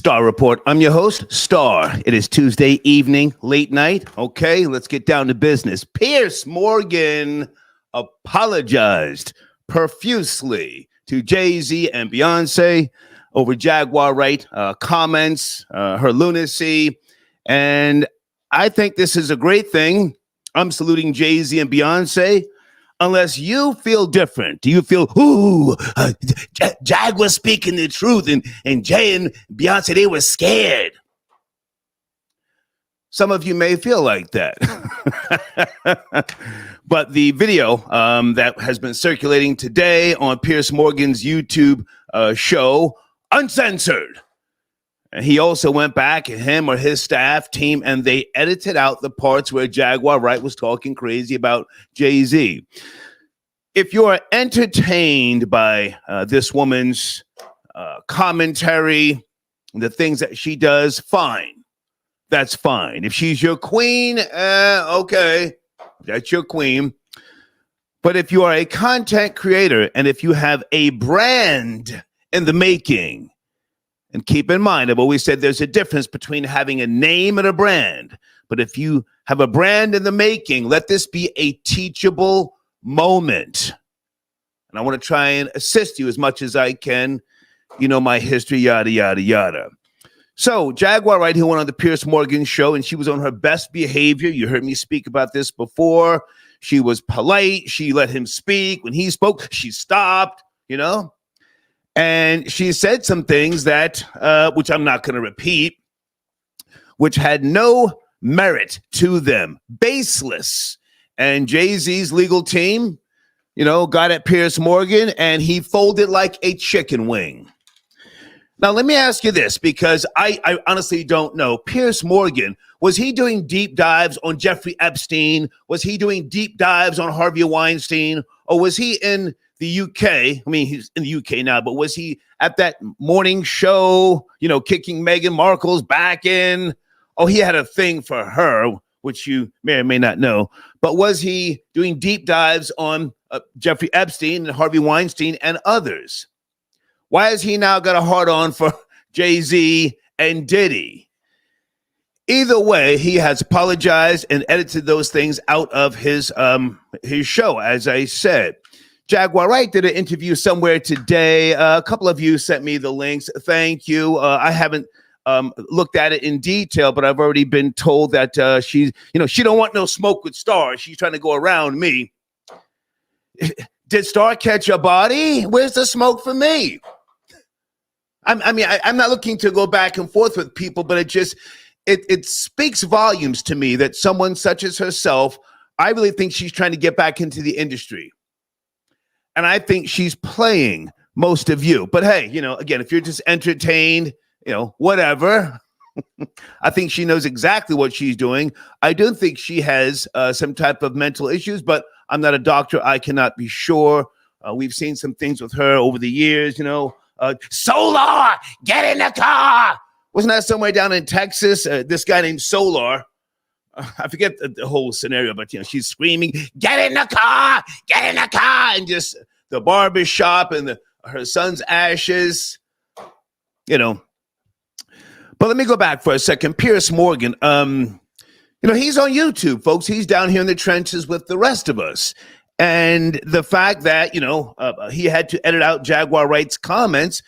Star Report. I'm your host, Star. It is Tuesday evening, late night. Okay, let's get down to business. Piers Morgan apologized profusely to Jay-Z and Beyoncé over Jaguar Wright comments, her lunacy. And I think this is a great thing. I'm saluting Jay-Z and Beyoncé. Unless you feel different. Do you feel, Jag was speaking the truth and Jay and Beyonce, they were scared? Some of you may feel like that. But the video that has been circulating today on Piers Morgan's YouTube show, Uncensored. And he also went back, him or his staff team, and they edited out the parts where Jaguar Wright was talking crazy about Jay-Z. If you are entertained by this woman's commentary, the things that she does, fine. That's fine. If she's your queen, okay, that's your queen. But if you are a content creator and if you have a brand in the making, and keep in mind, I've always said there's a difference between having a name and a brand. But if you have a brand in the making, let this be a teachable moment. And I want to try and assist you as much as I can. You know my history, yada, yada, yada. So Jaguar Wright, who went on the Piers Morgan show, and she was on her best behavior. You heard me speak about this before. She was polite. She let him speak. When he spoke, she stopped, you know. And she said some things that, which I'm not going to repeat, which had no merit to them, baseless. And Jay-Z's legal team, you know, got at Piers Morgan and he folded like a chicken wing. Now, let me ask you this, because I honestly don't know. Piers Morgan, was he doing deep dives on Jeffrey Epstein? Was he doing deep dives on Harvey Weinstein? Or was he in the UK? I mean, he's in the UK now, but was he at that morning show, you know, kicking Meghan Markle's back in? Oh, he had a thing for her, which you may or may not know. But was he doing deep dives on Jeffrey Epstein and Harvey Weinstein and others? Why has he now got a hard-on for Jay-Z and Diddy? Either way, he has apologized and edited those things out of his show, as I said. Jaguar Wright did an interview somewhere today. A couple of you sent me the links. Thank you. I haven't looked at it in detail, but I've already been told that she's, you know, she don't want no smoke with Star. She's trying to go around me. Did Star catch a body? Where's the smoke for me? I'm not looking to go back and forth with people, but it speaks volumes to me that someone such as herself, I really think she's trying to get back into the industry. And I think she's playing most of you. But hey, you know, again, if you're just entertained, you know, whatever. I think she knows exactly what she's doing. I do think she has some type of mental issues, but I'm not a doctor. I cannot be sure. We've seen some things with her over the years, you know. Solar, get in the car. Wasn't that somewhere down in Texas? This guy named Solar. I forget the whole scenario, but, you know, she's screaming, get in the car, and just the barber shop and her son's ashes, you know. But let me go back for a second. Piers Morgan, you know, he's on YouTube, folks. He's down here in the trenches with the rest of us. And the fact that, you know, he had to edit out Jaguar Wright's comments,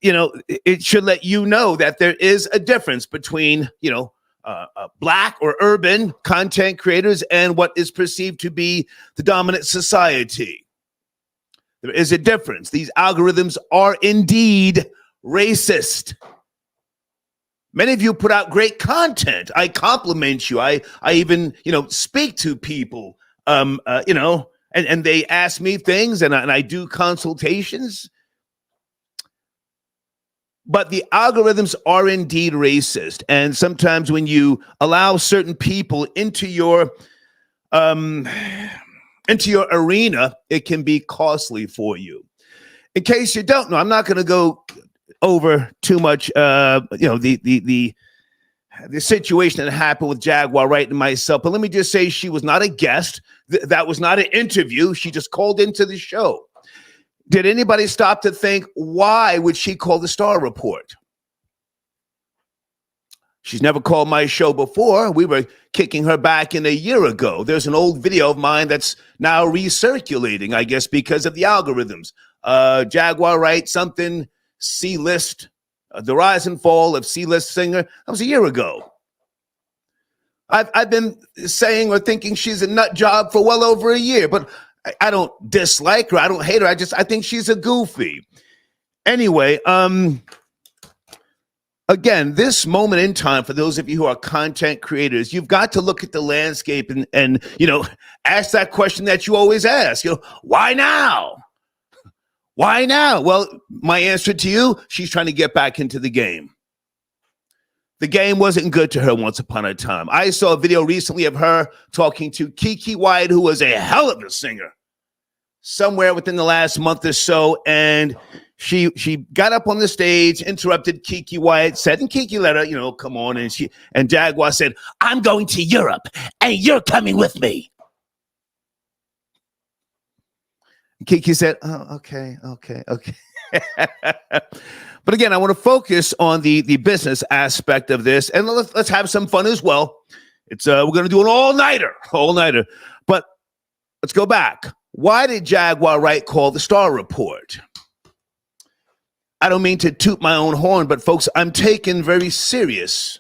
you know, it should let you know that there is a difference between, you know, black or urban content creators and what is perceived to be the dominant society. There is a difference. These algorithms are indeed racist. Many of you put out great content. I compliment you. I even, you know, speak to people, you know, and they ask me things and I do consultations. But the algorithms are indeed racist. And sometimes when you allow certain people into your arena, it can be costly for you. In case you don't know, I'm not going to go over too much, you know, the situation that happened with Jaguar Wright and myself. But let me just say she was not a guest. That was not an interview. She just called into the show. Did anybody stop to think, why would she call the Star Report? She's never called my show before. We were kicking her back in a year ago. There's an old video of mine that's now recirculating, I guess, because of the algorithms. Jaguar Wright, something, C-list, the rise and fall of C-list singer. That was a year ago. I've been saying or thinking she's a nut job for well over a year, but I don't dislike her. I don't hate her. I think she's a goofy. Anyway, again, this moment in time, for those of you who are content creators, you've got to look at the landscape and ask that question that you always ask. Why now? Why now? Well, my answer to you, she's trying to get back into the game. The game wasn't good to her once upon a time. I saw a video recently of her talking to Keke Wyatt, who was a hell of a singer, somewhere within the last month or so, and she got up on the stage, interrupted Keke Wyatt, said, and Keke let her, come on, and Jaguar said, "I'm going to Europe, and you're coming with me." Keke said, "Oh, okay." But again, I want to focus on the business aspect of this, and let's have some fun as well. It's we're going to do an all-nighter. But let's go back. Why did Jaguar Wright call the Star Report? I don't mean to toot my own horn, but folks, I'm taken very serious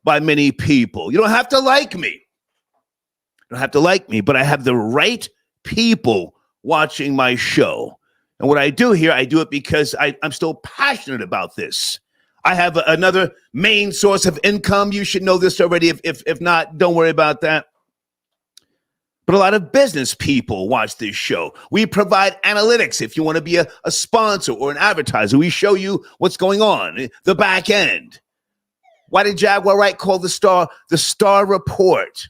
by many people. You don't have to like me. You don't have to like me, but I have the right people watching my show. And what I do here, I do it because I'm still passionate about this. I have another main source of income. You should know this already. If not, don't worry about that. But a lot of business people watch this show. We provide analytics if you want to be a sponsor or an advertiser. We show you what's going on, the back end. Why did Jaguar Wright call the Star Report?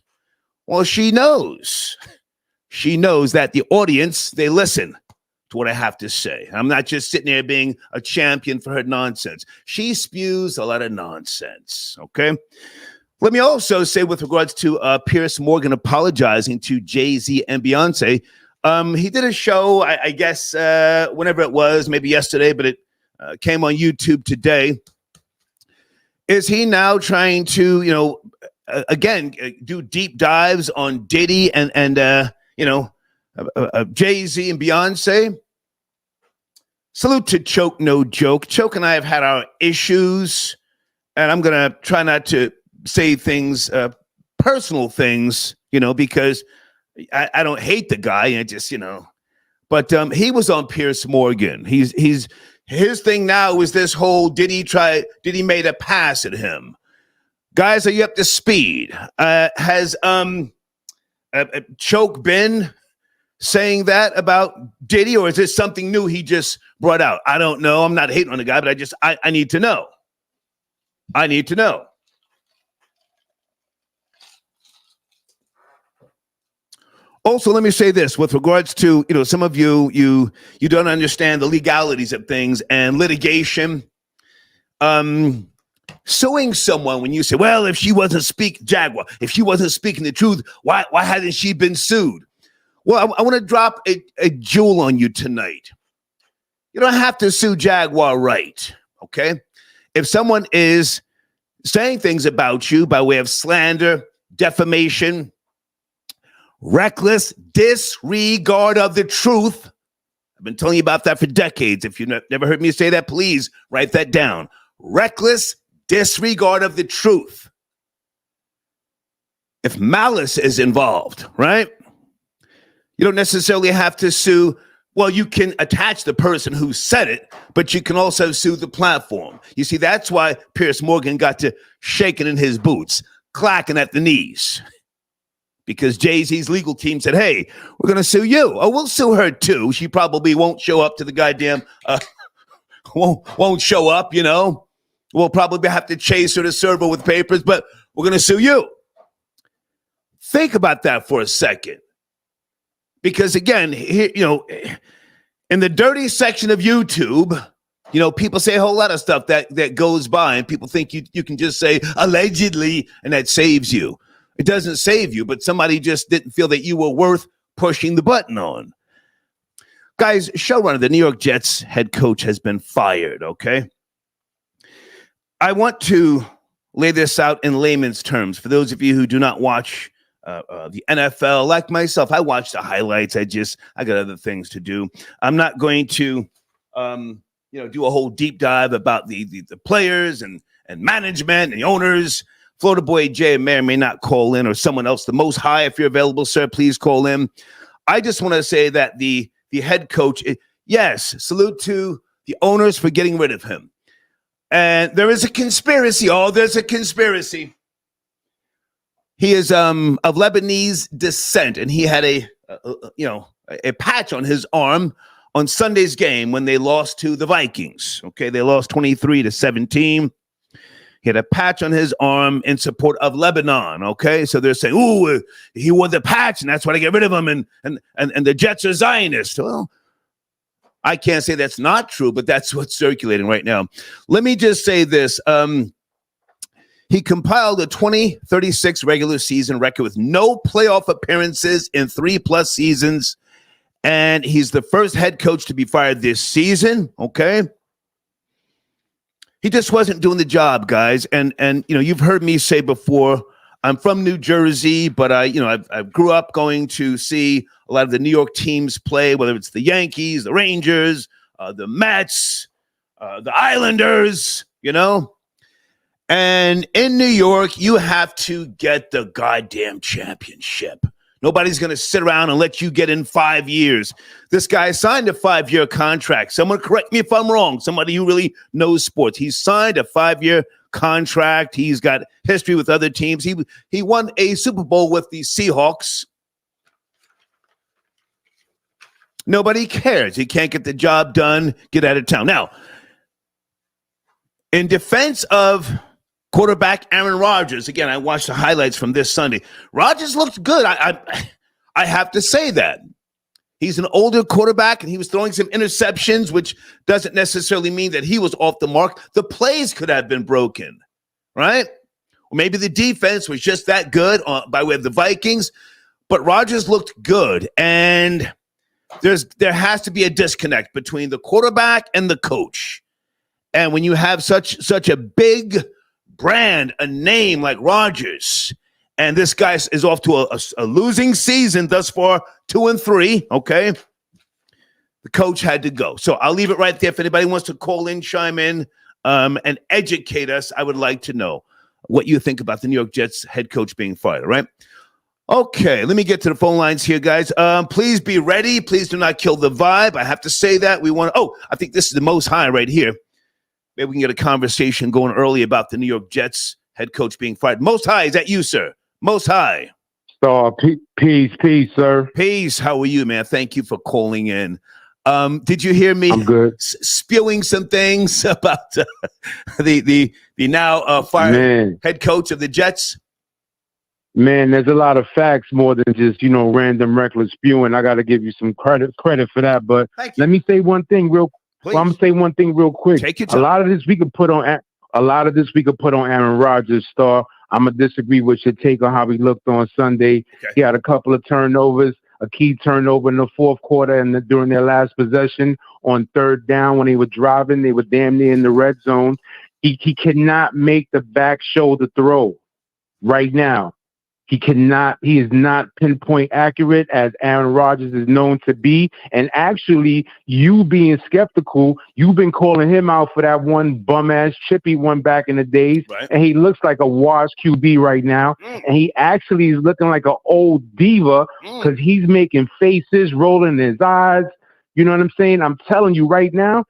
Well, she knows. She knows that the audience, they listen to what I have to say. I'm not just sitting there being a champion for her nonsense. She spews a lot of nonsense, okay? Let me also say, with regards to Piers Morgan apologizing to Jay-Z and Beyoncé, he did a show, I guess, whenever it was, maybe yesterday, but it came on YouTube today. Is he now trying to, again, do deep dives on Diddy and Jay-Z and Beyoncé? Salute to Choke No Joke. Choke and I have had our issues, and I'm going to try not to say things, personal things, because I don't hate the guy, and but he was on Piers Morgan. His thing now is this whole Diddy made a pass at him. Guys, are you up to speed? Has Choke been saying that about Diddy, or is this something new he just brought out? I don't know. I'm not hating on the guy, but I need to know. I need to know. Also, let me say this with regards to, some of you don't understand the legalities of things and litigation. Suing someone when you say, well, if she wasn't speaking the truth, why hasn't she been sued? Well, I want to drop a jewel on you tonight. You don't have to sue Jaguar Wright, okay? If someone is saying things about you by way of slander, defamation, reckless disregard of the truth. I've been telling you about that for decades. If you've never heard me say that, please write that down. Reckless disregard of the truth. If malice is involved, right? You don't necessarily have to sue. Well, you can attach the person who said it, but you can also sue the platform. You see, that's why Piers Morgan got to shaking in his boots, clacking at the knees. Because Jay-Z's legal team said, hey, we're going to sue you. Oh, we'll sue her too. She probably won't show up to the goddamn, won't show up, We'll probably have to chase her to serve her with papers, but we're going to sue you. Think about that for a second. Because again, here, in the dirty section of YouTube, people say a whole lot of stuff that goes by, and people think you can just say allegedly, and that saves you. It doesn't save you, but somebody just didn't feel that you were worth pushing the button on. Guys, showrunner, the New York Jets head coach has been fired, okay? I want to lay this out in layman's terms. For those of you who do not watch the NFL, like myself, I watch the highlights. I got other things to do. I'm not going to, do a whole deep dive about the players and management and the owners. Florida boy Jay may or may not call in, or someone else. The Most High, if you're available, sir, please call in. I just want to say that the head coach, yes, salute to the owners for getting rid of him. And there is a conspiracy. Oh, there's a conspiracy. He is of Lebanese descent, and he had a patch on his arm on Sunday's game when they lost to the Vikings. Okay, they lost 23-17. He had a patch on his arm in support of Lebanon. Okay, so they're saying, "Ooh, he wore the patch, and that's why they get rid of him." And the Jets are Zionists. Well, I can't say that's not true, but that's what's circulating right now. Let me just say this: he compiled a 20-36 regular season record with no playoff appearances in 3+ seasons, and he's the first head coach to be fired this season. Okay. He just wasn't doing the job, guys. And you've heard me say before, I'm from New Jersey, but I grew up going to see a lot of the New York teams play, whether it's the Yankees, the Rangers, the Mets, the Islanders, And in New York, you have to get the goddamn championship. Nobody's going to sit around and let you get in 5 years. This guy signed a 5-year contract. Someone correct me if I'm wrong. Somebody who really knows sports. He signed a 5-year contract. He's got history with other teams. He won a Super Bowl with the Seahawks. Nobody cares. He can't get the job done. Get out of town. Now, in defense of quarterback Aaron Rodgers, again, I watched the highlights from this Sunday. Rodgers looked good. I have to say that. He's an older quarterback, and he was throwing some interceptions, which doesn't necessarily mean that he was off the mark. The plays could have been broken, right? Or maybe the defense was just that good by way of the Vikings, but Rodgers looked good, and there has to be a disconnect between the quarterback and the coach. And when you have such a big brand, a name like Rodgers, and this guy is off to a losing season thus far, 2-3, okay? The coach had to go. So I'll leave it right there. If anybody wants to call in, chime in, and educate us, I would like to know what you think about the New York Jets head coach being fired, all right? Okay, let me get to the phone lines here, guys. Please be ready. Please do not kill the vibe. I have to say that. I think this is the Most High right here. Maybe we can get a conversation going early about the New York Jets head coach being fired. Most High, is that you, sir? Most High. Peace, sir. Peace. How are you, man? Thank you for calling in. Did you hear me I'm good. spewing some things about the now fired head coach of the Jets? Man, there's a lot of facts more than just, random reckless spewing. I got to give you some credit for that. But let me say one thing real quick. Well, I'm gonna say one thing real quick. Take your time. A lot of this we could put on Aaron Rodgers' star. I'm gonna disagree with your take on how he looked on Sunday. Okay. He had a couple of turnovers, a key turnover in the fourth quarter and during their last possession on third down when they were driving. They were damn near in the red zone. He cannot make the back shoulder throw right now. He is not pinpoint accurate as Aaron Rodgers is known to be. And actually, you being skeptical, you've been calling him out for that one bum-ass chippy one back in the days. Right. And he looks like a washed QB right now. And he actually is looking like an old diva because he's making faces, rolling his eyes. You know what I'm saying? I'm telling you right now.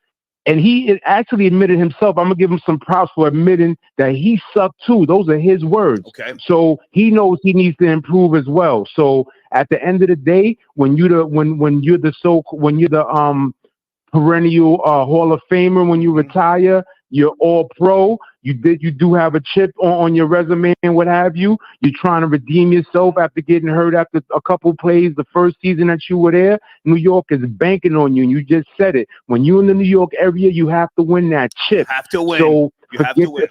And he actually admitted himself. I'm going to give him some props for admitting that he sucked too. Those are his words. Okay. So he knows he needs to improve as well. So at the end of the day, when you're the perennial Hall of Famer, when you retire, you're all pro. You do have a chip on your resume and what have you. You're trying to redeem yourself after getting hurt after a couple plays the first season that you were there. New York is banking on you, and you just said it. When you're in the New York area, you have to win that chip. You have to win. So you have to win.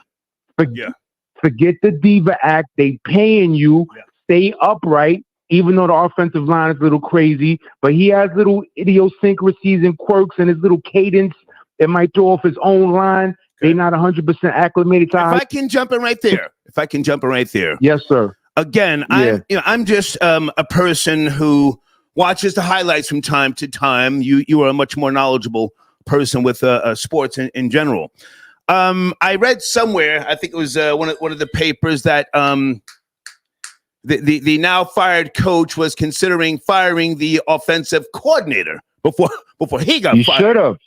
Forget the diva act. They paying you. Yeah. Stay upright. Even though the offensive line is a little crazy, but he has little idiosyncrasies and quirks and his little cadence. It might throw off his own line. Okay. They're not 100% acclimated to. If I can jump in right there. Yes, sir. Again, I'm just a person who watches the highlights from time to time. You are a much more knowledgeable person with sports in general. I read somewhere, I think it was one of the papers, that the now fired coach was considering firing the offensive coordinator before he got fired. Should have.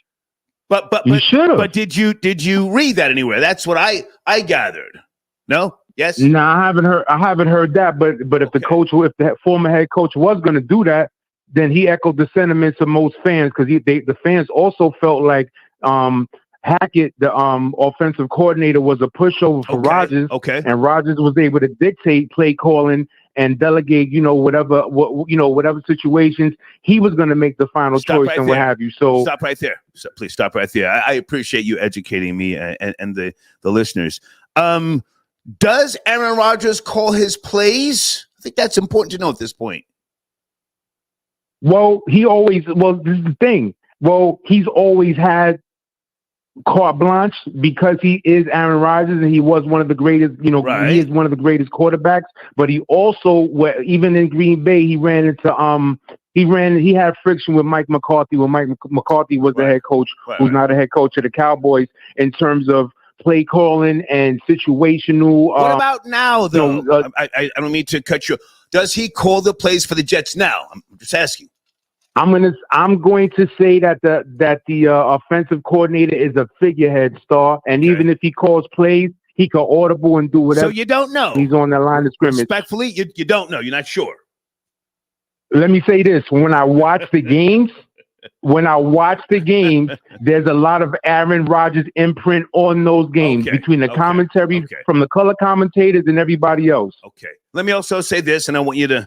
But you should have. But did you read that anywhere? That's what I gathered. No? Yes? No, I haven't heard that. But if the former head coach was going to do that, then he echoed the sentiments of most fans, because the fans also felt like Hackett, the offensive coordinator, was a pushover for Rodgers. Okay. And Rodgers was able to dictate play calling and delegate, whatever situations he was going to make the final choice and what have you. So stop right there. Please stop right there. I appreciate you educating me and the listeners. Does Aaron Rodgers call his plays? I think that's important to know at this point. Well, this is the thing. Well, he's always had carte blanche because he is Aaron Rodgers and he was one of the greatest, right. He is one of the greatest quarterbacks, but he also, even in Green Bay, he had friction with Mike McCarthy when Mike McCarthy was the head coach, who's not a head coach of the Cowboys, in terms of play calling and situational. What about now, though? I don't mean to cut you. Does he call the plays for the Jets now? I'm just asking. I'm going to say that the offensive coordinator is a figurehead star, and even if he calls plays, he can audible and do whatever. So you don't know. He's on the line of scrimmage. Respectfully, you don't know. You're not sure. Let me say this: when I watch the games, there's a lot of Aaron Rodgers imprint on those games between the commentary from the color commentators and everybody else. Okay. Let me also say this, and I want you to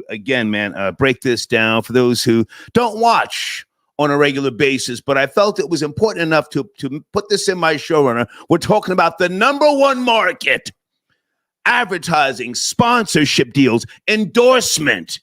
again, man, break this down for those who don't watch on a regular basis, but I felt it was important enough to put this in my showrunner. We're talking about the number one market: advertising, sponsorship deals, endorsement,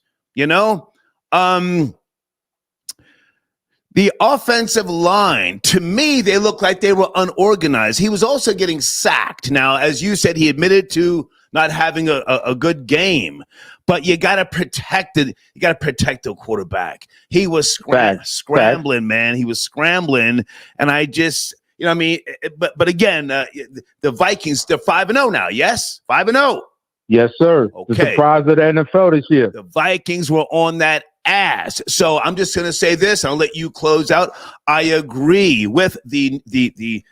the offensive line, to me, they looked like they were unorganized. He was also getting sacked. Now, as you said, he admitted to not having a good game, but you got to protect it. You got to protect the quarterback. He was scrambling, man. He was scrambling, and I just, but again, the Vikings, they're 5-0 now. Yes, 5-0. Yes, sir. Okay. The surprise of the NFL this year. The Vikings were on that ass. So I'm just going to say this. I'll let you close out. I agree with the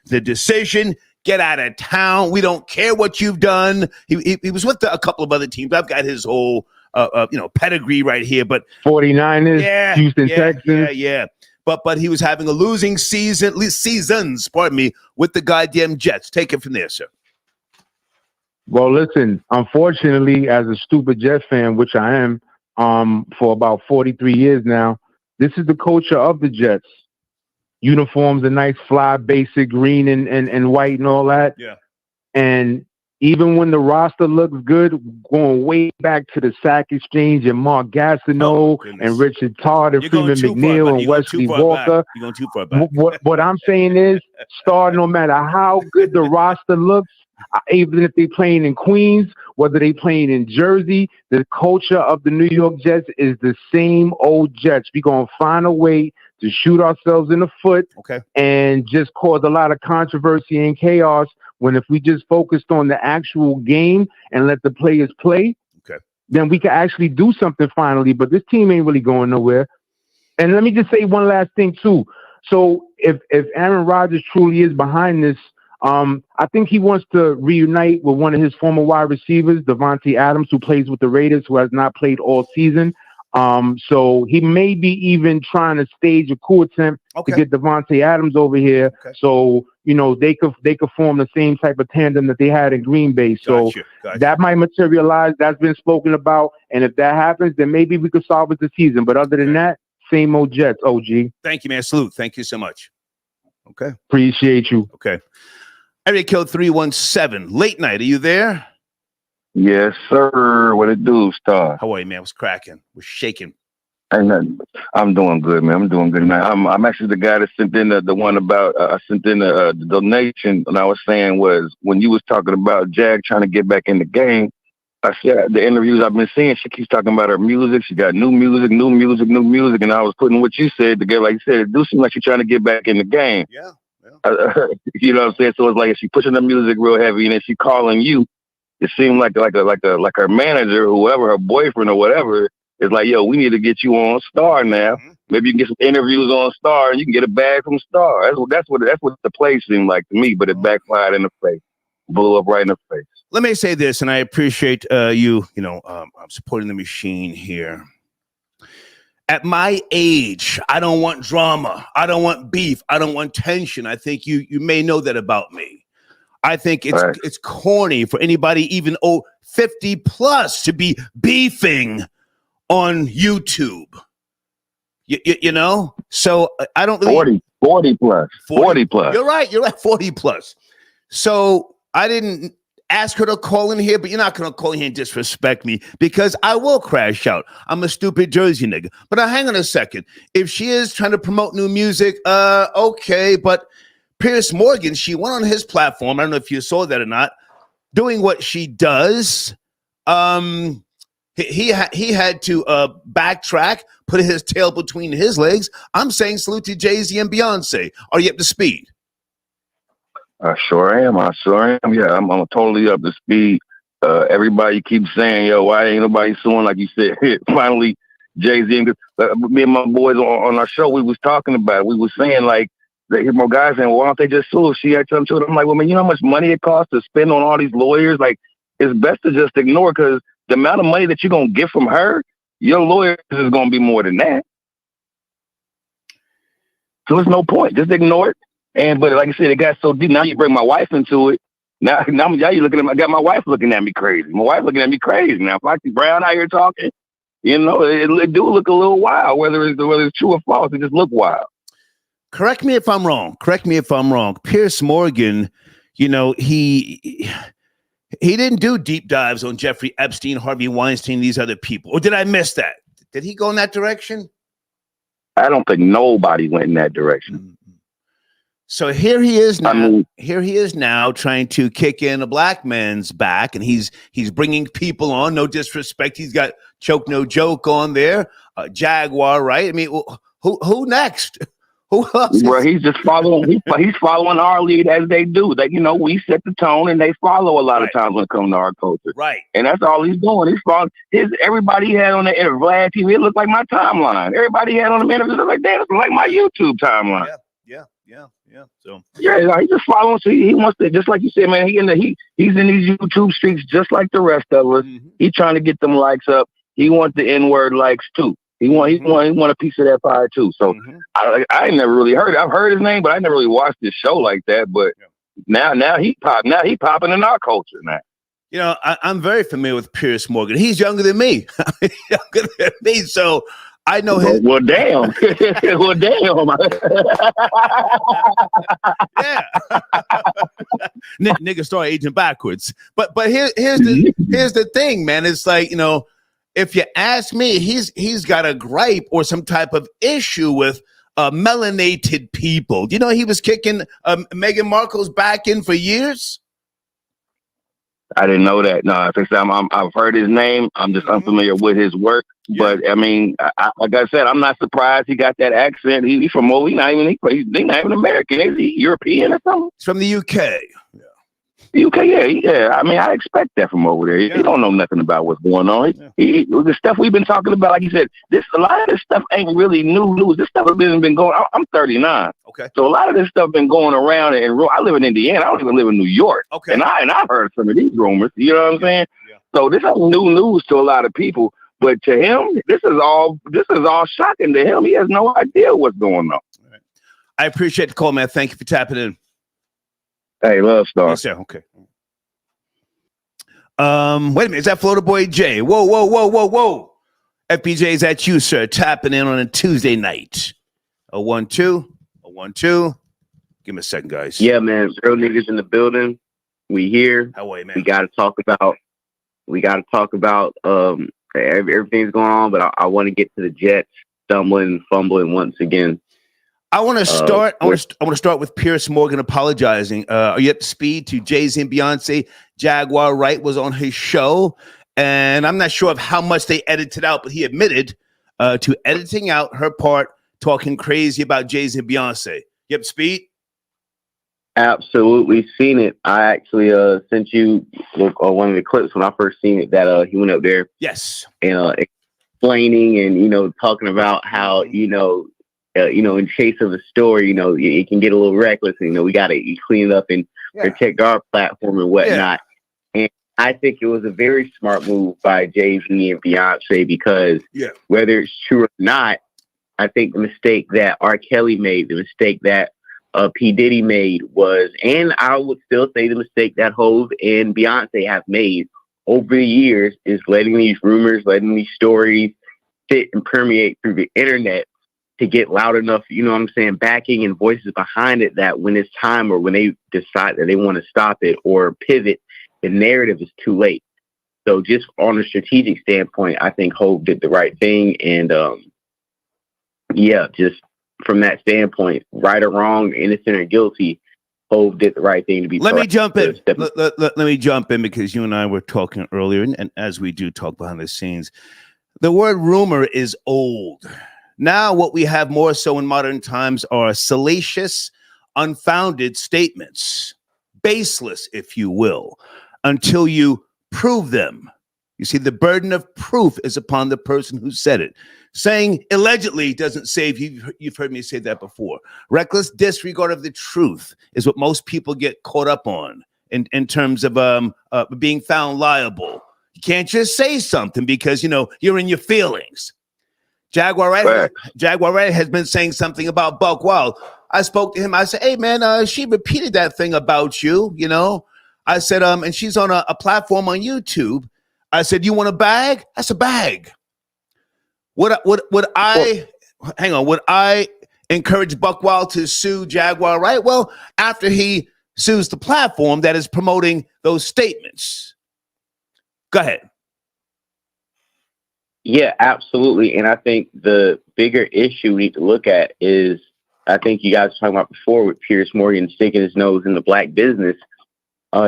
decision. Get out of town. We don't care what you've done. He was with a couple of other teams. I've got his whole pedigree right here. But 49ers, Houston Texans. Yeah. But he was having a losing season, at least seasons, with the goddamn Jets. Take it from there, sir. Well, listen, unfortunately, as a stupid Jet fan, which I am for about 43 years now, this is the culture of the Jets. Uniforms are nice, fly, basic, green and white and all that. Yeah. And even when the roster looks good, going way back to the Sack Exchange and Mark Gastineau and Richard Todd and Freeman McNeil and Wesley Walker. You're going too far back. What I'm saying is, no matter how good the roster looks, even if they're playing in Queens, whether they're playing in Jersey, the culture of the New York Jets is the same old Jets. We're going to find a way to shoot ourselves in the foot and just cause a lot of controversy and chaos, when if we just focused on the actual game and let the players play, then we can actually do something finally. But this team ain't really going nowhere. And let me just say one last thing, too. So if Aaron Rodgers truly is behind this, I think he wants to reunite with one of his former wide receivers, Devontae Adams, who plays with the Raiders, who has not played all season. So he may be even trying to stage a coup attempt to get Devontae Adams over here. So, they could form the same type of tandem that they had in Green Bay. So that might materialize. That's been spoken about. And if that happens, then maybe we could solve it this season. But other than that, same old Jets, OG. Thank you, man. Salute. Thank you so much. Okay. Appreciate you. Okay. Area code 317. Late night. Are you there? Yes, sir. What it do, Star? How are you, man? What's cracking? We're shaking. Ain't nothing. I'm doing good, man. I'm doing good, man. I'm actually the guy that sent in the one about I sent in the donation, and I was saying was when you was talking about Jag trying to get back in the game. I said the interviews I've been seeing, she keeps talking about her music. She got new music, and I was putting what you said together. Like you said, it do seem like she's trying to get back in the game. Yeah. You know what I'm saying? So it's like if she pushing the music real heavy, and then she calling you. It seemed like her manager, whoever, her boyfriend or whatever. It's like, yo, we need to get you on Star now. Mm-hmm. Maybe you can get some interviews on Star, and you can get a bag from Star. That's what the play seemed like to me, but it backfired in the face, blew up right in the face. Let me say this, and I appreciate you. I'm supporting the machine here. At my age, I don't want drama. I don't want beef. I don't want tension. I think you may know that about me. I think it's corny for anybody even 50 plus to be beefing on YouTube, you know? So I don't really 40 plus. You're right. 40 plus. So I didn't ask her to call in here, but you're not going to call in here and disrespect me because I will crash out. I'm a stupid Jersey nigga. But now hang on a second. If she is trying to promote new music, okay. But Piers Morgan, she went on his platform. I don't know if you saw that or not, doing what she does. He had to backtrack, put his tail between his legs. I'm saying salute to Jay-Z and Beyoncé. Are you up to speed? I sure am. Yeah, I'm totally up to speed. Everybody keeps saying, yo, why ain't nobody suing? Like you said, finally, Jay-Z. Me and my boys on our show, we was talking about it. We was saying, like, they hear more guys saying, well, why don't they just sue? She had something to it. I'm like, well, man, you know how much money it costs to spend on all these lawyers? Like, it's best to just ignore because the amount of money that you're going to get from her, your lawyer is going to be more than that. So there's no point. Just ignore it. But like I said, it got so deep. Now you bring my wife into it. Now you looking at I got my wife looking at me crazy. My wife looking at me crazy. Now, if I see Brown out here talking, you know, it do look a little wild. Whether it's true or false, it just look wild. Correct me if I'm wrong. Piers Morgan, you know, he didn't do deep dives on Jeffrey Epstein, Harvey Weinstein, these other people. Or did I miss that? Did he go in that direction? I don't think nobody went in that direction. Mm-hmm. So here he is now trying to kick in a black man's back, and he's bringing people on. No disrespect. He's got Choke No Joke on there. Jaguar, right? I mean, who next? Who else? Well, he's just following. He's following our lead as they do. That, you know, we set the tone, and they follow a lot of times when it comes to our culture. Right. And that's all he's doing. He's following everybody he had on the Vlad TV. It looked like my timeline. Everybody he had on the interview looked like that. It looked like my YouTube timeline. Yeah. So he's just following. So he wants to, just like you said, man. He's in these YouTube streets just like the rest of us. Mm-hmm. He's trying to get them likes up. He wants the N-word likes too. He want a piece of that pie too. So I never really heard it. I've heard his name, but I never really watched this show like that. But now he popping in our culture now. You know, I'm very familiar with Piers Morgan. He's younger than me. So I know his. Well, damn. Well, damn. Yeah. Nigga start aging backwards. But here's the thing, man. It's like, you know, if you ask me, he's got a gripe or some type of issue with melanated people. Do you know he was kicking Meghan Markle's back in for years? I didn't know that. No, I've heard his name. I'm just unfamiliar with his work. Yeah. But I mean, like I said, I'm not surprised he got that accent. He's from over. He's not even American. Is he European or something? He's from the UK. UK, yeah. I mean, I expect that from over there. Yeah. He don't know nothing about what's going on. Yeah. The stuff we've been talking about, like you said, a lot of this stuff ain't really new news. This stuff has been going. I'm 39. Okay. So a lot of this stuff been going around, and I live in Indiana. I don't even live in New York. Okay. And I've heard some of these rumors. You know what I'm saying? Yeah. So this is new news to a lot of people, but to him, this is all shocking to him. He has no idea what's going on. All right. I appreciate the call, man. Thank you for tapping in. Hey, love Star. Yes, sir. Okay. Wait a minute. Is that Florida Boy Jay? Whoa. FBJ, is that you, sir? Tapping in on a Tuesday night. 012. Give me a second, guys. Yeah, man. Real niggas in the building. We here. How are you, man? We gotta talk about everything's going on, but I want to get to the Jets stumbling, fumbling once again. I want to start. I want to start with Piers Morgan apologizing. Are you up to speed to Jay-Z and Beyoncé? Jaguar Wright was on his show, and I'm not sure of how much they edited out, but he admitted to editing out her part talking crazy about Jay-Z and Beyoncé. You up to speed? Absolutely seen it. I actually sent you one of the clips when I first seen it that he went up there. Yes. And explaining and talking about how in chase of the story, it can get a little reckless. And, we got to clean it up and protect our platform and whatnot. Yeah. And I think it was a very smart move by Jay-Z and Beyonce because whether it's true or not, I think the mistake that R. Kelly made, the mistake that P. Diddy made was, and I would still say the mistake that Hov and Beyonce have made over the years is letting these rumors, letting these stories sit and permeate through the internet to get loud enough, backing and voices behind it that when it's time or when they decide that they want to stop it or pivot, the narrative is too late. So just on a strategic standpoint, I think Hov did the right thing. And just from that standpoint, right or wrong, innocent or guilty, Hov did the right thing to be. Let me jump in. Let me jump in because you and I were talking earlier, and as we do talk behind the scenes, the word rumor is old. Now, what we have more so in modern times are salacious, unfounded statements, baseless, if you will, until you prove them. You see, the burden of proof is upon the person who said it. Saying allegedly doesn't save you. You've heard me say that before. Reckless disregard of the truth is what most people get caught up on in terms of being found liable. You can't just say something because, you're in your feelings. Jaguar Wright has been saying something about Buck Wild. I spoke to him. I said, hey, man, she repeated that thing about you, I said, and she's on a platform on YouTube. I said, you want a bag? That's a bag. Would I encourage Buck Wild to sue Jaguar Wright? Well, after he sues the platform that is promoting those statements. Go ahead. Yeah, absolutely. And I think the bigger issue we need to look at is, I think you guys were talking about before with Piers Morgan sticking his nose in the black business.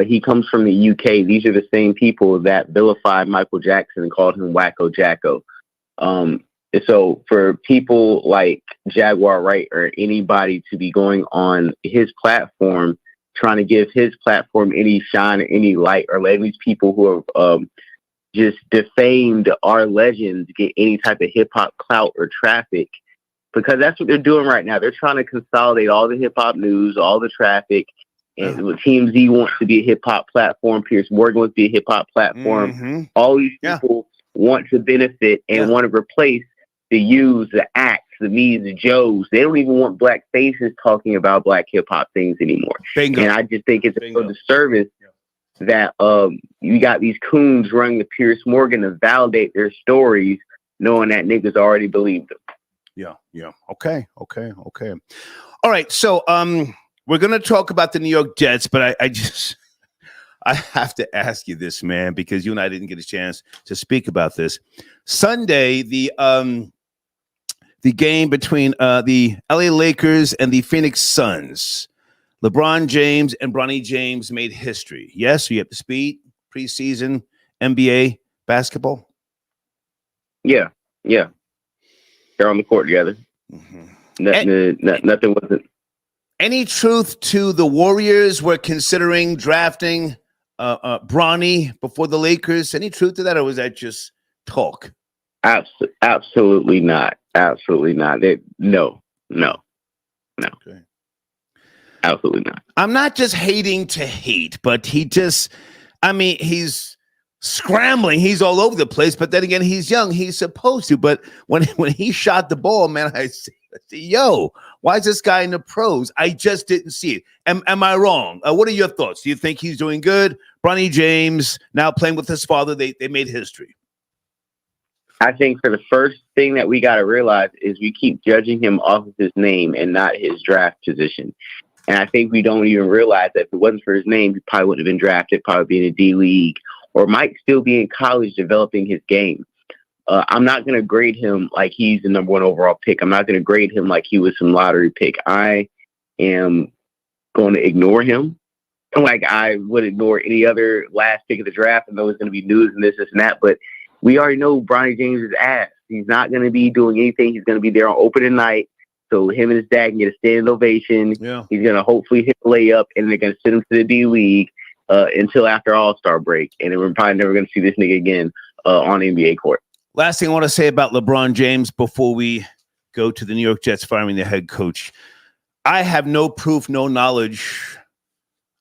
He comes from the UK. These are the same people that vilified Michael Jackson and called him Wacko Jacko. So for people like Jaguar Wright or anybody to be going on his platform, trying to give his platform any shine or any light, or letting these people who have just defamed our legends get any type of hip hop clout or traffic, because that's what they're doing right now. They're trying to consolidate all the hip hop news, all the traffic. And TMZ wants to be a hip hop platform. Piers Morgan wants to be a hip hop platform. Mm-hmm. All these people want to benefit and want to replace the U's, the acts, the me's, the Joes. They don't even want black faces talking about black hip hop things anymore. Bingo. And I just think it's a disservice that you got these coons running the Piers Morgan to validate their stories, knowing that niggas already believed them. Yeah. Okay. All right. So we're going to talk about the New York Jets, but I have to ask you this, man, because you and I didn't get a chance to speak about this. Sunday, the game between the LA Lakers and the Phoenix Suns. LeBron James and Bronny James made history. Yes, you have the speed, preseason, NBA basketball. Yeah. They're on the court together. Mm-hmm. Nothing wasn't. Any truth to the Warriors were considering drafting Bronny before the Lakers? Any truth to that, or was that just talk? Absolutely not. Absolutely not. No. Okay. Absolutely not. I'm not just hating to hate, but he's scrambling. He's all over the place, but then again, he's young. He's supposed to. But when he shot the ball, man, I said, yo, why is this guy in the pros? I just didn't see it. Am I wrong? What are your thoughts? Do you think he's doing good? Bronny James now playing with his father. They made history. I think for the first thing that we got to realize is we keep judging him off of his name and not his draft position. And I think we don't even realize that if it wasn't for his name, he probably wouldn't have been drafted, probably be in a D League, or might still be in college developing his game. I'm not going to grade him like he's the number 1 overall pick. I'm not going to grade him like he was some lottery pick. I am going to ignore him like I would ignore any other last pick of the draft. I know it's going to be news and this and that, but we already know Bronny James' ass. He's not going to be doing anything. He's going to be there on opening night. So him and his dad can get a standing ovation. Yeah. He's going to hopefully hit a layup, and they're going to send him to the D-League until after All-Star break. And then we're probably never going to see this nigga again on the NBA court. Last thing I want to say about LeBron James before we go to the New York Jets firing their head coach. I have no proof, no knowledge.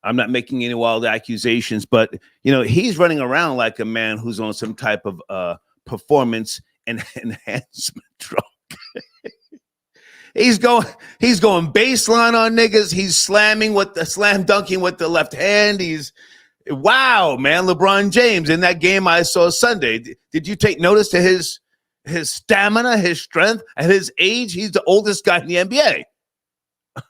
I'm not making any wild accusations, but, he's running around like a man who's on some type of performance enhancement drug. He's going baseline on niggas. He's slam dunking with the left hand. Wow, man, LeBron James in that game I saw Sunday. Did you take notice to his stamina, his strength, at his age? He's the oldest guy in the NBA. The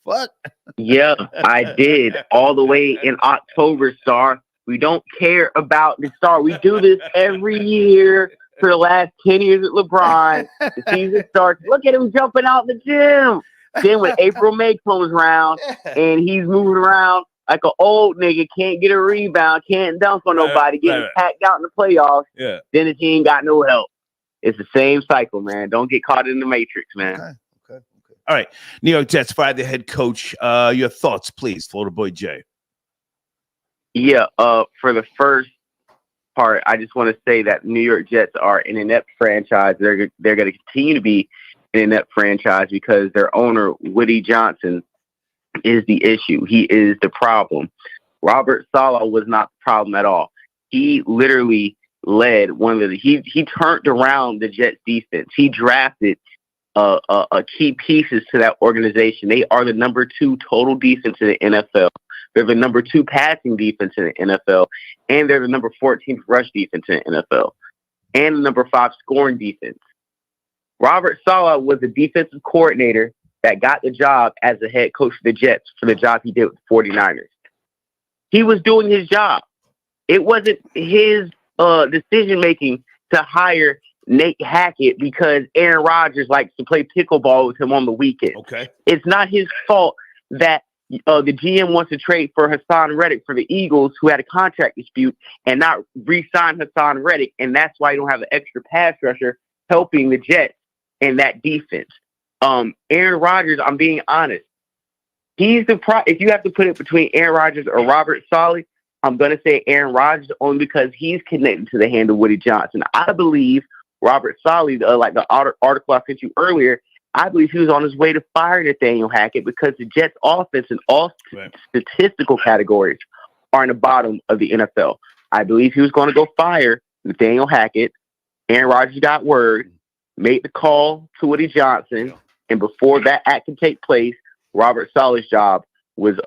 fuck? Yeah, I did. All the way in October, Star. We don't care about the Star. We do this every year for the last 10 years at LeBron. The season starts. Look at him jumping out the gym. Then when April, May comes around and he's moving around like an old nigga, can't get a rebound, can't dunk on nobody, getting packed out in the playoffs, then the team got no help. It's the same cycle, man. Don't get caught in the matrix, man. Okay. All right. New York Jets fired the head coach. Your thoughts, please, Florida boy Jay. Yeah, for the first part, I just want to say that New York Jets are an inept franchise. They're going to continue to be an inept franchise because their owner, Woody Johnson, is the issue. He is the problem. Robert Saleh was not the problem at all. He literally led he turned around the Jets defense. He drafted key pieces to that organization. They are the number 2 total defense in the NFL. They're the number 2 passing defense in the NFL, and they're the number 14th rush defense in the NFL, and the number 5 scoring defense. Robert Saleh was the defensive coordinator that got the job as the head coach of the Jets for the job he did with the 49ers. He was doing his job. It wasn't his decision-making to hire Nate Hackett because Aaron Rodgers likes to play pickleball with him on the weekend. Okay. It's not his fault that the GM wants to trade for Hassan Reddick for the Eagles, who had a contract dispute, and not re-sign Hassan Reddick, and that's why you don't have an extra pass rusher helping the Jets in that defense. Aaron Rodgers, I'm being honest, he's the if you have to put it between Aaron Rodgers or Robert Saleh, I'm going to say Aaron Rodgers only because he's connected to the hand of Woody Johnson. I believe Robert Saleh, like the article I sent you earlier, I believe he was on his way to fire Nathaniel Hackett because the Jets' offense in all statistical categories are in the bottom of the NFL. I believe he was going to go fire Nathaniel Hackett. Aaron Rodgers got word, made the call to Woody Johnson, and before that act can take place, Robert Saleh's job was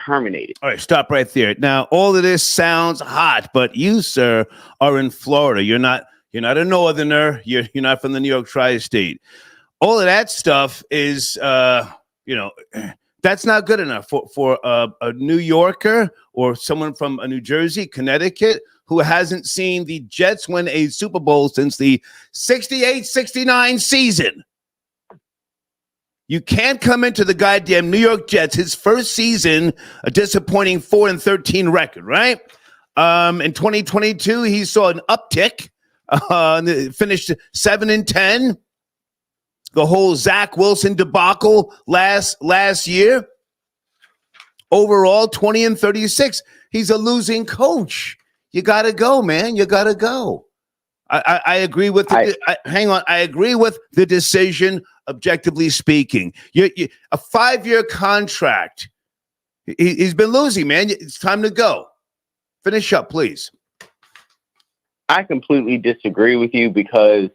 terminated. All right, stop right there. Now, all of this sounds hot, but you, sir, are in Florida. You're not a northerner. You're not from the New York tri-state. All of that stuff is, that's not good enough for a New Yorker or someone from New Jersey, Connecticut, who hasn't seen the Jets win a Super Bowl since the 68-69 season. You can't come into the goddamn New York Jets, his first season, a disappointing 4-13 record, right? In 2022, he saw an uptick, finished 7-10. The whole Zach Wilson debacle last year. Overall, 20-36. He's a losing coach. You got to go, man. You got to go. I agree with hang on. I agree with the decision, objectively speaking. A 5-year contract. He's been losing, man. It's time to go. Finish up, please. I completely disagree with you because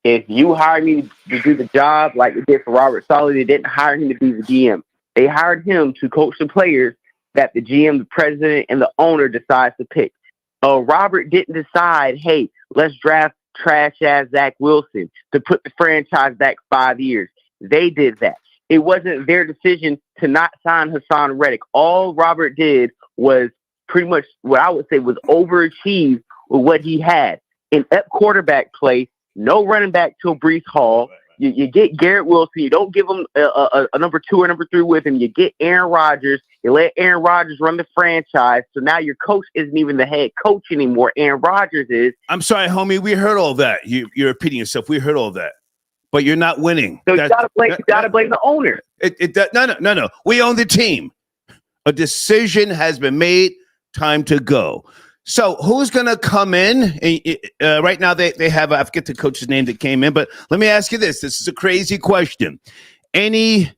if you hired me to do the job like they did for Robert Saleh, they didn't hire him to be the GM. They hired him to coach the players that the GM, the president, and the owner decides to pick. Robert didn't decide, hey, let's draft trash-ass Zach Wilson to put the franchise back 5 years. They did that. It wasn't their decision to not sign Hassan Reddick. All Robert did was pretty much what I would say was overachieve with what he had. inept quarterback play, no running back till Breece Hall. You get Garrett Wilson. You don't give him a number 2 or number 3 with him. You get Aaron Rodgers. You let Aaron Rodgers run the franchise. So now your coach isn't even the head coach anymore. Aaron Rodgers is. I'm sorry, homie. We heard all that. You're repeating yourself. We heard all that. But you're not winning. So you gotta blame the owner. No. We own the team. A decision has been made. Time to go. So who's going to come in? Right now they have, I forget the coach's name that came in, but let me ask you this. This is a crazy question. Any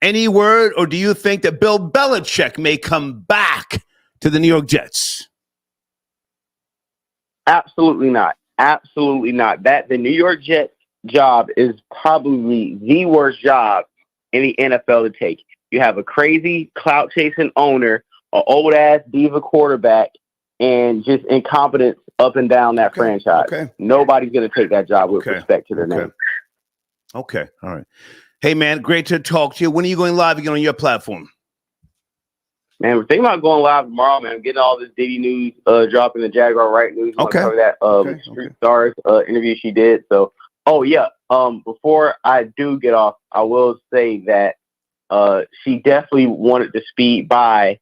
word, or do you think that Bill Belichick may come back to the New York Jets? Absolutely not. Absolutely not. That the New York Jets job is probably the worst job in the NFL to take. You have a crazy clout chasing owner, an old ass diva quarterback, and just incompetence up and down that franchise. Okay. Nobody's going to take that job with respect to their name. Okay. All right. Hey, man, great to talk to you. When are you going live again on your platform? Man, we're thinking about going live tomorrow, man. Getting all this Diddy news, dropping the Jaguar Wright news. Cover that Street Stars interview she did. So, before I do get off, I will say that she definitely wanted to speed by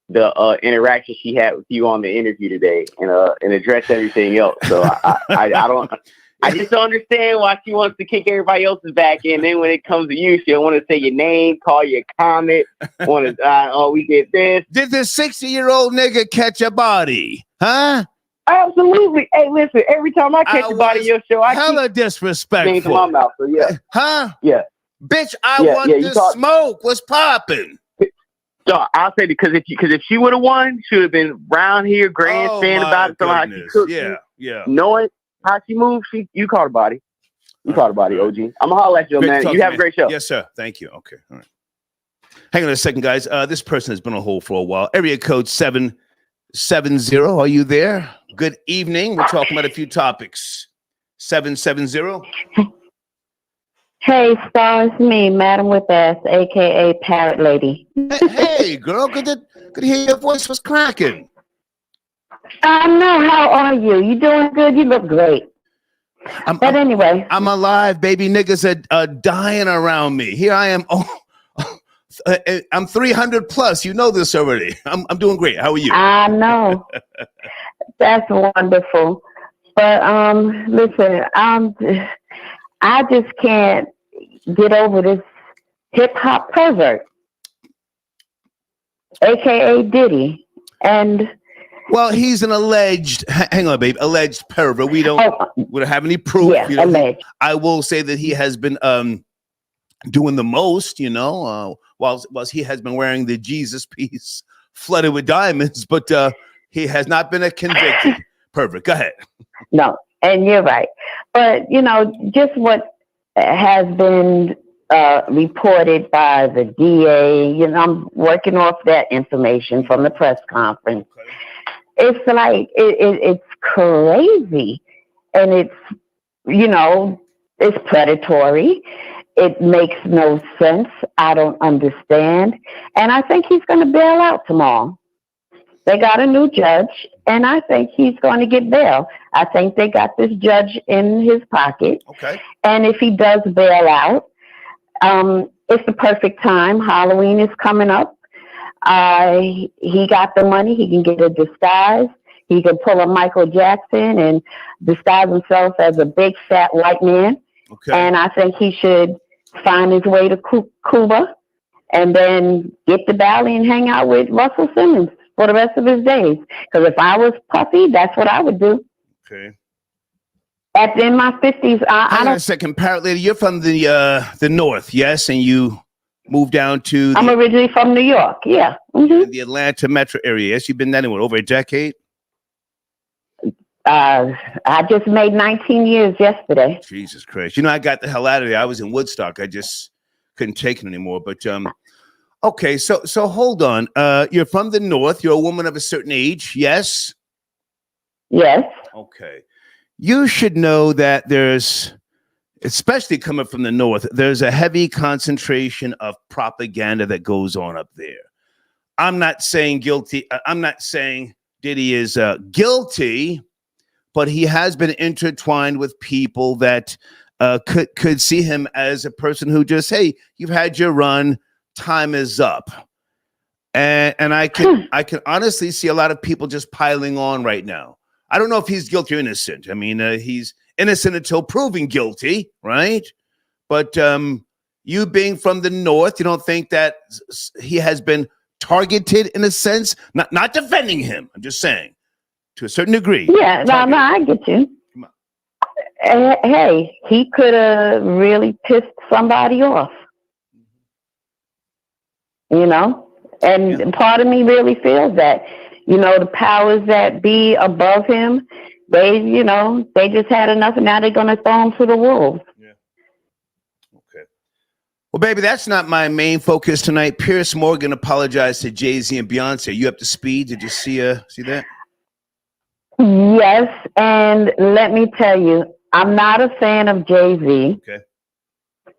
the interaction she had with you on the interview today and address everything else. So I just don't understand why she wants to kick everybody else's back in. Then when it comes to you, she don't want to say your name, call you a comment, want to, we did this. Did this 60-year-old nigga catch a body? Huh? Absolutely. Hey, listen, every time I catch a body in your show, I hella disrespectful. To my mouth, so yeah. Huh? Yeah. Bitch, I want to smoke. What's popping? So I'll say because if she would have won, she would have been round here grandstand about it. Somehow she cooked. Yeah. Knowing how she moved, you caught a body. You caught a body, OG. I'm gonna holler at you, man. You have a great show. Yes, sir. Thank you. Okay. All right. Hang on a second, guys. This person has been on hold for a while. Area code 770. Are you there? Good evening. We're talking about a few topics. 770. Hey, Star, it's me, Madam with S, a.k.a. Parrot Lady. Hey, girl, good to hear your voice was cracking. I know. How are you? You doing good? You look great. Anyway. I'm alive, baby. Niggas are dying around me. Here I am. I'm 300 plus. You know this already. I'm doing great. How are you? I know. That's wonderful. But, listen, I just can't get over this hip-hop pervert, a.k.a. Diddy. And well, he's an alleged, hang on, babe, alleged pervert. We don't have any proof. Yeah, alleged. I will say that he has been doing the most, whilst he has been wearing the Jesus piece flooded with diamonds, but he has not been a convicted pervert. Go ahead. No, and you're right. But, just what has been reported by the DA, I'm working off that information from the press conference. Okay. It's like, it's crazy. And it's, it's predatory. It makes no sense. I don't understand. And I think he's going to bail out tomorrow. They got a new judge, and I think he's going to get bail. I think they got this judge in his pocket. Okay. And if he does bail out, it's the perfect time. Halloween is coming up. He got the money. He can get a disguise. He can pull a Michael Jackson and disguise himself as a big, fat white man. Okay. And I think he should find his way to Cuba and then get the Valley and hang out with Russell Simmons for the rest of his days. Because if I was Puffy, that's what I would do. Okay. In my 50s, I don't. Wait a second, Parrot Lady, you're from the north, yes, and you moved down to. I'm originally from New York. Yeah. Mm-hmm. The Atlanta metro area. Yes, you've been there over a decade. I just made 19 years yesterday. Jesus Christ! I got the hell out of there. I was in Woodstock. I just couldn't take it anymore. But okay, so hold on. You're from the north. You're a woman of a certain age. Yes. Yes. Okay. You should know that there's, especially coming from the north, there's a heavy concentration of propaganda that goes on up there. I'm not saying guilty. I'm not saying Diddy is guilty, but he has been intertwined with people that could see him as a person who just, hey, you've had your run, time is up. And I can honestly see a lot of people just piling on right now. I don't know if he's guilty or innocent. I mean, he's innocent until proven guilty, right? But you being from the North, you don't think that he has been targeted in a sense? Not defending him. I'm just saying, to a certain degree. Yeah, no, I get you. Hey, he could have really pissed somebody off. You know? And part of me really feels that, you know, the powers that be above him, they just had enough, and now they're going to throw him to the wolves. Yeah. Okay. Well, baby, that's not my main focus tonight. Piers Morgan apologized to Jay-Z and Beyoncé. Are you up to speed? Did you see that? Yes, and let me tell you, I'm not a fan of Jay-Z. Okay.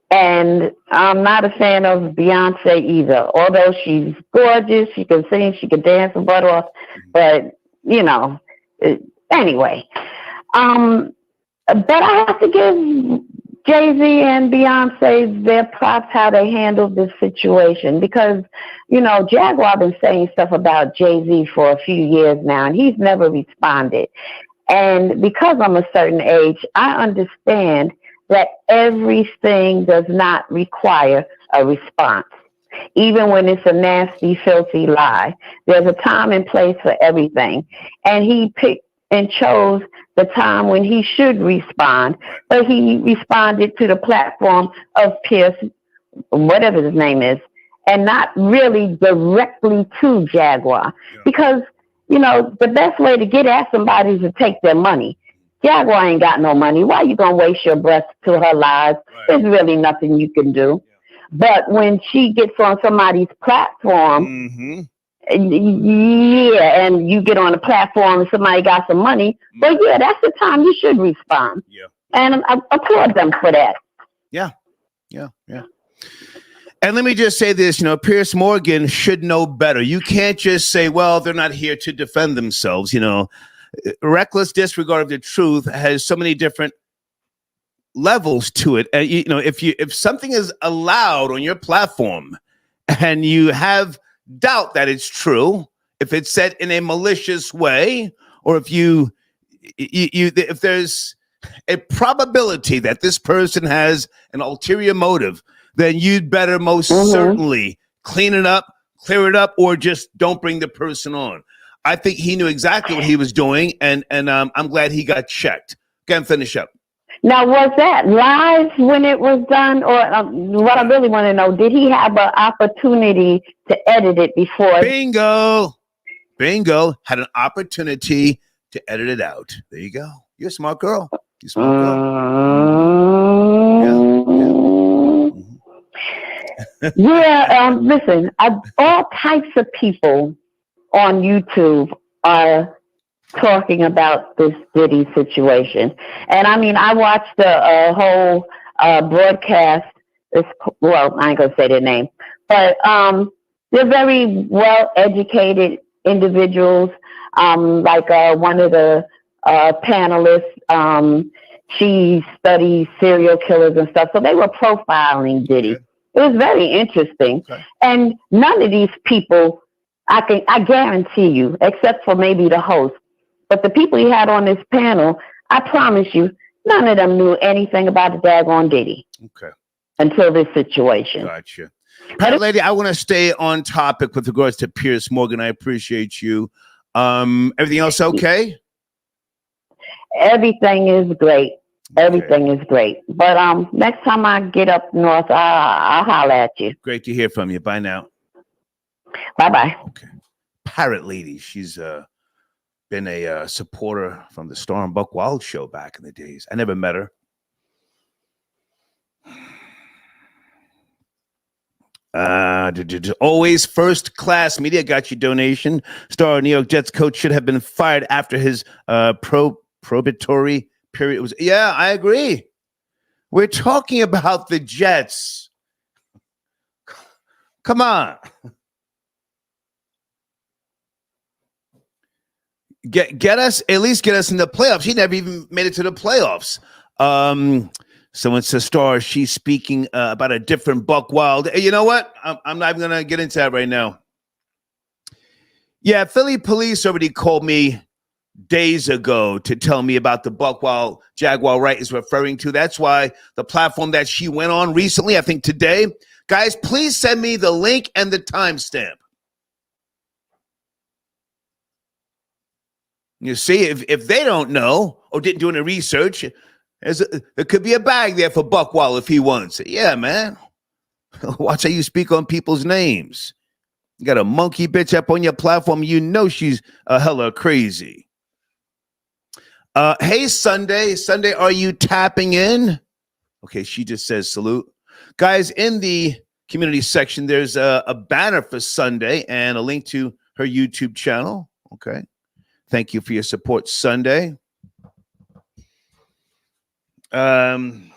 And I'm not a fan of Beyonce either. Although she's gorgeous, she can sing, she can dance her butt off. But, you know, anyway. But I have to give Jay-Z and Beyonce their props how they handled this situation. Because, you know, Jaguar been saying stuff about Jay-Z for a few years now, and he's never responded. And because I'm a certain age, I understand that everything does not require a response. Even when it's a nasty, filthy lie, there's a time and place for everything. And he picked and chose the time when he should respond, but he responded to the platform of Piers, whatever his name is, and not really directly to Jaguar. Yeah. Because, you know, the best way to get at somebody is to take their money. Jaguar ain't got no money. Why you gonna waste your breath to her lies? Right. There's really nothing you can do. Yeah. But when she gets on somebody's platform, yeah, and you get on a platform and somebody got some money, well, yeah, that's the time you should respond. Yeah. And I applaud them for that. Yeah. And let me just say this, you know, Piers Morgan should know better. You can't just say, well, they're not here to defend themselves, you know. Reckless disregard of the truth has so many different levels to it. And, you know, if something is allowed on your platform and you have doubt that it's true, if it's said in a malicious way, or if if there's a probability that this person has an ulterior motive, then you'd better most certainly clean it up, clear it up, or just don't bring the person on. I think he knew exactly what he was doing, and I'm glad he got checked. Go and finish up. Now, was that live when it was done, or what I really want to know, did he have an opportunity to edit it before? Bingo. Had an opportunity to edit it out. There you go. You're a smart girl. You're a smart girl. Yeah. Listen, all types of people on YouTube are talking about this Diddy situation. And I mean, I watched the whole broadcast. Well, I ain't going to say their name, but they're very well-educated individuals. Like one of the panelists, she studies serial killers and stuff. So they were profiling Diddy. Okay. It was very interesting. Okay. And none of these people, I guarantee you, except for maybe the host, but the people he had on this panel, I promise you, none of them knew anything about the daggone Diddy. Okay. Until this situation. Gotcha. Pat Lady, I want to stay on topic with regards to Piers Morgan. I appreciate you. Everything else okay? Everything is great. Everything is great. But next time I get up north, I'll holler at you. Great to hear from you. Bye now. Bye-bye. Okay. Parrot Lady. She's been a supporter from the Star and Buck Wild show back in the days. I never met her. Always first class media got your donation. Star New York Jets coach should have been fired after his probatory period. Yeah, I agree. We're talking about the Jets. Come on. Get us at least get us in the playoffs. He never even made it to the playoffs. Someone says, Star, she's speaking about a different Buck Wild. Hey, you know what? I'm not even gonna get into that right now. Yeah, Philly police already called me days ago to tell me about the Buck Wild Jaguar Wright is referring to. That's why the platform that she went on recently, I think today. Guys, please send me the link and the timestamp. You see, if they don't know or didn't do any research, there could be a bag there for Buck Wild if he wants it. Yeah, man. Watch how you speak on people's names. You got a monkey bitch up on your platform. You know she's hella crazy. Hey, Sunday. Sunday, are you tapping in? Okay, she just says salute. Guys, in the community section, there's a banner for Sunday and a link to her YouTube channel. Okay. Thank you for your support, Sunday. Hang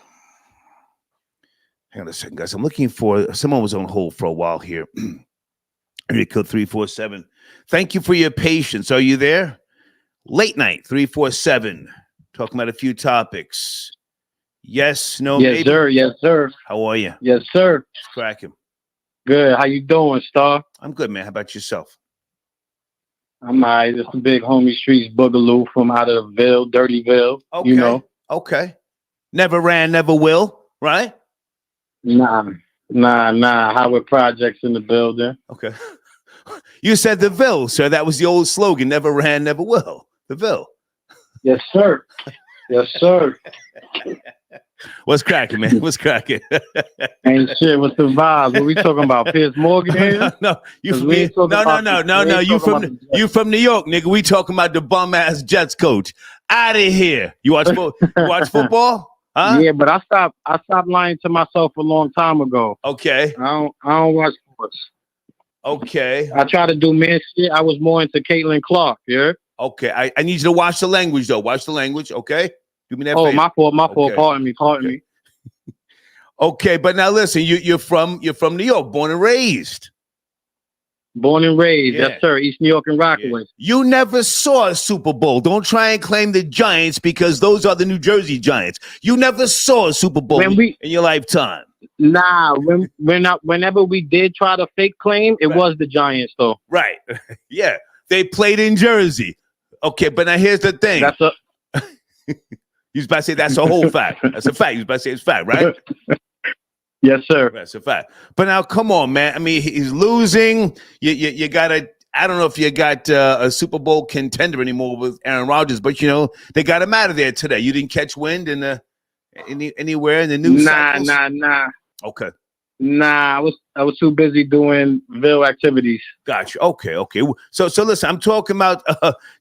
on a second, guys. I'm looking for someone was on hold for a while here. Area code 347. Thank you for your patience. Are you there? Late night 347. Talking about a few topics. Yes, no, yes, maybe. sir. Yes, sir. How are you? Yes, sir. Cracking. Good. How you doing, Star? I'm good, man. How about yourself? I'm all right. It's the big homie Streets Boogaloo from out of the Ville, Dirtyville. Okay. You know. Okay. Never ran, never will, right? Nah. Howard Projects in the building. Okay. You said the Ville, sir. That was the old slogan. Never ran, never will. The Ville. Yes, sir. Yes, sir. What's cracking, man? What's cracking? Ain't shit. What's the vibe? What we talking about? Piers Morgan here? No. You from You from New York, nigga. We talking about the bum ass Jets coach. Out of here. You watch football? Huh? Yeah, but I stopped lying to myself a long time ago. Okay. I don't watch sports. Okay. I try to do man shit. I was more into Caitlin Clark, yeah? Okay. I need you to watch the language, though. Watch the language, okay? Do me that favor. My fault. Okay. Pardon me. Okay, but now listen, you're from New York, born and raised. Born and raised, Yeah. yes, sir. East New York and Rockaway. Yeah. You never saw a Super Bowl. Don't try and claim the Giants because those are the New Jersey Giants. You never saw a Super Bowl in your lifetime. Nah, whenever we did try to fake claim, it was the Giants, though. Right. Yeah. They played in Jersey. Okay, but now here's the thing. You was about to say that's a whole fact. That's a fact. You was about to say it's fact, right? Yes, sir. That's a fact. But now, come on, man. I mean, he's losing. You got I don't know if you got a Super Bowl contender anymore with Aaron Rodgers, but they got him out of there today. You didn't catch wind anywhere in the news? Nah. Okay. Nah, I was too busy doing Ville activities. Gotcha. Okay. So listen, I'm talking about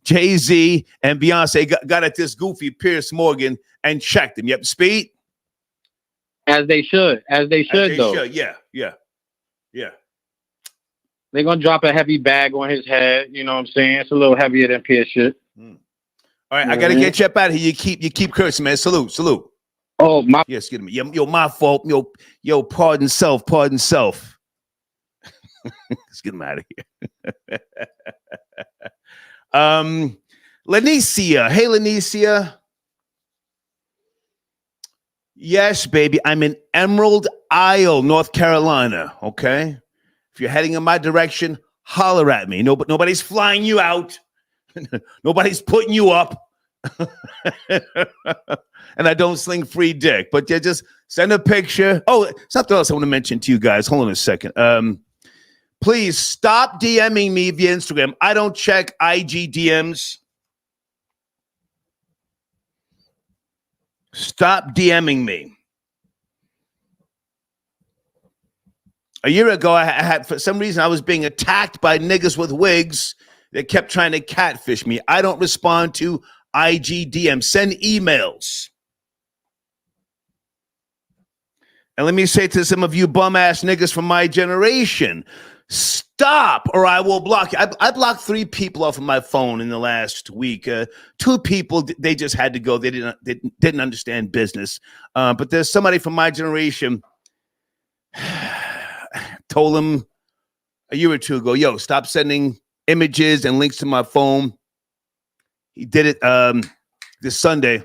Jay-Z and Beyoncé got at this goofy Piers Morgan and checked him. Yep, speed. As they should, though. Yeah. They're gonna drop a heavy bag on his head. You know what I'm saying? It's a little heavier than Piers shit. All right, I gotta get you up out of here. You keep cursing, man. Salute. Oh my. Yes, excuse me. Yo, my fault. Yo, pardon self. Let's get him out of here. Lanicia. Hey, Lanicia. Yes, baby. I'm in Emerald Isle, North Carolina. Okay. If you're heading in my direction, holler at me. Nobody's flying you out. Nobody's putting you up. And I don't sling free dick, but just send a picture. Oh, something else I want to mention to you guys. Hold on a second. Please stop DMing me via Instagram. I don't check IG DMs. Stop DMing me. A year ago, I had, for some reason, I was being attacked by niggas with wigs that kept trying to catfish me. I don't respond to IG DMs. Send emails. And let me say to some of you bum-ass niggas from my generation, stop or I will block you. I blocked 3 people off of my phone in the last week. 2 people, they just had to go. They didn't understand business. But there's somebody from my generation told him a year or 2 ago, yo, stop sending images and links to my phone. He did it this Sunday.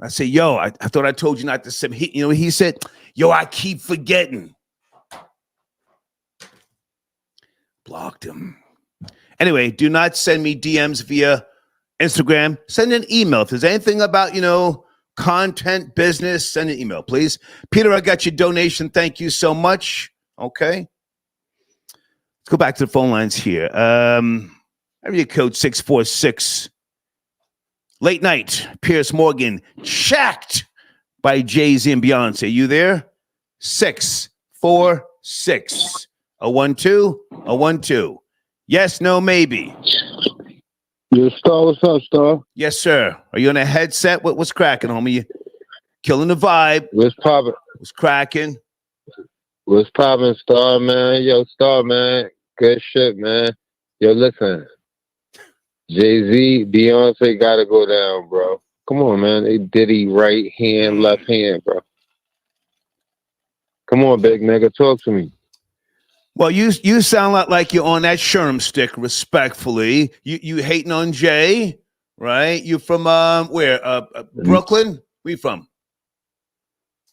I said, yo, I thought I told you not to send me. He said, yo, I keep forgetting. Blocked him. Anyway, do not send me DMs via Instagram. Send an email. If there's anything about, content, business, send an email, please. Peter, I got your donation. Thank you so much. Okay. Let's go back to the phone lines here. Area code 646. Late night, Piers Morgan checked by Jay-Z and Beyoncé. You there? 646. A 1-2, a 1-2. Yes, no, maybe. Yo, Star, what's up, Star? Yes, sir. Are you on a headset? What's cracking, homie? You killing the vibe. What's poppin'? What's cracking? What's poppin', Star, man? Yo, Star, man. Good shit, man. Yo, listen. Jay-Z, Beyonce gotta go down, bro. Come on, man. They Diddy right hand, left hand, bro. Come on, big nigga. Talk to me. Well, you sound like you're on that Sherm stick, respectfully. You hating on Jay, right? You from where? Brooklyn? Where you from?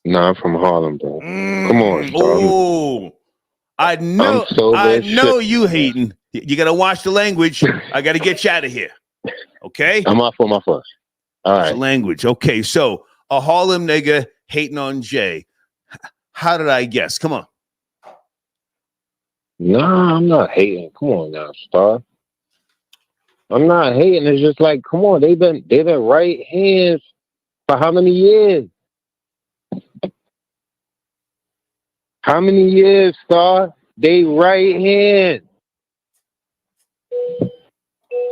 Nah, I'm from Harlem, bro. Come on, Star. Oh, I know you hating. You got to watch the language. I got to get you out of here. Okay? I'm off on my fuss. All right. Language. Okay, so a Harlem nigga hating on Jay. How did I guess? Come on. Nah, I'm not hating. Come on now, Star. I'm not hating. It's just like, come on, they've been right hands for how many years? How many years, Star? They right hand.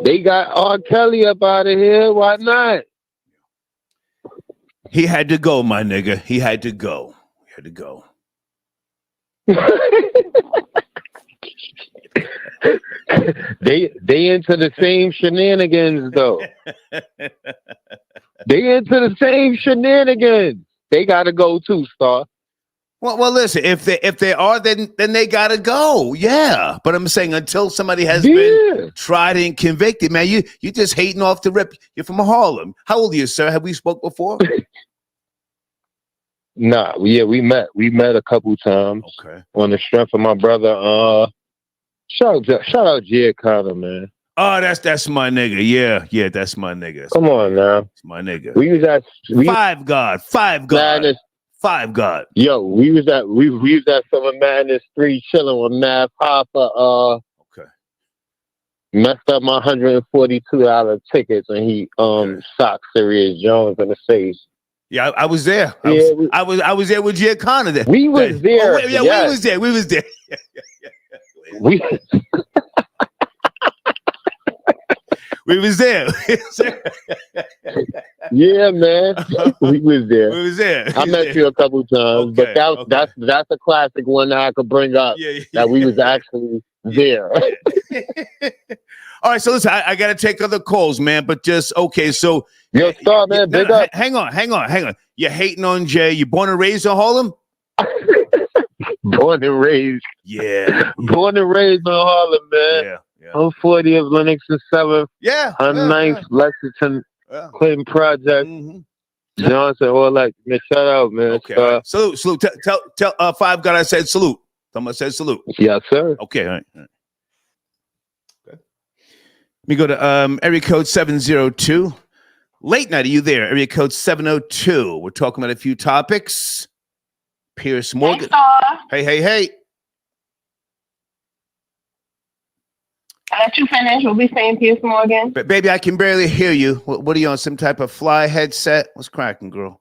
They got R. Kelly up out of here. Why not? He had to go, my nigga. He had to go. He had to go. They into the same shenanigans though. They into the same shenanigans. They gotta go too, Star. Well, listen. If they are, then they gotta go. Yeah, but I'm saying until somebody has been tried and convicted, man, you just hating off the rip. You're from Harlem. How old are you, sir? Have we spoke before? Nah, we met a couple times. Okay. On the strength of my brother. Shout out Jay Connor, man. Oh, that's my nigga. Yeah, that's my nigga. Come on now, that's my nigga. We was at Five God. Madness. Five God. Yo, we was at Summer Madness 3 chilling with Mav Hoffa. Okay. Messed up my $142 tickets and he socked Sirius Jones in the face. Yeah, I was there. I was there with Jay Connor there. We was there. Oh, yeah, yes. We was there. We was there. Yeah, man. We was there. We was there. I met you a couple times, okay, but that's a classic one that I could bring up. That we was actually there. All right, so listen, I got to take other calls, man. But just okay, so yo, Star, man, big up. Hang on. You're hating on Jay. You born and raised in Harlem? Born and raised. Yeah. Born and raised in Harlem, man. Yeah. I'm 40 of Lennox and 7th. Yeah. I'm 9th, Lexington, Clinton Project. Mm-hmm. Johnson, all that. Man, shout out, man. Okay. Salute. Tell Five God I said salute. Someone said salute. Yes, sir. Okay. All right. Okay. Let me go to area code 702. Late night, are you there? Area code 702. We're talking about a few topics. Piers Morgan. Hey. I'll let you finish. We'll be saying Piers Morgan. But baby, I can barely hear you. What are you on? Some type of fly headset? What's cracking, girl?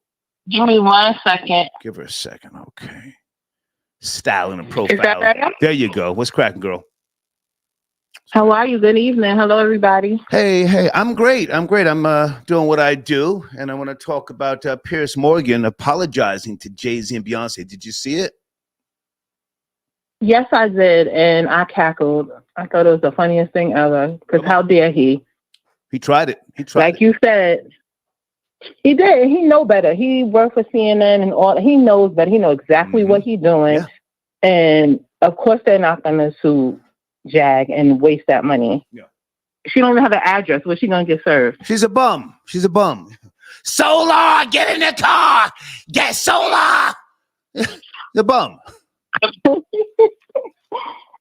Give me 1 second. Give her a second. Okay. Styling and profile. Is that better? There you go. What's cracking, girl? How are you? Good evening. Hello, everybody. Hey. I'm great. I'm doing what I do. And I want to talk about Piers Morgan apologizing to Jay-Z and Beyoncé. Did you see it? Yes, I did. And I cackled. I thought it was the funniest thing ever. Because how dare he? He tried it. Like you said, he did. He know better. He worked for CNN and all. He knows better. He knows exactly what he's doing. Yeah. And of course, they're not going to sue Jag and waste that money. Yeah. She don't even have an address. Where's she gonna get served? She's a bum. Solar, get in the car. Get Solar. The bum.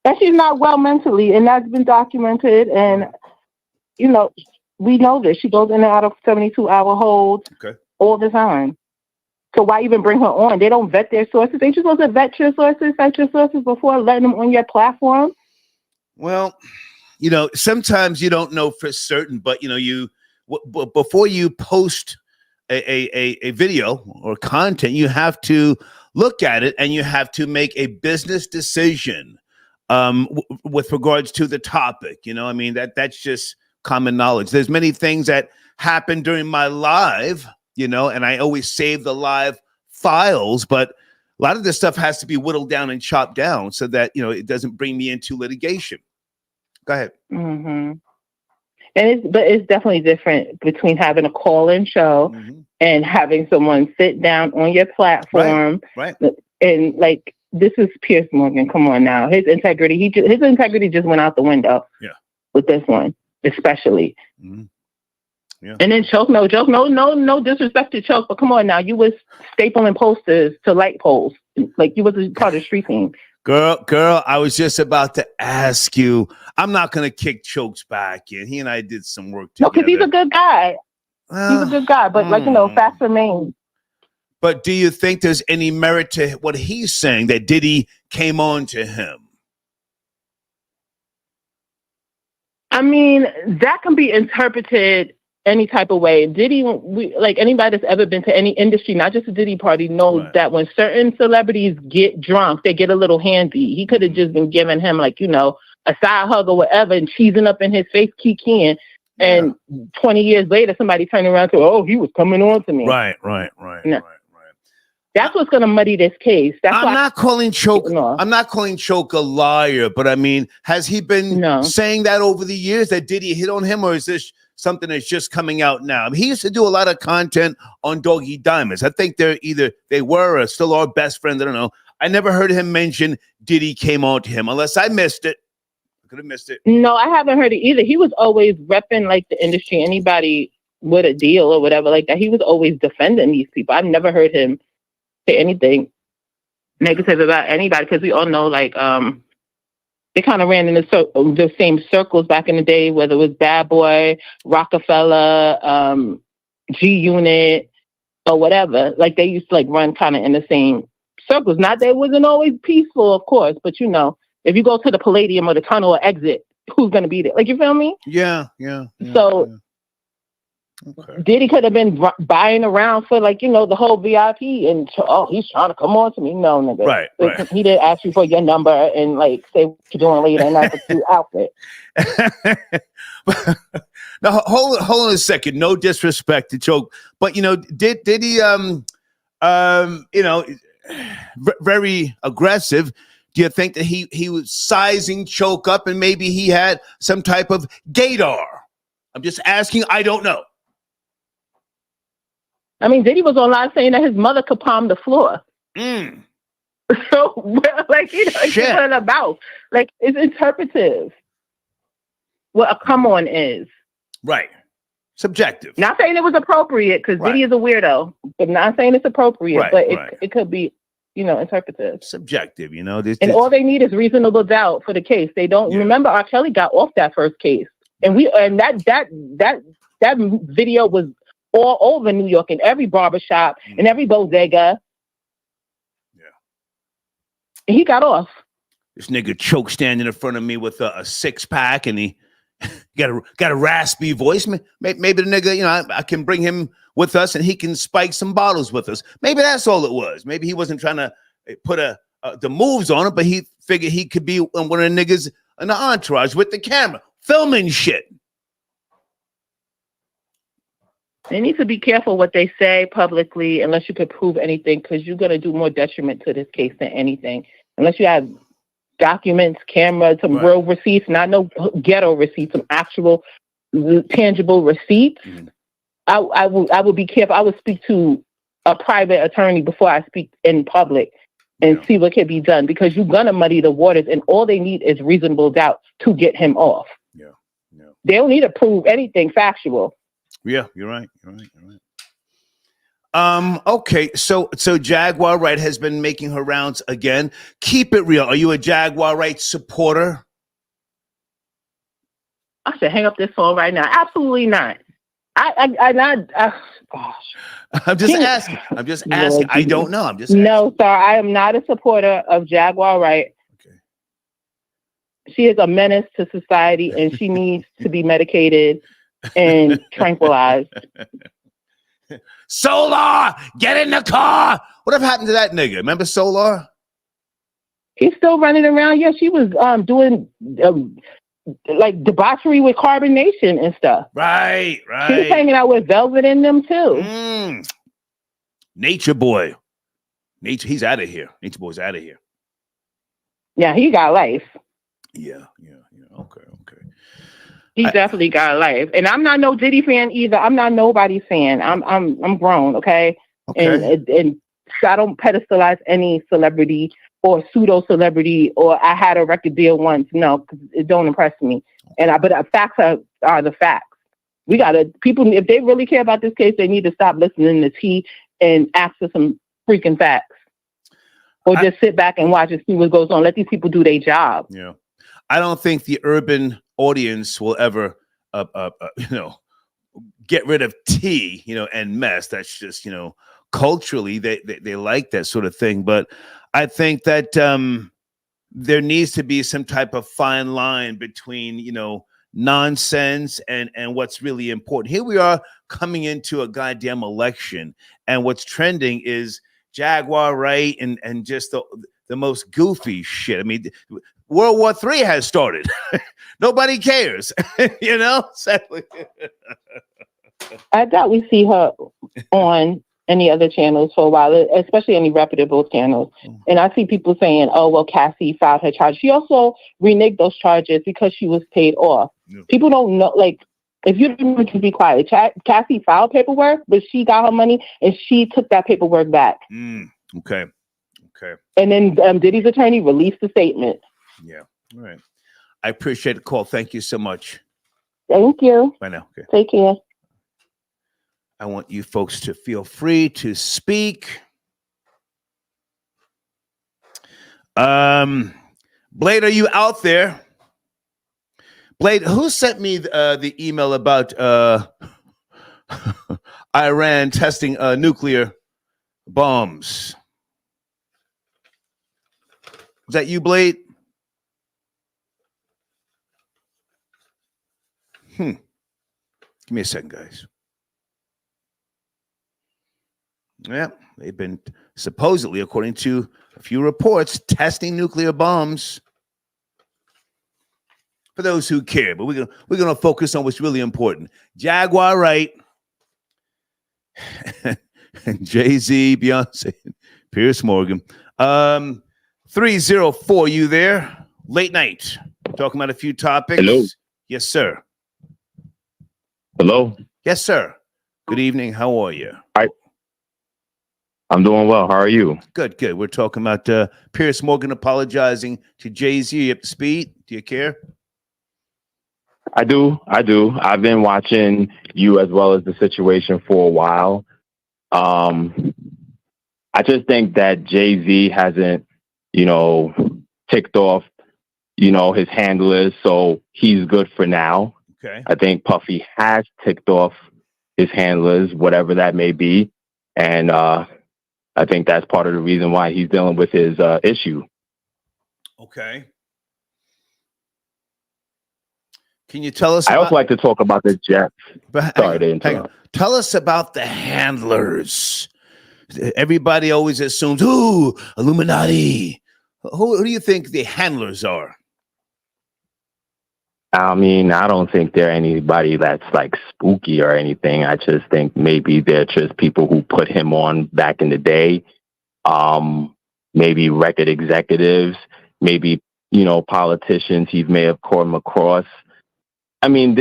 And she's not well mentally, and that's been documented. And we know this. She goes in and out of 72-hour holds all the time. So why even bring her on? They don't vet their sources. Ain't you supposed to vet your sources before letting them on your platform? Well, sometimes you don't know for certain, but before you post a video or content, you have to look at it and you have to make a business decision with regards to the topic. That's just common knowledge. There's many things that happen during my live, and I always save the live files, but a lot of this stuff has to be whittled down and chopped down so that, it doesn't bring me into litigation. Go ahead. Mm-hmm. But it's definitely different between having a call-in show and having someone sit down on your platform. Right. And like, this is Piers Morgan. Come on now. His integrity, his integrity just went out the window. Yeah. With this one, especially. Mm-hmm. Yeah. And then Choke, no disrespect to Choke, but come on now. You was stapling posters to light poles. Like, you was a part of the street team. Girl, I was just about to ask you. I'm not going to kick Choke's back in. He and I did some work together. No, because he's a good guy. He's a good guy, but facts remain. But do you think there's any merit to what he's saying, that Diddy came on to him? I mean, that can be interpreted any type of way. Diddy, anybody that's ever been to any industry, not just a Diddy party, knows that when certain celebrities get drunk, they get a little handy. He could have just been giving him a side hug or whatever and cheesing up in his face, kikiing. And 20 years later, somebody turning around to, he was coming on to me. Right. That's what's going to muddy this case. I'm not calling Choke a liar, but I mean, has he been saying that over the years, that Diddy hit on him, or is this something that's just coming out now? I mean, he used to do a lot of content on Doggy Diamonds. I think they were or still are best friends. I don't know. I never heard him mention Diddy came on to him, unless I missed it. I could have missed it. No, I haven't heard it either. He was always repping the industry, anybody with a deal or whatever like that. He was always defending these people. I've never heard him say anything negative about anybody, because we all know they kind of ran in the same circles back in the day, whether it was Bad Boy, Rockefeller, G-Unit, or whatever. They used to run kind of in the same circles. Not that it wasn't always peaceful, of course, but if you go to the Palladium or the Tunnel or Exit, who's going to be there? You feel me? Yeah. So okay. Diddy could have been buying around for the whole VIP, and he's trying to come on to me. No, nigga. Right. He didn't ask you for your number and say what you're doing later and that's a cute outfit. Now hold on a second. No disrespect to Choke, but did he very aggressive? Do you think that he was sizing Choke up and maybe he had some type of gaydar? I'm just asking. I don't know. I mean, Diddy was online saying that his mother could palm the floor. So, it's what about? It's interpretive. What a come on is. Right. Subjective. Not saying it was appropriate, because Diddy is a weirdo, but not saying it's appropriate, but it could be, interpretive. Subjective, and all they need is reasonable doubt for the case. They don't remember R. Kelly got off that first case. And that video was all over New York, in every barbershop, in every bodega. Yeah. And he got off. This nigga Choke standing in front of me with a 6-pack, and he got a raspy voice. Maybe the nigga, I can bring him with us and he can spike some bottles with us. Maybe that's all it was. Maybe he wasn't trying to put the moves on it, but he figured he could be one of the niggas in the entourage with the camera, filming shit. They need to be careful what they say publicly, unless you could prove anything, because you're going to do more detriment to this case than anything. Unless you have documents, cameras, some real receipts, not no ghetto receipts, some actual tangible receipts. I would be careful. I would speak to a private attorney before I speak in public and see what can be done, because you're going to muddy the waters, and all they need is reasonable doubt to get him off. They don't need to prove anything factual. Yeah, you're right. Okay, so Jaguar Wright has been making her rounds again. Keep it real. Are you a Jaguar Wright supporter? I should hang up this phone right now. Absolutely not. Gosh. I'm just asking. I don't know. I'm just asking. No, sir. I am not a supporter of Jaguar Wright. Okay. She is a menace to society, and she needs to be medicated and tranquilized. Solar, get in the car. Whatever happened to that nigga? Remember Solar? He's still running around. Yeah, she was doing like debauchery with Carbonation and stuff. Right. She was hanging out with Velvet in them too. Nature Boy. He's out of here. Nature Boy's out of here. Yeah, he got life. Yeah. Okay. He definitely got life. And I'm not no Diddy fan either. I'm not nobody's fan. I'm grown, okay? And I don't pedestalize any celebrity or pseudo celebrity or I had a record deal once. No, because it don't impress me. But facts are the facts. We gotta people if they really care about this case, they need to stop listening to T and ask for some freaking facts. Or just sit back and watch and see what goes on. Let these people do their job. Yeah. I don't think the urban audience will ever get rid of T, and mess. That's just, culturally they like that sort of thing. But I think that there needs to be some type of fine line between, nonsense and what's really important. Here we are coming into a goddamn election, and what's trending is Jaguar Wright and just the most goofy shit. I mean, World War III has started. Nobody cares, Sadly. I doubt we see her on any other channels for a while, especially any reputable channels. And I see people saying, oh, well, Cassie filed her charge. She also reneged those charges because she was paid off. Yeah. People don't know, if you didn't to be quiet, Cassie filed paperwork, but she got her money and she took that paperwork back. Okay. And then Diddy's attorney released the statement. Yeah. All right. I appreciate the call. Thank you so much. Thank you. Bye now. Okay. Take care. I want you folks to feel free to speak. Blade, are you out there? Blade, who sent me the email about Iran testing nuclear bombs? Was that you, Blade? Give me a second, guys. Yeah, they've been supposedly, according to a few reports, testing nuclear bombs. For those who care, but we're gonna focus on what's really important. Jaguar Wright, and Jay-Z, Beyoncé, Piers Morgan. 304, you there? Late night. Talking about a few topics. Hello. Yes, sir. Hello. Yes, sir. Good evening. How are you? I'm doing well. How are you? Good. We're talking about Piers Morgan apologizing to Jay-Z. Are you up to speed? Do you care? I do. I've been watching you as well as the situation for a while. I just think that Jay-Z hasn't, ticked off, his handlers, so he's good for now. Okay. I think Puffy has ticked off his handlers, whatever that may be. And I think that's part of the reason why he's dealing with his issue. Okay. Can you tell us? I also like to talk about the Jets. Sorry to interrupt. Tell us about the handlers. Everybody always assumes, ooh, Illuminati. Who do you think the handlers are? I mean, I don't think they're anybody that's spooky or anything. I just think maybe they're just people who put him on back in the day. Maybe record executives, maybe, politicians he may have come across. I mean,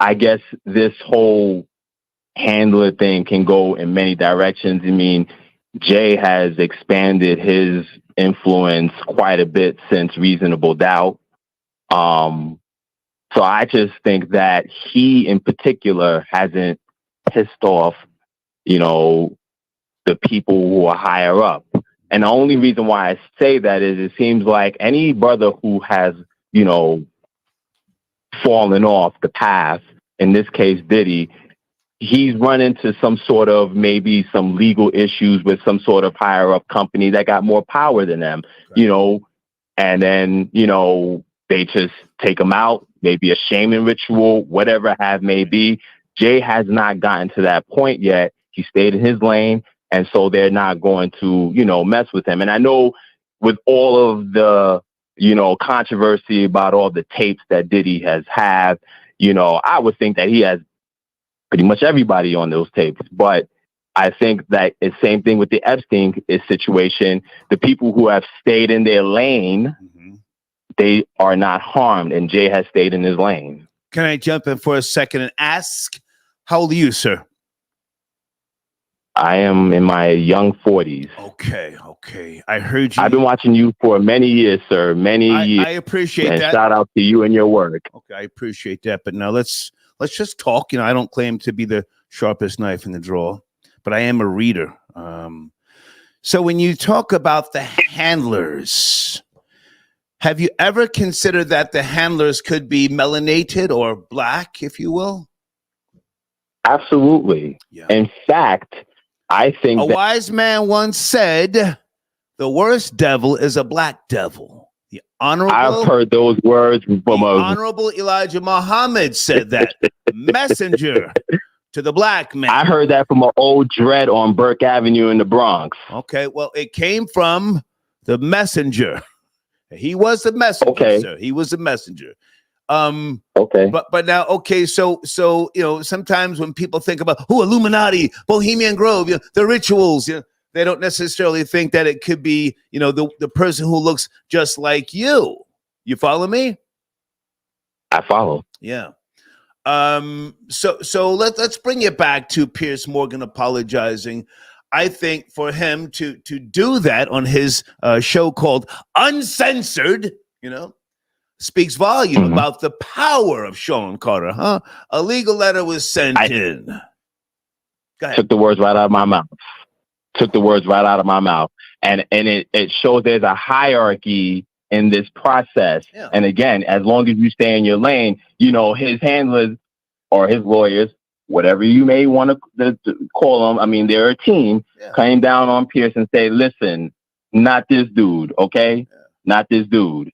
I guess this whole handler thing can go in many directions. I mean, Jay has expanded his influence quite a bit since Reasonable Doubt. So I just think that he in particular hasn't pissed off, the people who are higher up. And the only reason why I say that is it seems like any brother who has, fallen off the path, in this case, Diddy, he's run into some sort of maybe some legal issues with some sort of higher up company that got more power than them, and then, they just take him out, maybe a shaming ritual, whatever have may be. Jay has not gotten to that point yet. He stayed in his lane. And so they're not going to, mess with him. And I know with all of the, controversy about all the tapes that Diddy has had, I would think that he has pretty much everybody on those tapes. But I think that it's same thing with the Epstein situation. The people who have stayed in their lane, they are not harmed. And Jay has stayed in his lane. Can I jump in for a second and ask, how old are you, sir? I am in my young 40s. Okay. I heard you. I've been watching you for many years, sir. Many years. I appreciate that. Shout out to you and your work. Okay, I appreciate that. But now let's just talk. I don't claim to be the sharpest knife in the drawer, but I am a reader. So when you talk about the handlers, have you ever considered that the handlers could be melanated or black, if you will? Absolutely. Yeah. In fact, I think a wise man once said, the worst devil is a black devil. The honorable, I've heard those words from Honorable Elijah Muhammad said that. Messenger to the black man. I heard that from an old dread on Burke Avenue in the Bronx. Okay, well, it came from the messenger. He was the messenger, sir. He was the messenger. Okay. But now, okay, so sometimes when people think about Illuminati, Bohemian Grove, the rituals, they don't necessarily think that it could be, the person who looks just like you. You follow me? I follow. Yeah. So let's bring it back to Piers Morgan apologizing. I think for him to do that on his show called Uncensored, speaks volume about the power of Sean Carter, huh? A legal letter was sent in. Go ahead. Took the words right out of my mouth. And it shows there's a hierarchy in this process. Yeah. And again, as long as you stay in your lane, his handlers or his lawyers, whatever you may want to call them, I mean, they're a team, came down on Pierce and say, listen, not this dude, okay? Yeah. Not this dude.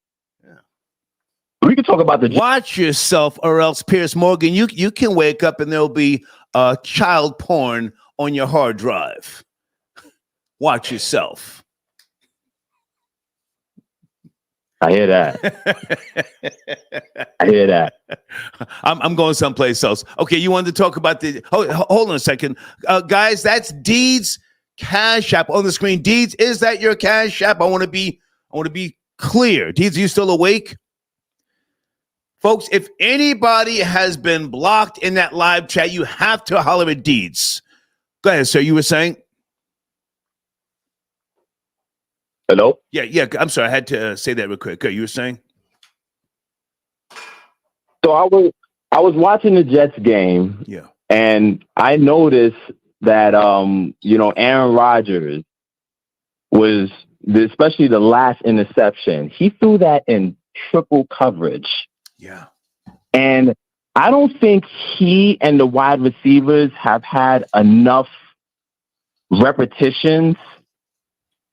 We can talk about watch yourself, or else Piers Morgan, you can wake up and there'll be child porn on your hard drive. Watch yourself. I hear that. I'm going someplace else. Okay, you wanted to talk about hold on a second. Guys, that's Deed's Cash App on the screen. Deeds, is that your Cash App? I want to be clear. Deeds, are you still awake? Folks, if anybody has been blocked in that live chat, you have to holler at Deeds. Go ahead, sir. You were saying? Hello? Yeah. I'm sorry. I had to say that real quick. Good. You were saying? So I was watching the Jets game. Yeah. And I noticed that, Aaron Rodgers was, especially the last interception, he threw that in triple coverage. Yeah. And I don't think he and the wide receivers have had enough repetitions.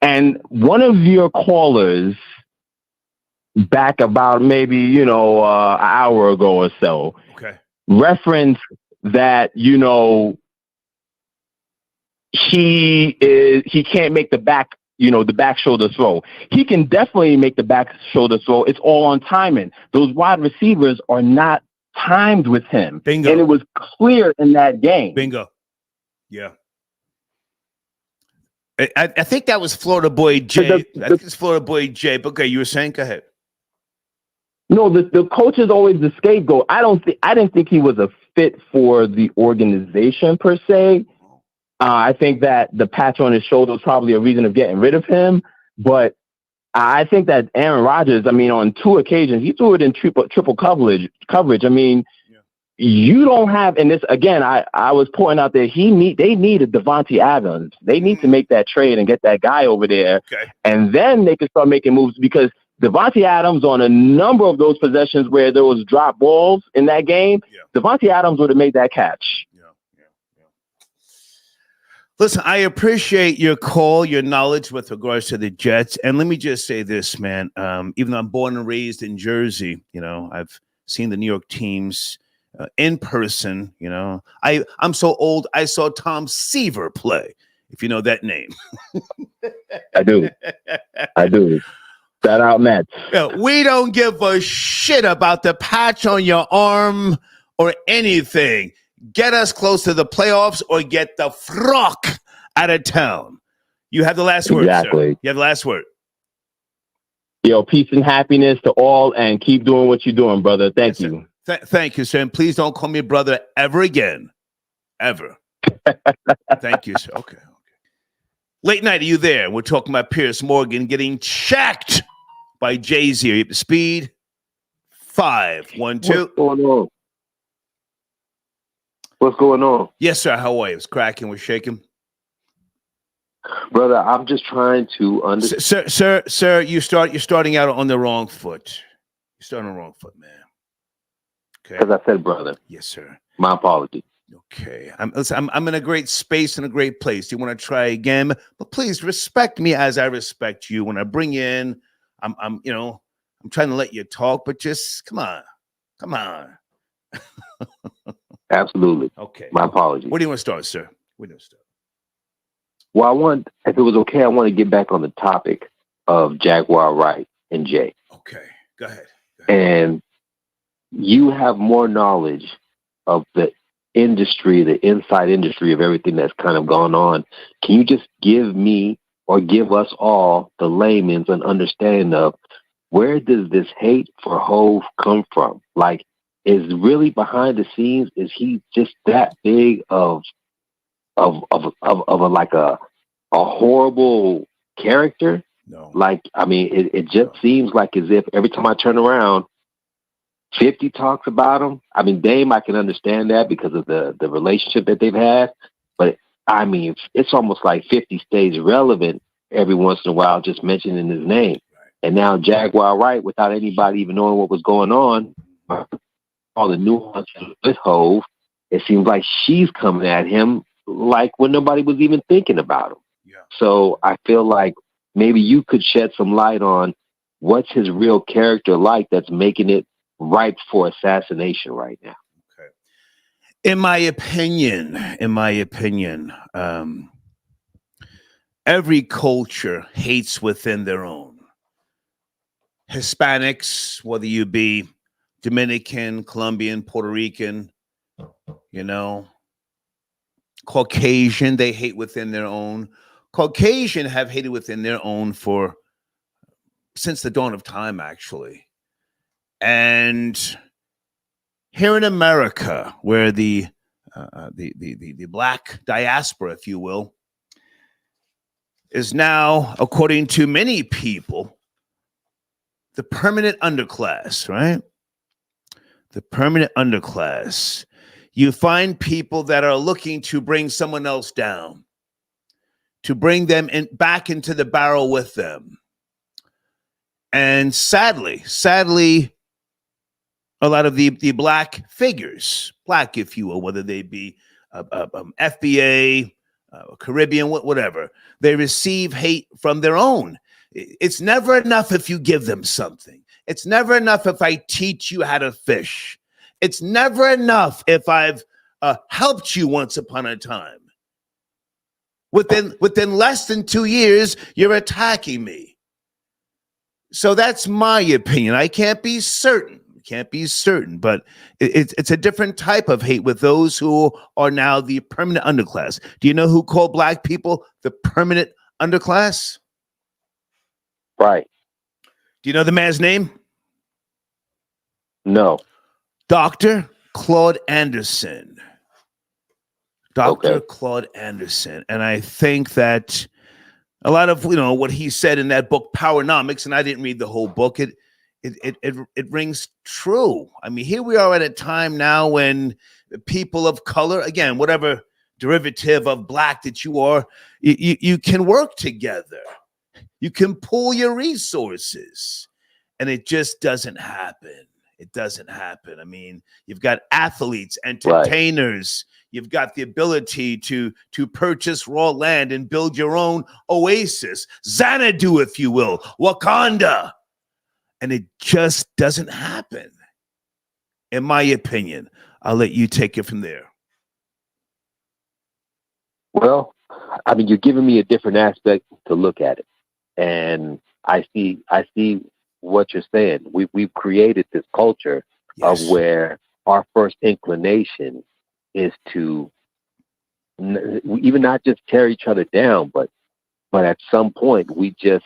And one of your callers back about maybe, an hour ago or so, referenced that, he can't make the back shoulder throw. He can definitely make the back shoulder throw. It's all on timing. Those wide receivers are not timed with him. Bingo. And it was clear in that game. Bingo. Yeah. I think that was Florida Boy Jay. I think it's Florida Boy Jay. But okay, you were saying? Go ahead. No, the coach is always the scapegoat. I didn't think he was a fit for the organization per se. I think that the patch on his shoulder was probably a reason of getting rid of him. But I think that Aaron Rodgers, I mean, on 2 occasions, he threw it in triple coverage. I mean, you don't have, and this again, I was pointing out that they needed Devontae Adams. They need to make that trade and get that guy over there, and then they can start making moves because Devontae Adams on a number of those possessions where there was drop balls in that game, Devontae Adams would have made that catch. Listen, I appreciate your call, your knowledge with regards to the Jets. And let me just say this, man. Even though I'm born and raised in Jersey, I've seen the New York teams in person. I'm so old, I saw Tom Seaver play, if you know that name. I do. Shout out, Mets. We don't give a shit about the patch on your arm or anything. Get us close to the playoffs or get the frock out of town. You have the last word, exactly. Sir. You have the last word. Peace and happiness to all, and keep doing what you're doing, brother. Thank you. Thank you, sir. And please don't call me brother ever again. Ever. Thank you, sir. Okay. Late night, are you there? We're talking about Piers Morgan getting checked by Jay-Z. Are you up to speed? 5, 1, 2. What's going on? What's going on? Yes, sir. How are you? It's cracking. We're shaking. Brother, I'm just trying to understand. Sir, you're starting out on the wrong foot. You're starting on the wrong foot, man. Okay. As I said, brother. Yes, sir. My apologies. Okay. I'm in a great space and a great place. Do you want to try again? But please respect me as I respect you. When I bring you in, I'm trying to let you talk, but just come on. Absolutely. Okay. My apologies. Where do you want to start, sir? Where do you want to start? Well, if it was okay, I want to get back on the topic of Jaguar Wright and Jay. Okay. Go ahead. And you have more knowledge of the industry, the inside industry of everything that's kind of gone on. Can you just give me or give us all, the layman's, an understanding of where does this hate for Hove come from? Like, is really behind the scenes, is he just that big of a horrible character? No. Like, I mean, it just seems like as if every time I turn around, 50 talks about him. I mean, Dame, I can understand that because of the relationship that they've had. But, I mean, it's almost like 50 stays relevant every once in a while, just mentioning his name. Right. And now Jaguar Wright, without anybody even knowing what was going on, all the nuances with Hove, it seems like she's coming at him like when nobody was even thinking about him. Yeah. So I feel like maybe you could shed some light on what's his real character like that's making it ripe for assassination right now. Okay. In my opinion, every culture hates within their own. Hispanics, whether you be Dominican, Colombian, Puerto Rican, Caucasian, they hate within their own. Caucasian have hated within their own since the dawn of time, actually. And here in America, where the black diaspora, if you will, is now, according to many people, the permanent underclass, right? The permanent underclass. You find people that are looking to bring someone else down, to bring them back into the barrel with them. And sadly, a lot of the black figures, black, if you will, whether they be FBA, Caribbean, whatever, they receive hate from their own. It's never enough if you give them something. It's never enough if I teach you how to fish. It's never enough if I've helped you once upon a time. Within less than 2 years, you're attacking me. So that's my opinion. I can't be certain. But it's a different type of hate with those who are now the permanent underclass. Do you know who called black people the permanent underclass? Right. Do you know the man's name? No. Dr. Claude Anderson. Dr. Okay. Claude Anderson. And I think that A lot of what he said in that book, Powernomics, and I didn't read the whole book. It rings true. I mean, here we are at a time now when people of color, again, whatever derivative of black that you are, you can work together. You can pool your resources, and it just doesn't happen. It doesn't happen. I mean, you've got athletes, entertainers. Right. You've got the ability to purchase raw land and build your own oasis, Xanadu, if you will, Wakanda. And it just doesn't happen, in my opinion. I'll let you take it from there. Well, I mean, you're giving me a different aspect to look at it. And I see what you're saying. We've created this culture of where our first inclination is to even not just tear each other down, but at some point we just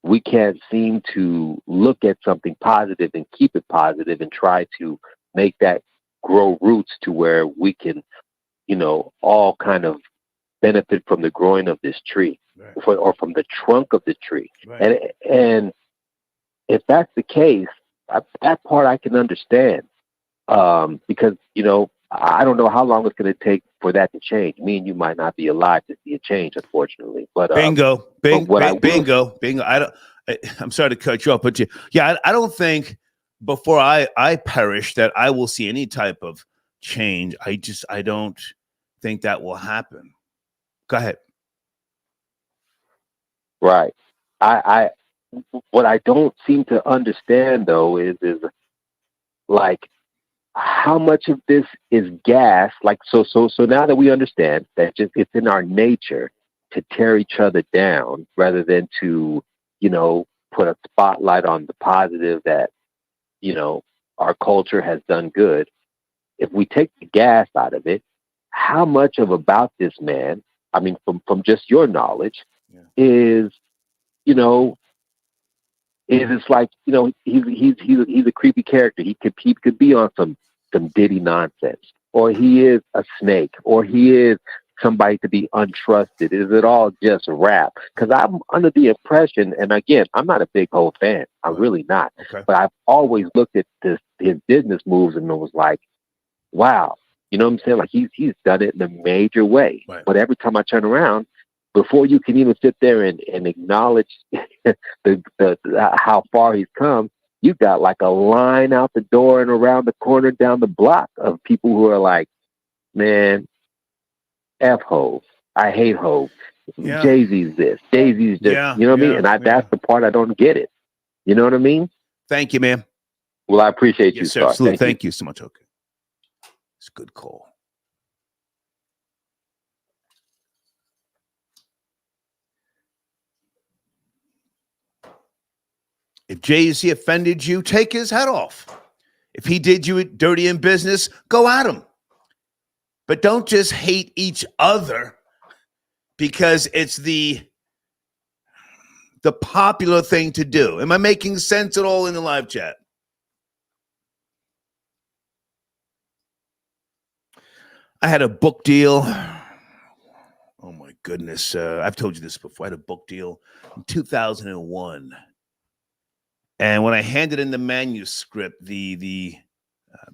we can't seem to look at something positive and keep it positive and try to make that grow roots to where we can, all kind of benefit from the growing of this tree, right, or from the trunk of the tree. Right. And if that's the case, that part I can understand, because, I don't know how long it's going to take for that to change. Me and you might not be alive to see a change, unfortunately. But bingo. I'm sorry to cut you off, but I don't think before I perish that I will see any type of change. I don't think that will happen. Go ahead. Right. I what I don't seem to understand though is like how much of this is gas. Like so now that we understand that just it's in our nature to tear each other down rather than to, put a spotlight on the positive that, our culture has done good. If we take the gas out of it, how much of about this man, I mean, from just your knowledge, is, it's like, he's a creepy character. He could be on some Diddy nonsense, or he is a snake, or he is somebody to be untrusted. Is it all just rap? Because I'm under the impression, and again, I'm not a big Hov fan. I'm really not. Okay. But I've always looked at his business moves and it was like, wow, you know what I'm saying? Like he's done it in a major way. Right. But every time I turn around, before you can even sit there and acknowledge how far he's come, you got like a line out the door and around the corner down the block of people who are like, man, F Hov. I hate Hov. Yeah. Jay-Z's this. Jay-Z's just, you know what I mean? And that's the part I don't get it. You know what I mean? Thank you, man. Well, I appreciate you, sir. Thank you so much. Okay. It's a good call. If Jay-Z offended you, take his head off. If he did you dirty in business, go at him. But don't just hate each other because it's the popular thing to do. Am I making sense at all in the live chat? I had a book deal. Oh, my goodness. I've told you this before. I had a book deal in 2001. And when I handed in the manuscript, the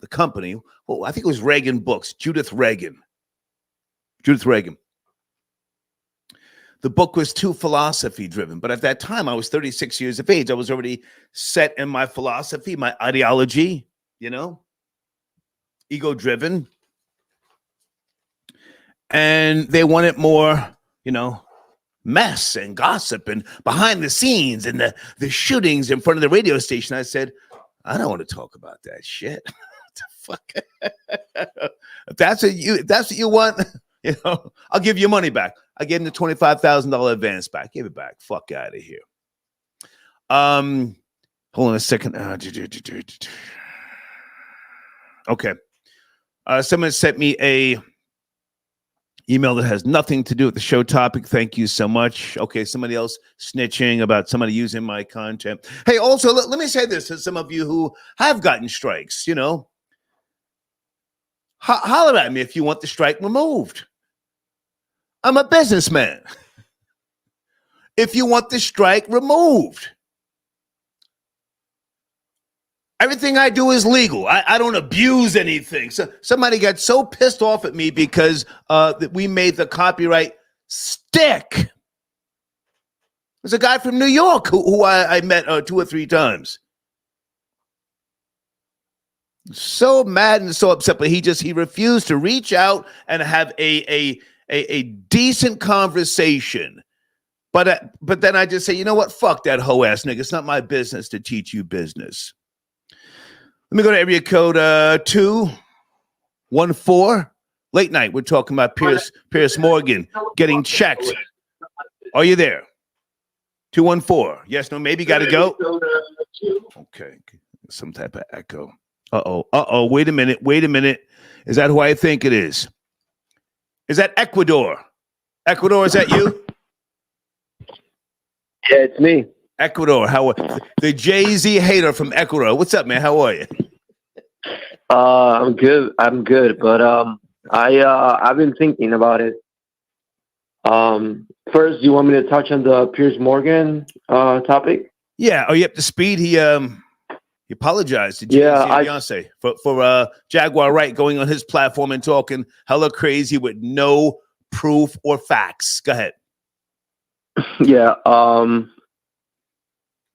company, well, I think it was Reagan Books, Judith Reagan. The book was too philosophy driven. But at that time, I was 36 years of age. I was already set in my philosophy, my ideology, ego driven. And they wanted more, mess and gossip and behind the scenes and the shootings in front of the radio station. I said, I don't want to talk about that shit. What the fuck? If that's what you want, I'll give you money back. I gave him the $25,000 advance back. Give it back. Fuck out of here. Hold on a second. Okay. Someone sent me a email that has nothing to do with the show topic. Thank you so much. Okay, somebody else snitching about somebody using my content. Hey, also, let me say this to some of you who have gotten strikes, holler at me if you want the strike removed. I'm a businessman. if you want the strike removed. Everything I do is legal. I don't abuse anything. So somebody got so pissed off at me because that we made the copyright stick. There's a guy from New York who I met 2 or 3 times. So mad and so upset, but he refused to reach out and have a decent conversation. But then I just say, you know what? Fuck that hoe ass nigga. It's not my business to teach you business. Let me go to area code 214. Late night. We're talking about Piers Morgan getting checked. Are you there? 214. Yes, no, maybe. Got to go. Okay. Some type of echo. Uh-oh. Wait a minute. Is that who I think it is? Is that Ecuador? Ecuador, is that you? Yeah, it's me. Ecuador. How are the Jay-Z hater from Ecuador? What's up, man? How are you? I'm good. But I've been thinking about it. First, do you want me to touch on the Piers Morgan topic? Yeah. Are you up to speed? He apologized to Jay-Z and Beyoncé for Jaguar Wright going on his platform and talking hella crazy with no proof or facts. Go ahead. Yeah.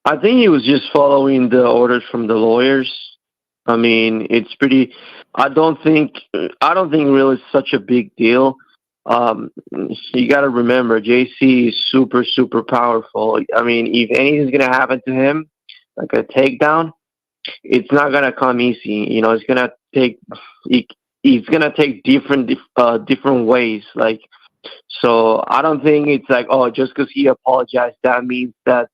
I think he was just following the orders from the lawyers. I mean, it's pretty. I don't think really it's such a big deal. You got to remember, JC is super, super powerful. I mean, if anything's gonna happen to him, like a takedown, it's not gonna come easy. You know, it's gonna take. He's gonna take different ways. Like, so I don't think it's like, oh, just because he apologized, that means that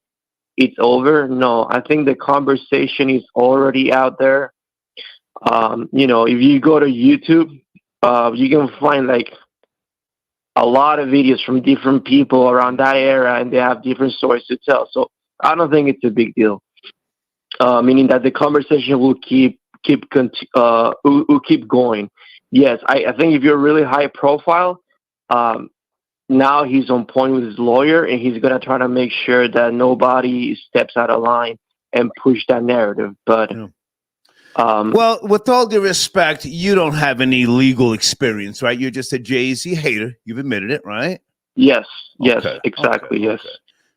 it's over. No, I think the conversation is already out there. You know, if you go to YouTube, you can find like a lot of videos from different people around that era, and they have different stories to tell. So I don't think it's a big deal. Meaning that the conversation will keep going. Yes, I think if you're really high profile, now he's on point with his lawyer, and he's gonna try to make sure that nobody steps out of line and push that narrative. But well, with all due respect, you don't have any legal experience, right? You're just a Jay-Z hater. You've admitted it, right? Yes, Okay. exactly, Okay. yes.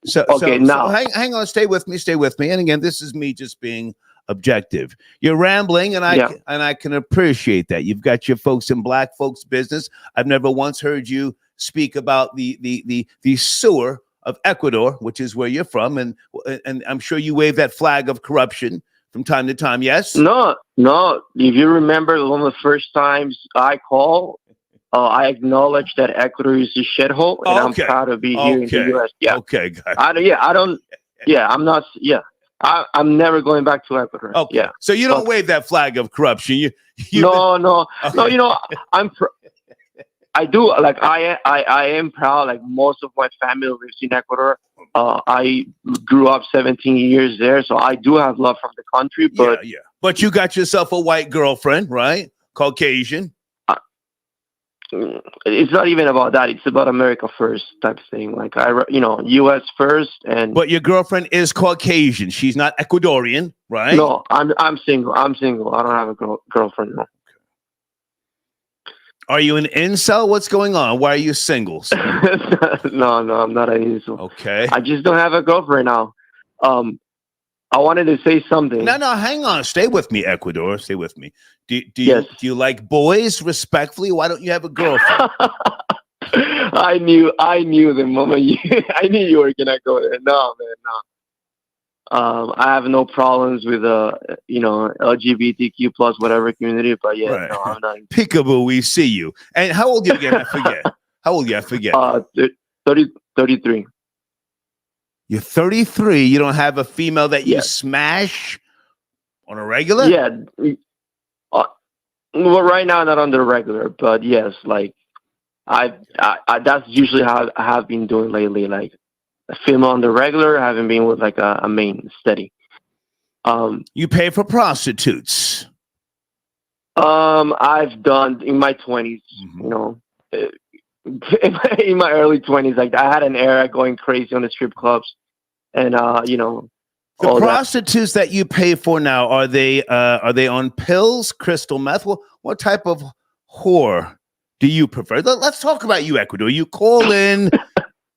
So now hang on, stay with me. And again, this is me just being objective. You're rambling, and I can appreciate that. You've got your folks in black folks business. I've never once heard you speak about the sewer of Ecuador, which is where you're from, and I'm sure you wave that flag of corruption from time to time. Yes? No. If you remember, one of the first times I called, I acknowledged that Ecuador is a shithole, and I'm proud to be here in the U.S. Yeah. Okay. I'm never going back to Ecuador. Okay. Yeah. So you don't wave that flag of corruption. You No. Okay. No. You know, I do. Like I am proud. Like most of my family lives in Ecuador. I grew up 17 years there, so I do have love from the country. But But you got yourself a white girlfriend, right? Caucasian. It's not even about that. It's about America first type thing. Like U.S. first. But your girlfriend is Caucasian. She's not Ecuadorian, right? No, I'm single. I don't have a girlfriend. No. Are you an incel? What's going on? Why are you single? No, I'm not an incel. Okay. I just don't have a girlfriend now. I wanted to say something. No, hang on. Stay with me, Ecuador. Stay with me. Do you like boys? Respectfully, why don't you have a girlfriend? I knew the moment I knew you were gonna go there. No, man, no. I have no problems with LGBTQ plus whatever community, but right. No, I'm not. Peekaboo, we see you. And how old are you again? I forget. How old are you? I forget. 33. You're 33. You don't have a female that you smash on a regular? Yeah. Well, right now not on the regular, but yes, like I that's usually how I have been doing lately. Like a female on the regular, I haven't been with like a main steady. You pay for prostitutes? I've done in my 20s. You know, in my early 20s, like I had an era going crazy on the strip clubs, and the prostitutes that you pay for now, are they on pills, crystal meth? What type of whore do you prefer? Let's talk about you, Ecuador. You call in.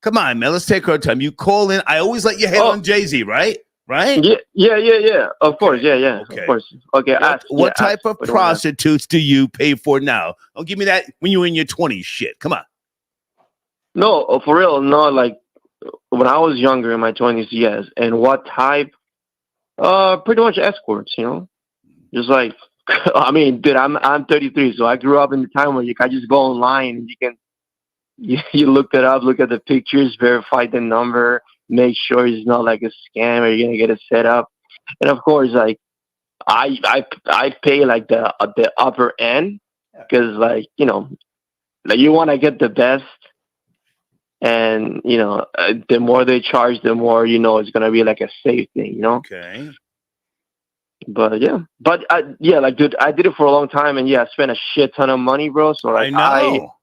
Come on, man. Let's take our time. You call in. I always let you hit on Jay-Z, right? Right? Yeah. Of course, yeah. Okay. Of course. Okay. What type of prostitutes do you pay for now? Don't give me that when you're in your 20s shit. Come on. No, for real. No, like when I was younger in my 20s, yes. And what type? Pretty much escorts, Just like, I mean, dude, I'm 33, so I grew up in the time where you can just go online and you can you look it up, look at the pictures, verify the number, make sure it's not like a scam or you're gonna get it set up. And of course, like I pay like the upper end because like like you want to get the best, and the more they charge, the more it's gonna be like a safe thing, Okay. But like dude, I did it for a long time, and I spent a shit ton of money, bro. So like,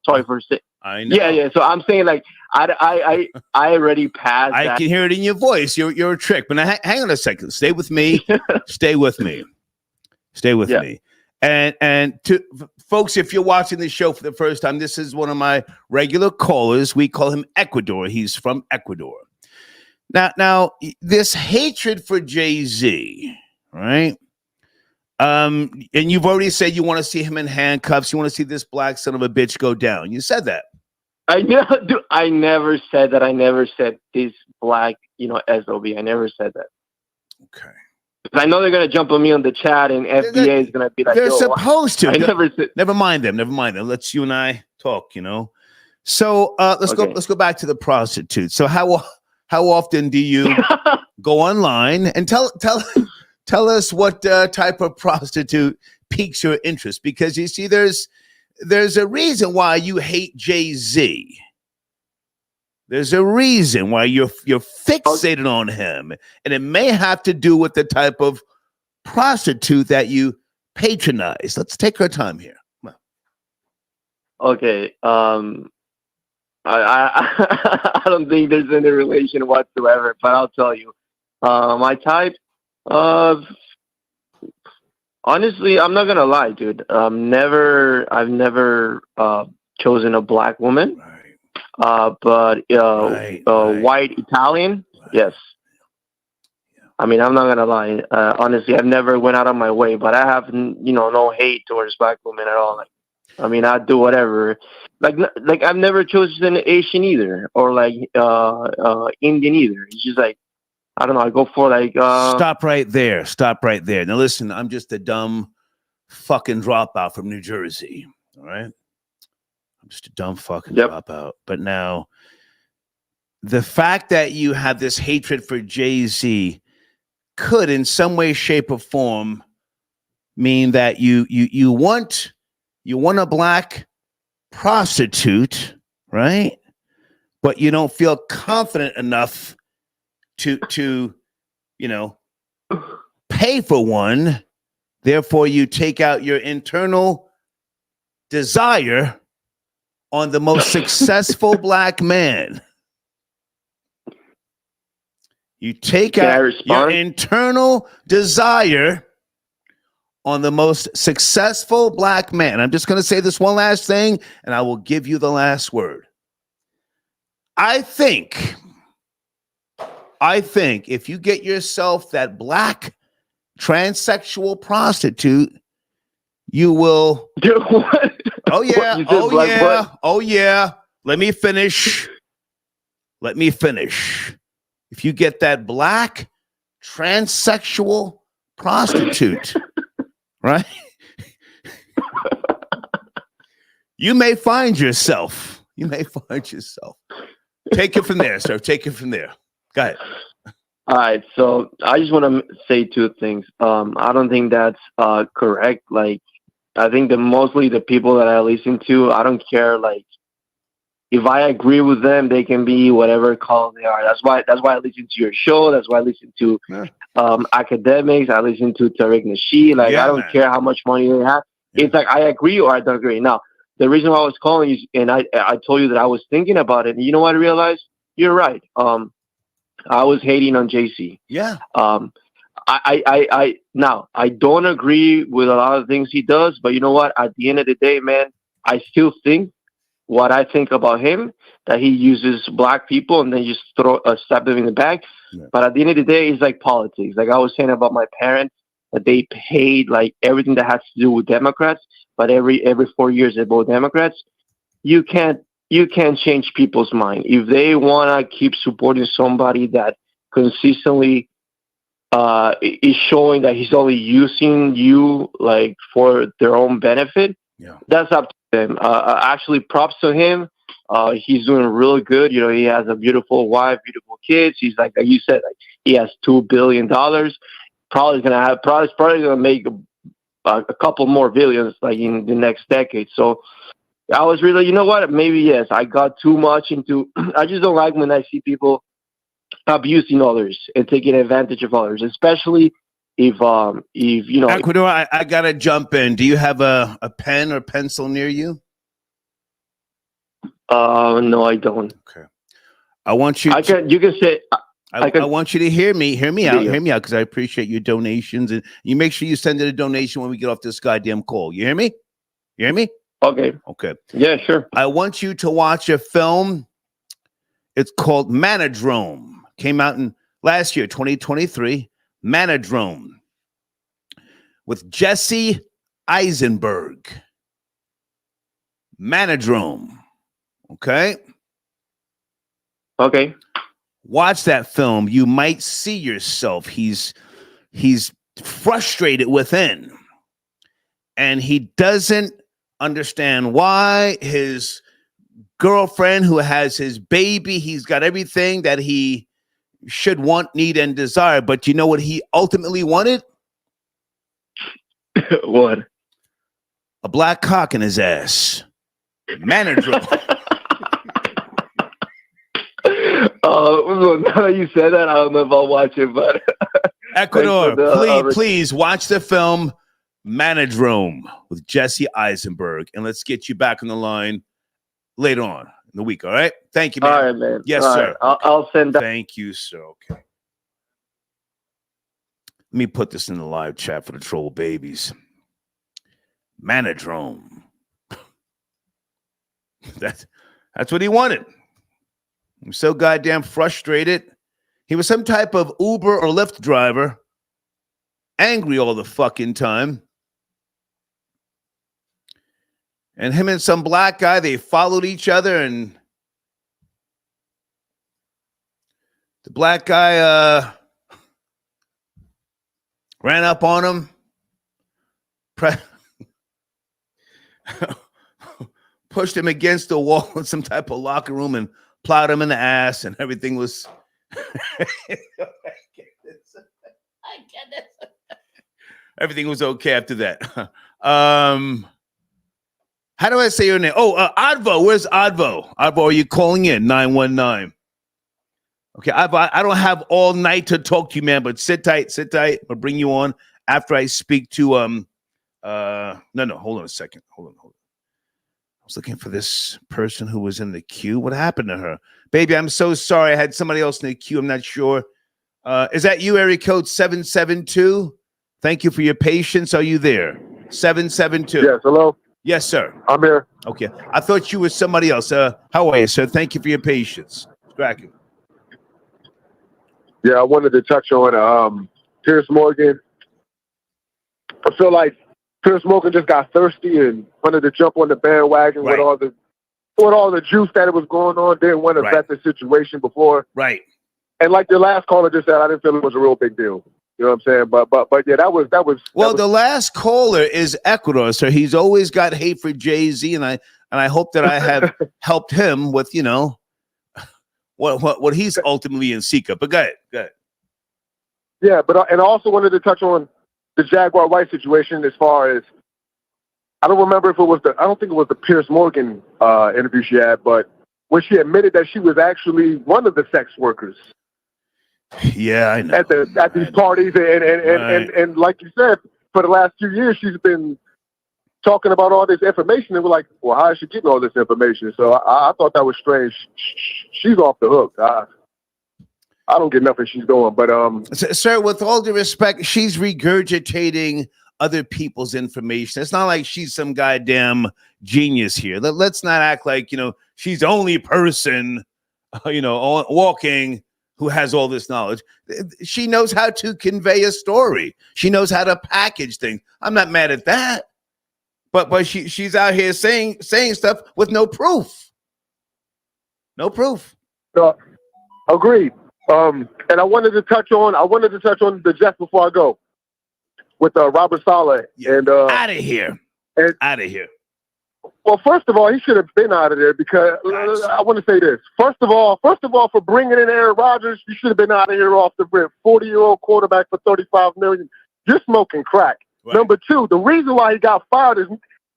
sorry for saying. I know. Yeah. So I'm saying like I already passed. I can hear it in your voice. You're a trick. But now, hang on a second. Stay with me. Stay with me. And to folks, if you're watching this show for the first time, this is one of my regular callers. We call him Ecuador. He's from Ecuador. Now this hatred for Jay-Z, right? And you've already said you want to see him in handcuffs. You want to see this black son of a bitch go down. You said that. I never said that. I never said this black, SOB. I never said that. Okay. I know they're gonna jump on me on the chat, and FBA is gonna be like, they're supposed to. I never said. Never mind them. Let's you and I talk. So let's go back to the prostitute. So how often do you go online and tell us what type of prostitute piques your interest? Because you see, there's a reason why you hate Jay-Z. There's a reason why you're fixated on him, and it may have to do with the type of prostitute that you patronize. Let's take our time here. Come on. Okay. I don't think there's any relation whatsoever, but I'll tell you. My type. Honestly, I'm not gonna lie, dude. I've never chosen a black woman. But white Italian, yes. I mean, I'm not gonna lie. Honestly, I've never went out of my way, but I have no hate towards black women at all. Like, I mean, I do whatever. Like I've never chosen Asian either, or like Indian either. It's just like, I don't know. I go for like. Stop right there. Now listen, I'm just a dumb fucking dropout from New Jersey. All right. I'm just a dumb fucking dropout. But now, the fact that you have this hatred for Jay-Z could, in some way, shape, or form, mean that you want a black prostitute, right? But you don't feel confident enough to pay for one. Therefore, you take out your internal desire on the most successful black man. You take out your internal desire on the most successful black man. I'm just going to say this one last thing, and I will give you the last word. I think if you get yourself that black transsexual prostitute, you will. Oh yeah. Let me finish. If you get that black transsexual prostitute, right? You may find yourself. Take it from there, sir. Take it from there. Go ahead. All right. So I just want to say two things. I don't think that's correct. Like, I think that mostly the people that I listen to, I don't care. Like, if I agree with them, they can be whatever color they are. That's why I listen to your show. That's why I listen to academics. I listen to Tariq Nasheed. Like, I don't care how much money they have. It's like I agree or I don't agree. Now, the reason why I was calling you, and I told you that I was thinking about it. And you know what I realized? You're right. I was hating on JC. Yeah. Now I don't agree with a lot of things he does, but you know what? At the end of the day, man, I still think what I think about him, that he uses black people and then just stab them in the back. Yeah. But at the end of the day, it's like politics. Like I was saying about my parents, that they paid like everything that has to do with Democrats, but every 4 years they vote Democrats. You can't change people's mind. If they want to keep supporting somebody that consistently is showing that he's only using you like for their own benefit, that's up to them. Actually, props to him. He's doing really good. You know, he has a beautiful wife, beautiful kids. He's like you said, like he has $2 billion. Probably gonna make a couple more billions like in the next decade. So I was really, you know what? Maybe yes, I got too much into. I just don't like when I see people abusing others and taking advantage of others, especially if you know. Ecuador, I gotta jump in. Do you have a pen or pencil near you? No, I don't. Okay. I want you. You can say. I want you to hear me out, because I appreciate your donations, and you make sure you send it a donation when we get off this goddamn call. You hear me? Okay. Yeah, sure. I want you to watch a film. It's called Manodrome. Came out in last year, 2023. Manodrome with Jesse Eisenberg. Manodrome. Okay. Watch that film. You might see yourself. He's frustrated within, and he doesn't understand why his girlfriend, who has his baby, he's got everything that he should want, need, and desire. But you know what he ultimately wanted? What? A black cock in his ass. Manager. Now that you said that, I don't know if I'll watch it, but Ecuador, please watch the film Manodrome with Jesse Eisenberg, and let's get you back on the line later on in the week. All right? Thank you, man. All right, man. Yes, all sir. Right. I'll send that. Thank you, sir. Okay. Let me put this in the live chat for the troll babies. Manodrome. That's what he wanted. I'm so goddamn frustrated. He was some type of Uber or Lyft driver, angry all the fucking time. And him and some black guy, they followed each other, and the black guy ran up on him, pushed him against the wall in some type of locker room, and plowed him in the ass, and everything was. Everything was okay after that. How do I say your name? Oh, Advo. Where's Advo? Advo, are you calling in? 919. Okay, Advo, I don't have all night to talk to you, man, but sit tight. I'll bring you on after I speak to no, hold on a second. Hold on. I was looking for this person who was in the queue. What happened to her? Baby, I'm so sorry. I had somebody else in the queue. I'm not sure. Is that you, area code 772? Thank you for your patience. Are you there? 772. Yes, hello? Yes, sir. I'm here. Okay. I thought you were somebody else. How are you, sir? Thank you for your patience. Cracking. Yeah, I wanted to touch on Piers Morgan. I feel like Piers Morgan just got thirsty and wanted to jump on the bandwagon with all the juice that was going on. Didn't want to vet the situation before. Right. And like your last caller just said, I didn't feel it was a real big deal. You know what I'm saying? But yeah, that was. Well, the last caller is Ecuador, so he's always got hate for Jay-Z, and I hope that I have helped him with what he's ultimately in seek of. But go ahead. Yeah, and I also wanted to touch on the Jaguar Wright situation as far as I don't remember if it was I don't think it was the Piers Morgan interview she had, but when she admitted that she was actually one of the sex workers. Yeah, I know. At these parties and like you said, for the last 2 years she's been talking about all this information, and we're like, well, how is she getting all this information? So I thought that was strange. She's off the hook. I don't get nothing she's doing, but sir, with all due respect, she's regurgitating other people's information. It's not like she's some goddamn genius here. Let's not act like, she's the only person, walking who has all this knowledge. She knows how to convey a story. She knows how to package things. I'm not mad at that. But she's out here saying stuff with no proof. No proof. Agreed. And I wanted to touch on the Jets before I go with Robert Saleh and out of here. Out of here. Well, first of all, he should have been out of there because I want to say this. First of all, for bringing in Aaron Rodgers, you should have been out of here off the rip. 40-year-old quarterback for $35 million. You're smoking crack. Right. Number two, the reason why he got fired is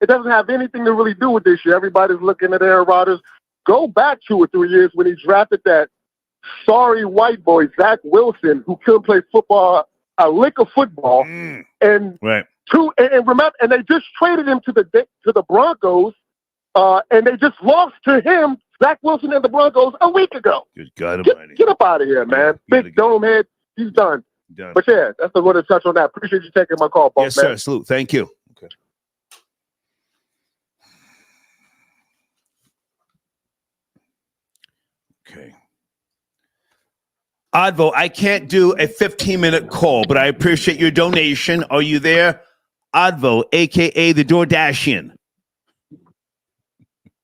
it doesn't have anything to really do with this year. Everybody's looking at Aaron Rodgers. Go back 2 or 3 years when he drafted that sorry white boy, Zach Wilson, who couldn't play football, a lick of football, and right. Remember, and they just traded him to the Broncos, and they just lost to him, Zach Wilson and the Broncos, a week ago. Good God Almighty. Get up out of here, man. Big dome head. He's done. But yeah, that's the one to touch on that. Appreciate you taking my call, boss. Yes, sir. Salute. Thank you. Okay. Okay. Advo, I can't do a 15-minute call, but I appreciate your donation. Are you there? Advo, a.k.a. the DoorDashian.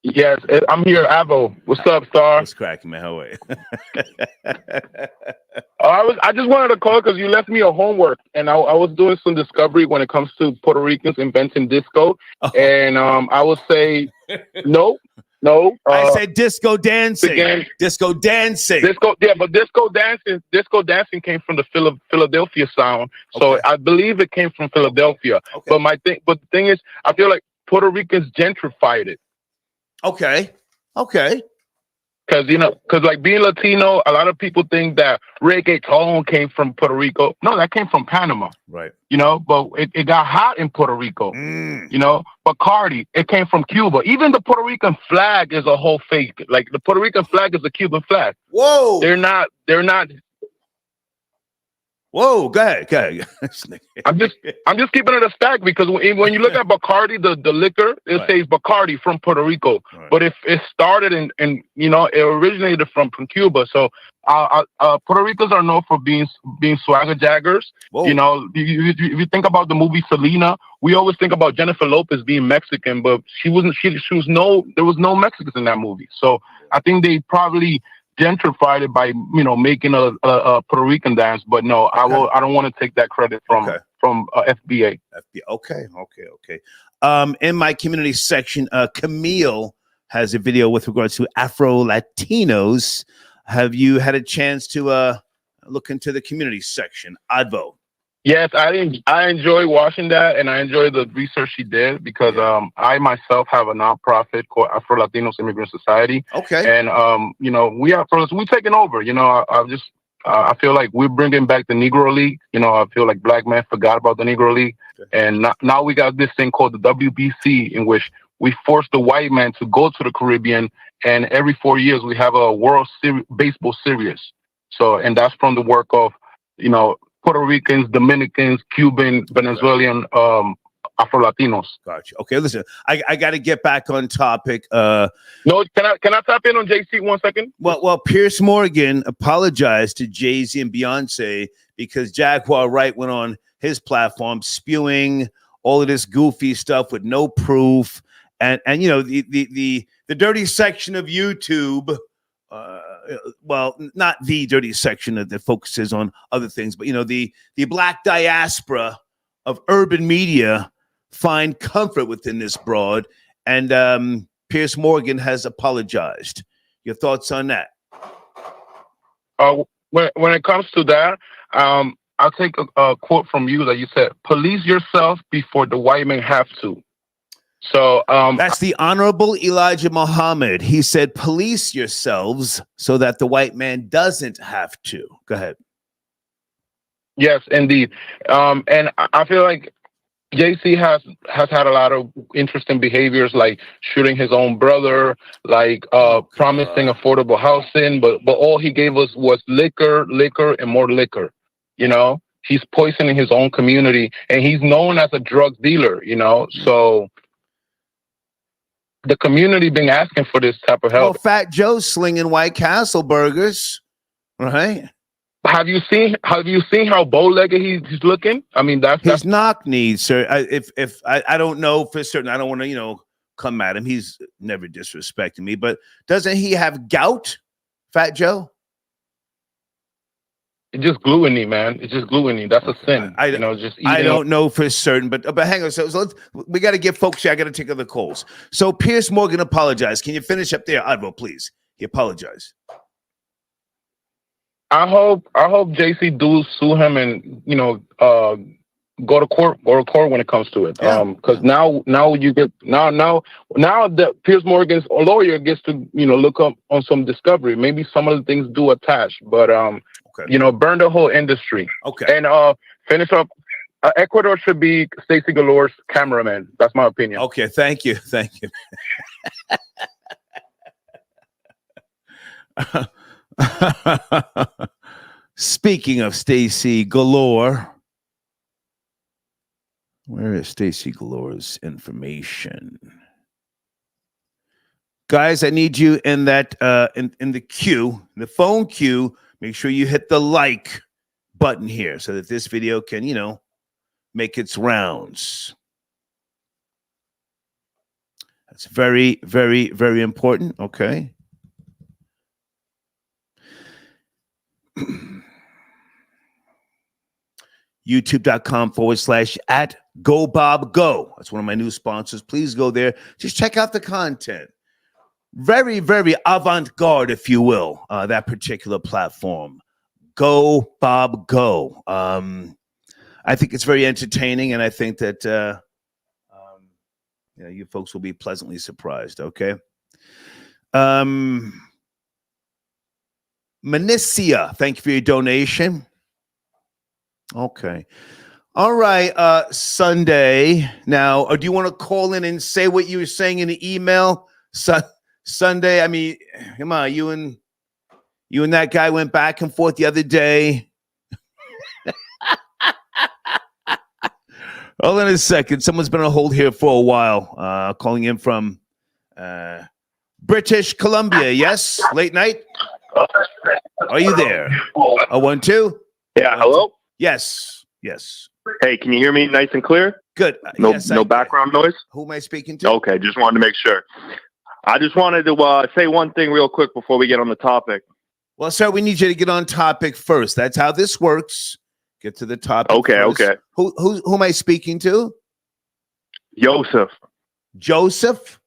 Yes, I'm here, Advo. What's up, Star? What's cracking, man? How are you? I just wanted to call because you left me a homework, and I was doing some discovery when it comes to Puerto Ricans inventing disco, and I would say no. I said disco dancing. Disco dancing. But disco dancing came from the Philadelphia sound. So Okay. I believe it came from Philadelphia. Okay. But the thing is, I feel like Puerto Ricans gentrified it. Okay. Because like being Latino, a lot of people think that reggaeton came from Puerto Rico. No, that came from Panama. Right. But it got hot in Puerto Rico. Bacardi, it came from Cuba. Even the Puerto Rican flag is a whole fake. Like the Puerto Rican flag is a Cuban flag. Whoa. They're not. Whoa, go ahead. I'm just keeping it a stack because when you look at Bacardi, the liquor, it says Bacardi from Puerto Rico. Right. But if it started it originated from Cuba. So Puerto Ricans are known for being swagger jaggers. Whoa. If you think about the movie Selena, we always think about Jennifer Lopez being Mexican, but there was no Mexicans in that movie. So I think they probably gentrified it by making a Puerto Rican dance, but no, I don't want to take that credit from FBA. Okay. In my community section, Camille has a video with regards to Afro Latinos. Have you had a chance to look into the community section, Advo? Yes, I enjoy watching that, and I enjoy the research she did because I myself have a nonprofit called Afro Latinos Immigrant Society. Okay. And we're taking over. I feel like we're bringing back the Negro League. I feel like black men forgot about the Negro League, and now we got this thing called the WBC, in which we force the white man to go to the Caribbean, and every 4 years we have a World Baseball Series. So, and that's from the work of Puerto Ricans, Dominicans, Cuban, Venezuelan, Afro-Latinos. Gotcha. Okay, listen, I got to get back on topic. No, can I tap in on JC 1 second? Well, Piers Morgan apologized to Jay-Z and Beyoncé because Jaguar Wright went on his platform spewing all of this goofy stuff with no proof, and the dirty section of YouTube. Well, not the dirty section that focuses on other things, but the black diaspora of urban media find comfort within this broad, and Piers Morgan has apologized. Your thoughts on that? When it comes to that, I'll take a quote from you that you said, "Police yourself before the white men have to." So that's the Honorable Elijah Muhammad. He said, "Police yourselves so that the white man doesn't have to." Go ahead. Yes, indeed. And I feel like Jay-Z has had a lot of interesting behaviors, like shooting his own brother, like promising affordable housing, but all he gave us was liquor, and more liquor. You know, he's poisoning his own community, and he's known as a drug dealer. You know, so the community been asking for this type of help. Well, Fat Joe's slinging White Castle burgers, right? Have you seen how bow-legged he's looking? I mean, that's his knock-knees, sir. I don't know for certain. I don't want to come at him. He's never disrespecting me, but doesn't he have gout, Fat Joe? It's just gluttony, man. It's just gluttony. That's a sin. I don't know for certain, but hang on. So we got to give folks here. I got to take other calls. So Piers Morgan apologized. Can you finish up there, Ivo, please? He apologized. I hope Jay-Z do sue him and go to court when it comes to it. Because now that Piers Morgan's lawyer gets to look up on some discovery. Maybe some of the things do attach, but burn the whole industry. Okay. And finish up. Ecuador should be Stacey Galore's cameraman. That's my opinion. Okay. Thank you. Speaking of Stacey Galore, where is Stacey Galore's information? Guys, I need you in that in the queue, the phone queue. Make sure you hit the like button here so that this video can, make its rounds. That's very, very, very important. Okay. YouTube.com/@GoBobGo. That's one of my new sponsors. Please go there. Just check out the content. Very, very avant-garde, if you will, that particular platform. Go, Bob, go. I think it's very entertaining, and I think that you folks will be pleasantly surprised, okay? Manicia, thank you for your donation. Okay. All right, Sunday. Now, do you want to call in and say what you were saying in the email? Sunday, I mean, come on, you and that guy went back and forth the other day. Hold on a second. Someone's been on hold here for a while, calling in from British Columbia. Yes, late night. Are you there? 1 2. Yeah. Hello. Yes. Hey, can you hear me nice and clear? Good. No background noise. Who am I speaking to? Okay, just wanted to make sure. I just wanted to say one thing real quick before we get on the topic. Well, sir, we need you to get on topic first. That's how this works. Get to the topic. Okay, first. okay. Who am I speaking to? Joseph. Joseph,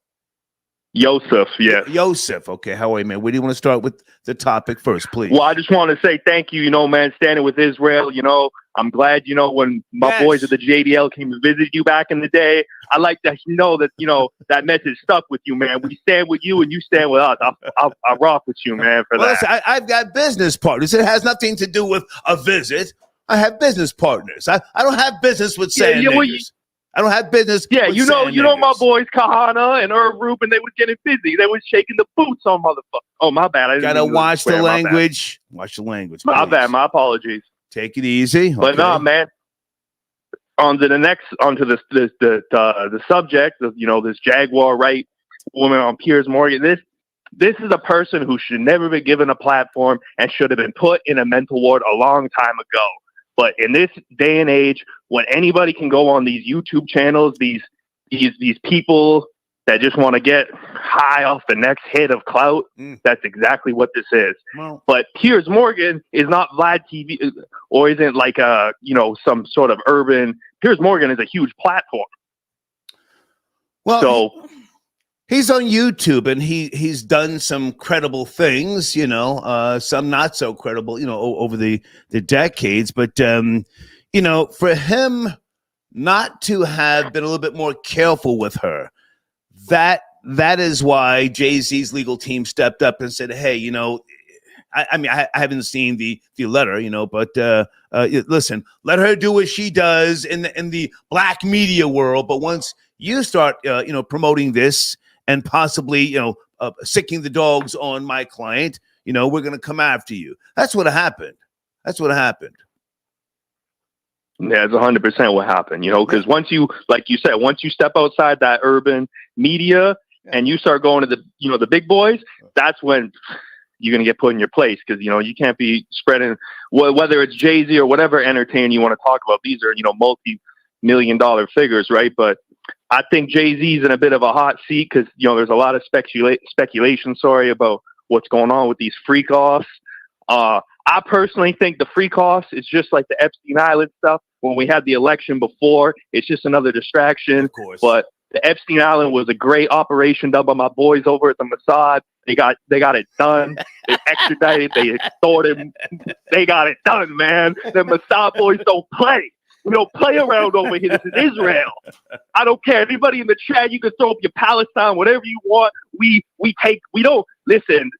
yes. Joseph. Okay, how are you, man? Where do you want to start with the topic first, please? Well, I just want to say thank you, man, standing with Israel. I'm glad, when my boys at the JDL came to visit you back in the day. I like to know that, that message stuck with you, man. We stand with you and you stand with us. I rock with you, man, for that. Listen, I've got business partners. It has nothing to do with a visit. I have business partners. I don't have business with sand niggers. I don't have business. Yeah, with you know my boys Kahana and Irv Rubin, they was getting busy. They was shaking the boots on motherfuckers. Oh, my bad. I gotta watch the language. Watch the language. My bad. My apologies. Take it easy. But no, man. On to the subject of this Jaguar Wright woman on Piers Morgan. This is a person who should never be given a platform and should have been put in a mental ward a long time ago. But in this day and age, when anybody can go on these YouTube channels, these people that just want to get high off the next hit of clout, that's exactly what this is. Well, but Piers Morgan is not Vlad TV or isn't like some sort of urban. Piers Morgan is a huge platform. Well, so he's on YouTube and he's done some credible things, some not so credible, over the decades. But, for him not to have been a little bit more careful with her, that is why Jay-Z's legal team stepped up and said, hey, I mean, I haven't seen the letter, but listen, let her do what she does in the black media world. But once you start, promoting this and possibly, sicking the dogs on my client, we're going to come after you. That's what happened. Yeah, it's 100% what happened, because once you, like you said, once you step outside that urban media and you start going to the, the big boys, that's when you're going to get put in your place, because, you can't be spreading, whether it's Jay-Z or whatever entertainer you want to talk about. These are, multi-million-dollar figures, right? But I think Jay-Z's in a bit of a hot seat because, there's a lot of speculation, about what's going on with these freak-offs. I personally think the freak-offs is just like the Epstein Island stuff. When we had the election before, it's just another distraction. Of course. But the Epstein Island was a great operation done by my boys over at the Mossad. They got it done. They extradited. They extorted. They got it done, man. The Mossad boys don't play. We don't play around over here. This is Israel. I don't care. Anybody in the chat, you can throw up your Palestine, whatever you want. We don't listen.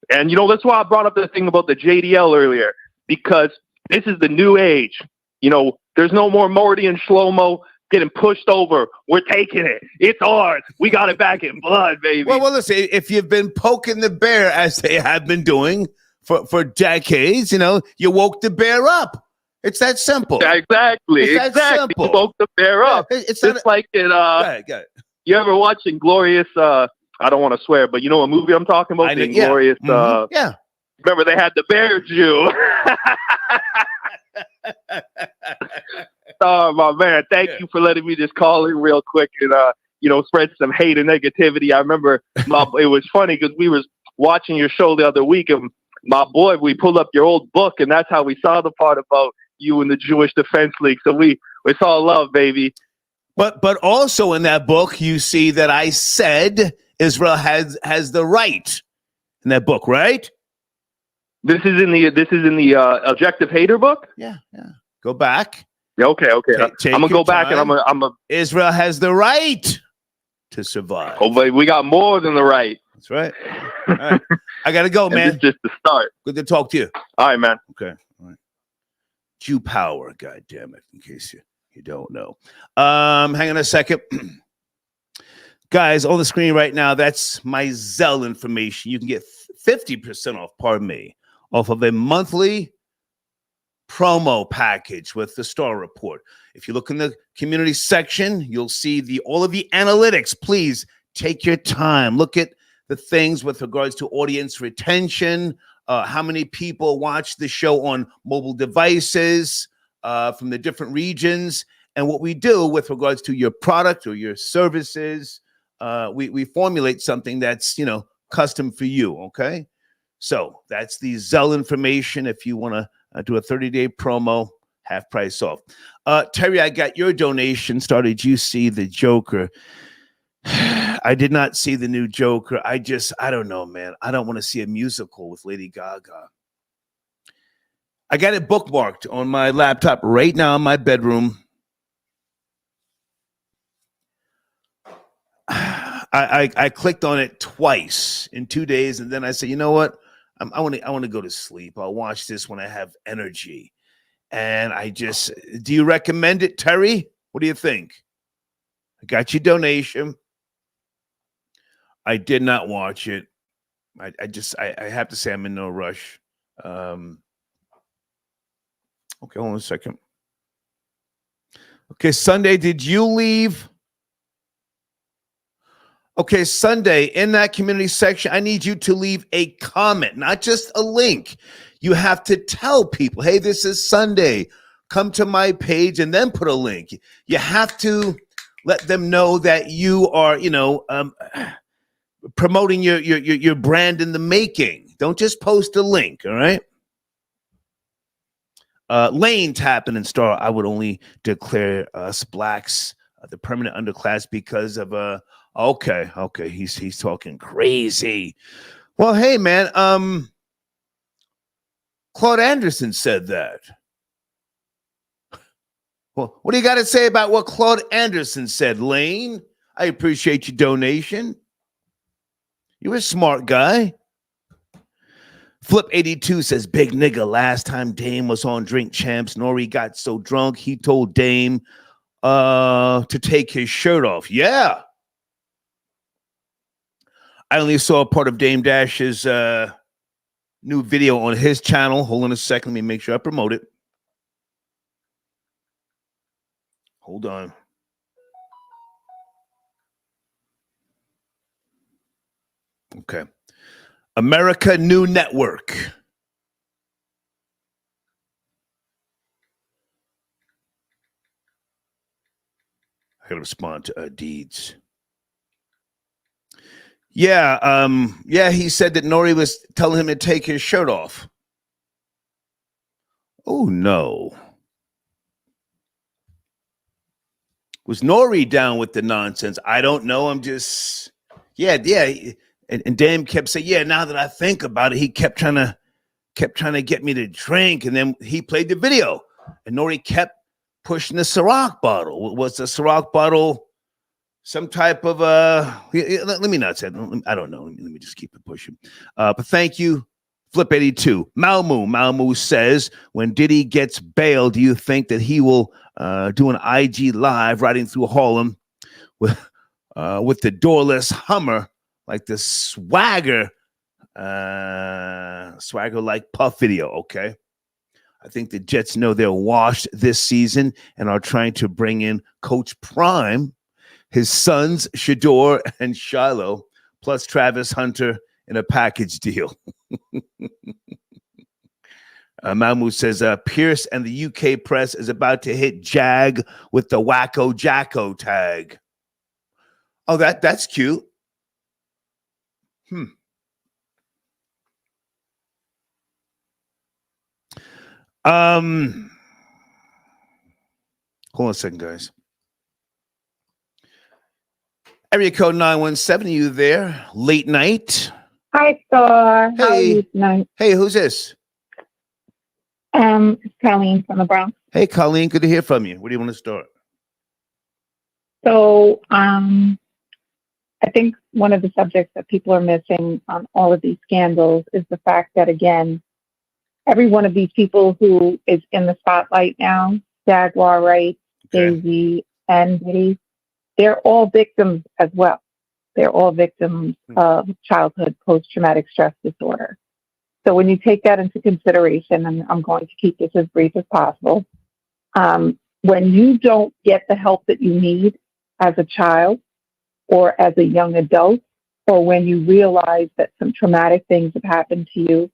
And that's why I brought up the thing about the JDL earlier, because this is the new age. There's no more Morty and Shlomo getting pushed over. We're taking it. It's ours. We got it back in blood, baby. Well, listen, if you've been poking the bear as they have been doing for decades, you woke the bear up. It's that simple. Exactly. Simple. You woke the bear up. It's like it. Go ahead. You ever watching Glorious? I don't want to swear, but you know what movie I'm talking about? Glorious. Yeah. Remember they had the bear Jew. Oh my man, thank you for letting me just call in real quick and spread some hate and negativity. I remember it was funny because we was watching your show the other week, and my boy, we pulled up your old book, and that's how we saw the part about you and the Jewish Defense League. So it's all love, baby. But also in that book, you see that I said Israel has the right in that book, right? This is in the Objective Hater book. Yeah. Go back. Okay. I'm gonna go back and I'm a. Israel has the right to survive. Oh, but we got more than the right. That's right. All right. I gotta go, man. This is just the start. Good to talk to you. All right, man. Okay. All right. Jew power. God damn it! In case you don't know. Hang on a second. Guys, on the screen right now, that's my Zelle information. You can get 50% off, pardon me, off of a monthly promo package with the Star Report. If you look in the community section, you'll see all of the analytics. Please take your time. Look at the things with regards to audience retention, how many people watch the show on mobile devices from the different regions, and what we do with regards to your product or your services. We formulate something that's, custom for you, okay? So that's the Zelle information if you want to do a 30-day promo, half price off. Terry, I got your donation started. You see the Joker. I did not see the new Joker. I don't know, man. I don't want to see a musical with Lady Gaga. I got it bookmarked on my laptop right now in my bedroom. I clicked on it twice in 2 days, and then I said, you know what? I want to go to sleep. I'll watch this when I have energy. And do you recommend it, Terry? What do you think? I got your donation. I did not watch it. I have to say I'm in no rush. Okay, hold on a second. Okay, Sunday, did you leave? Okay, Sunday, in that community section, I need you to leave a comment, not just a link. You have to tell people, hey, this is Sunday. Come to my page and then put a link. You have to let them know that you are, promoting your brand in the making. Don't just post a link, all right? Lane tapping and star, I would only declare us blacks the permanent underclass because of okay, he's talking crazy. Well, hey man, Claude Anderson said that. Well, what do you got to say about what Claude Anderson said, Lane? I appreciate your donation. You're a smart guy. Flip82 says, big nigga, last time Dame was on Drink Champs, Nori got so drunk, he told Dame to take his shirt off. Yeah. I only saw part of Dame Dash's new video on his channel. Hold on a second. Let me make sure I promote it. Hold on. Okay. America New Network. I gotta respond to Deeds. Yeah, he said that Nori was telling him to take his shirt off. Oh no. Was Nori down with the nonsense? I don't know. I'm just yeah. And Dame kept saying, yeah, now that I think about it, he kept trying to get me to drink. And then he played the video. And Nori kept pushing the Ciroc bottle. Was the Ciroc bottle some type of let me not say it. I don't know. Let me just keep it pushing. But thank you, Flip82. Malmu says, when Diddy gets bail, do you think that he will do an IG live riding through Harlem with the doorless Hummer, like the swagger like Puff video? Okay. I think the Jets know they're washed this season and are trying to bring in Coach Prime, his sons Shador and Shiloh, plus Travis Hunter in a package deal. Mahmoud says, Pierce and the UK press is about to hit Jag with the Wacko Jacko tag. Oh, that's cute. Hold on a second, guys. Area code 917, you there? Late night. Hi, Star. Hey. How are you tonight? Hey, who's this? It's Colleen from the Bronx. Hey, Colleen, good to hear from you. Where do you want to start? So, I think one of the subjects that people are missing on all of these scandals is the fact that, again, every one of these people who is in the spotlight now, Jaguar Wright, Jay-Z, and Diddy, they're all victims as well. They're all victims of childhood post-traumatic stress disorder. So when you take that into consideration, and I'm going to keep this as brief as possible, when you don't get the help that you need as a child or as a young adult, or when you realize that some traumatic things have happened to you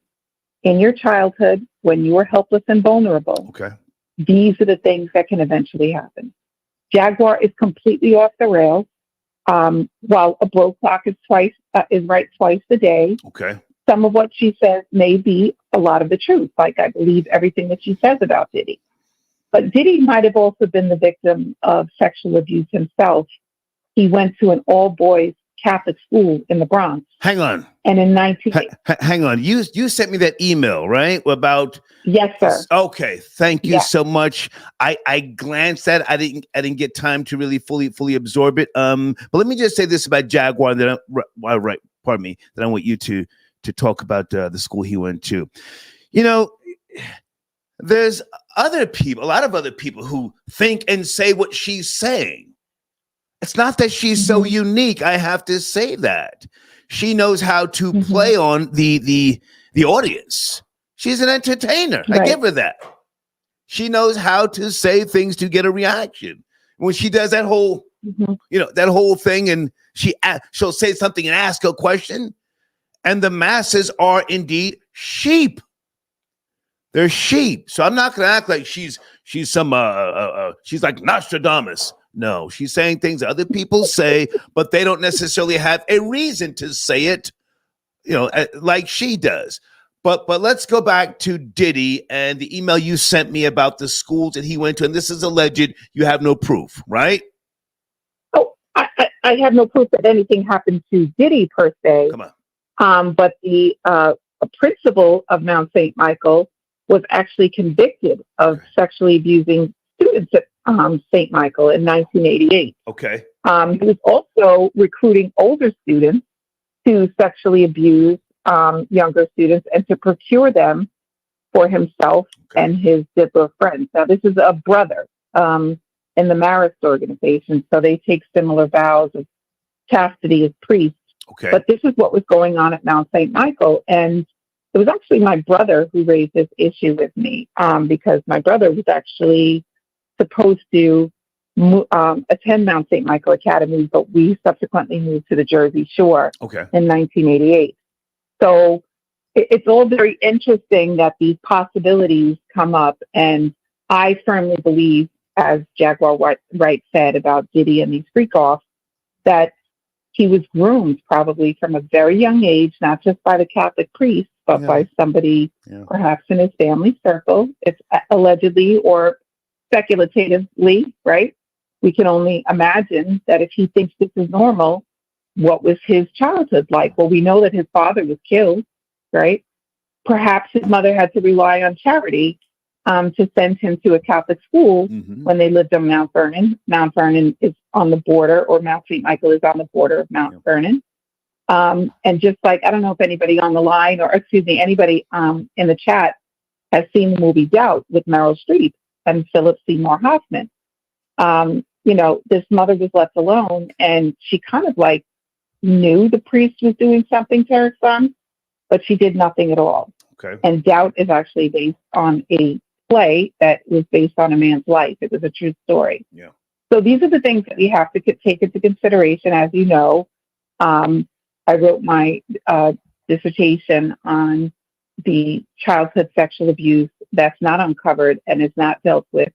in your childhood when you were helpless and vulnerable, these are the things that can eventually happen. Jaguar is completely off the rails. While a broke clock is right twice a day. Some of what she says may be a lot of the truth. Like, I believe everything that she says about Diddy. But Diddy might have also been the victim of sexual abuse himself. He went to an all-boys Catholic school in the Bronx. Hang on. And in hang on. You sent me that email, right? About Yes, sir. Okay. Thank you so much. I glanced at it. I didn't get time to really fully absorb it. But let me just say this about Jaguar that I want you to talk about the school he went to. You know, there's a lot of other people who think and say what she's saying. It's not that she's so unique. I have to say that. She knows how to play on the audience. She's an entertainer. I give her that. She knows how to say things to get a reaction. When she does that whole, that whole thing, and she'll say something and ask a question, and the masses are indeed sheep. They're sheep. So I'm not going to act like she's some she's like Nostradamus. No, she's saying things other people say, but they don't necessarily have a reason to say it, like she does. But let's go back to Diddy and the email you sent me about the schools that he went to. And this is alleged. You have no proof, right? Oh, I have no proof that anything happened to Diddy per se. Come on. But the principal of Mount St. Michael was actually convicted of sexually abusing students at St. Michael in 1988. Okay. He was also recruiting older students to sexually abuse younger students and to procure them for himself and his Diddler friends. Now, this is a brother in the Marist organization, so they take similar vows of chastity as priests. Okay. But this is what was going on at Mount St. Michael. And it was actually my brother who raised this issue with me because my brother was actually supposed to attend Mount St. Michael Academy, but we subsequently moved to the Jersey Shore in 1988. So it's all very interesting that these possibilities come up. And I firmly believe, as Jaguar Wright said about Diddy and these freak-offs, that he was groomed probably from a very young age, not just by the Catholic priest, but by somebody perhaps in his family circle, if allegedly or speculatively, right? We can only imagine that if he thinks this is normal, what was his childhood like? Well, we know that his father was killed, right? Perhaps his mother had to rely on charity to send him to a Catholic school when they lived on Mount Vernon. Mount Vernon is on the border, or Mount St. Michael is on the border of Mount Vernon. And just like, I don't know if anybody on the line, or excuse me, anybody in the chat has seen the movie Doubt with Meryl Streep and Philip Seymour Hoffman. You know, this mother was left alone, and she kind of like knew the priest was doing something to her son, but she did nothing at all. Okay. And Doubt is actually based on a play that was based on a man's life. It was a true story. Yeah. So these are the things that we have to take into consideration. As you know, I wrote my dissertation on the childhood sexual abuse that's not uncovered and is not dealt with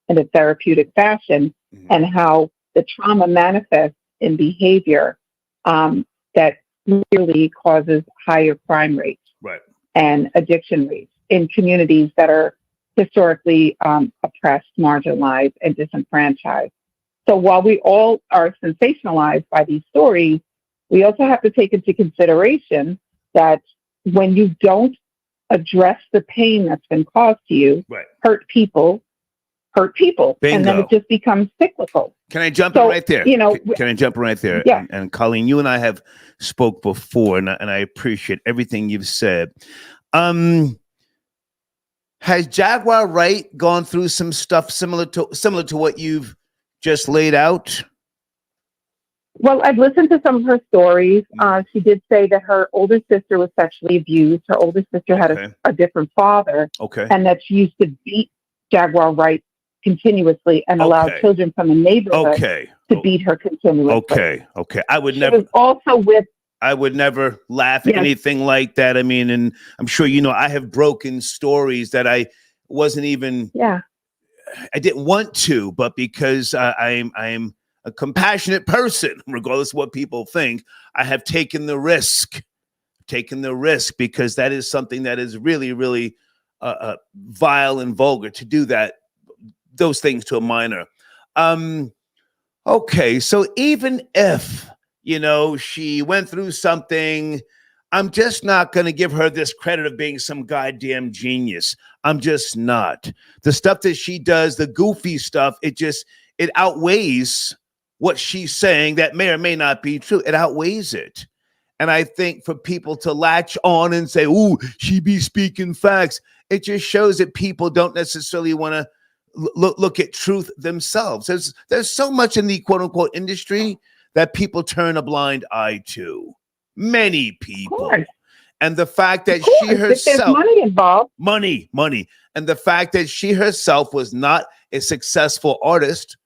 in a therapeutic fashion, and how the trauma manifests in behavior that clearly causes higher crime rates and addiction rates in communities that are historically oppressed, marginalized, and disenfranchised. So while we all are sensationalized by these stories, we also have to take into consideration that when you don't address the pain that's been caused to you, hurt people, Bingo. and then it just becomes cyclical. Can I jump in right there? You know, can I jump right there? Yeah. And Colleen, you and I have spoke before, and I appreciate everything you've said. Has Jaguar Wright gone through some stuff similar to what you've just laid out? Well, I've listened to some of her stories. She did say that her older sister was sexually abused. Her older sister had a different father, and that she used to beat Jaguar Wright continuously and allow children from the neighborhood to beat her continuously. Okay. I would she never. Was also with. I would never laugh at anything like that. I mean, and I'm sure you know I have broken stories that I wasn't even. Yeah. I didn't want to, but because I'm a compassionate person, regardless of what people think, I have taken the risk because that is something that is really, really vile and vulgar to do those things to a minor. Okay, so even if, you know, she went through something, I'm just not going to give her this credit of being some goddamn genius. I'm just not. The stuff that she does, the goofy stuff, it outweighs what she's saying that may or may not be true. It outweighs it. And I think for people to latch on and say, ooh, she be speaking facts, it just shows that people don't necessarily want to look at truth themselves. There's so much in the quote unquote industry that people turn a blind eye to. Many people. And the fact that she herself, there's money involved. Money. And the fact that she herself was not a successful artist